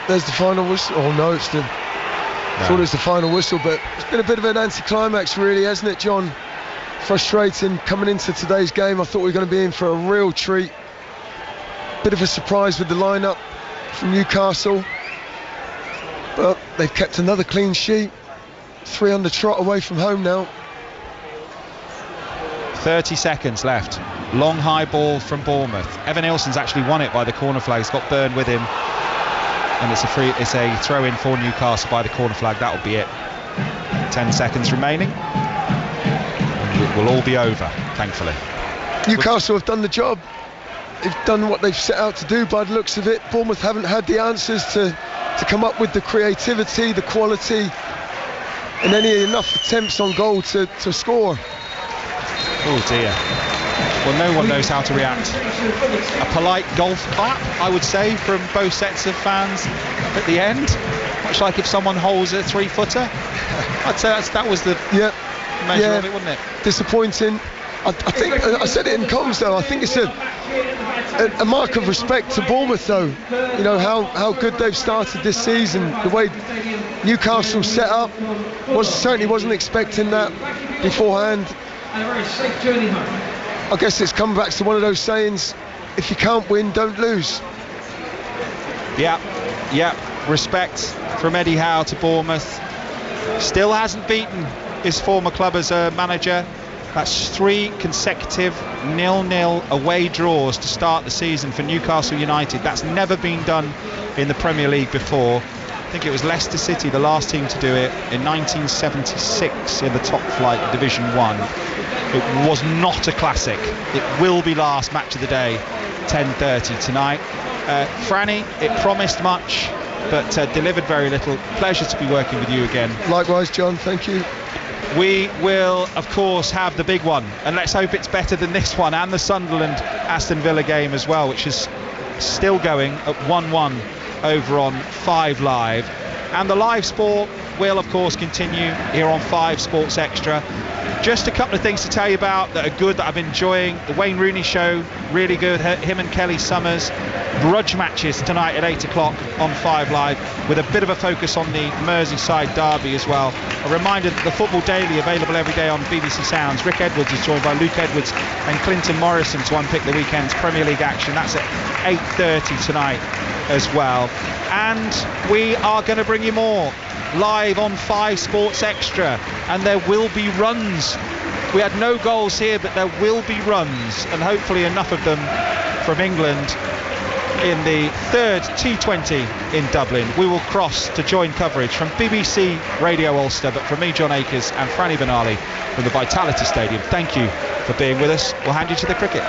there's the final whistle. Oh no, I thought it was the final whistle, but it's been a bit of an anticlimax really, hasn't it, John? Frustrating coming into today's game. I thought we were going to be in for a real treat. Bit of a surprise with the lineup from Newcastle, but they've kept another clean sheet. 3 under trot away from home now. 30 seconds left. Long high ball from Bournemouth. Evan Nilsson's actually won it by the corner flag. He's got Byrne with him, and it's a throw in for Newcastle by the corner flag. That'll be it. 10 seconds remaining. It will all be over, thankfully. Newcastle have done the job. They've done what they've set out to do by the looks of it. Bournemouth haven't had the answers to come up with the creativity, the quality, and enough attempts on goal to score. Oh dear. Well, no one knows how to react. A polite golf clap, I would say, from both sets of fans at the end, much like if someone holds a 3-footer. I'd say that was the measure of it, wouldn't it? Disappointing. I think I said it in comms though. I think it's a mark of respect to Bournemouth though. You know how good they've started this season. The way Newcastle set up certainly wasn't expecting that beforehand. I guess it's come back to one of those sayings: if you can't win, don't lose. Yeah. Respect from Eddie Howe to Bournemouth. Still hasn't beaten his former club as a manager. That's 3 consecutive 0-0 away draws to start the season for Newcastle United. That's never been done in the Premier League before. I think it was Leicester City, the last team to do it, in 1976 in the top flight of Division 1. It was not a classic. It will be last match of the day, 10:30 tonight. Franny, it promised much, but delivered very little. Pleasure to be working with you again. Likewise, John, thank you. We will, of course, have the big one, and let's hope it's better than this one, and the Sunderland-Aston Villa game as well, which is still going at 1-1 over on 5 Live. And the live sport will, of course, continue here on 5 Sports Extra. Just a couple of things to tell you about that are good, that I've been enjoying. The Wayne Rooney show, really good. Him and Kelly Summers. Grudge matches tonight at 8 o'clock on 5 Live, with a bit of a focus on the Merseyside derby as well. A reminder that the Football Daily, available every day on BBC Sounds. Rick Edwards is joined by Luke Edwards and Clinton Morrison to unpick the weekend's Premier League action. That's at 8:30 tonight as well. And we are going to bring you more live on 5 Sports Extra, and there will be runs. We had no goals here, but there will be runs, and hopefully enough of them from England in the 3rd T20 in Dublin. We will cross to join coverage from BBC Radio Ulster, but from me, John Akers, and Franny Benali from the Vitality Stadium. Thank you for being with us. We'll hand you to the cricket.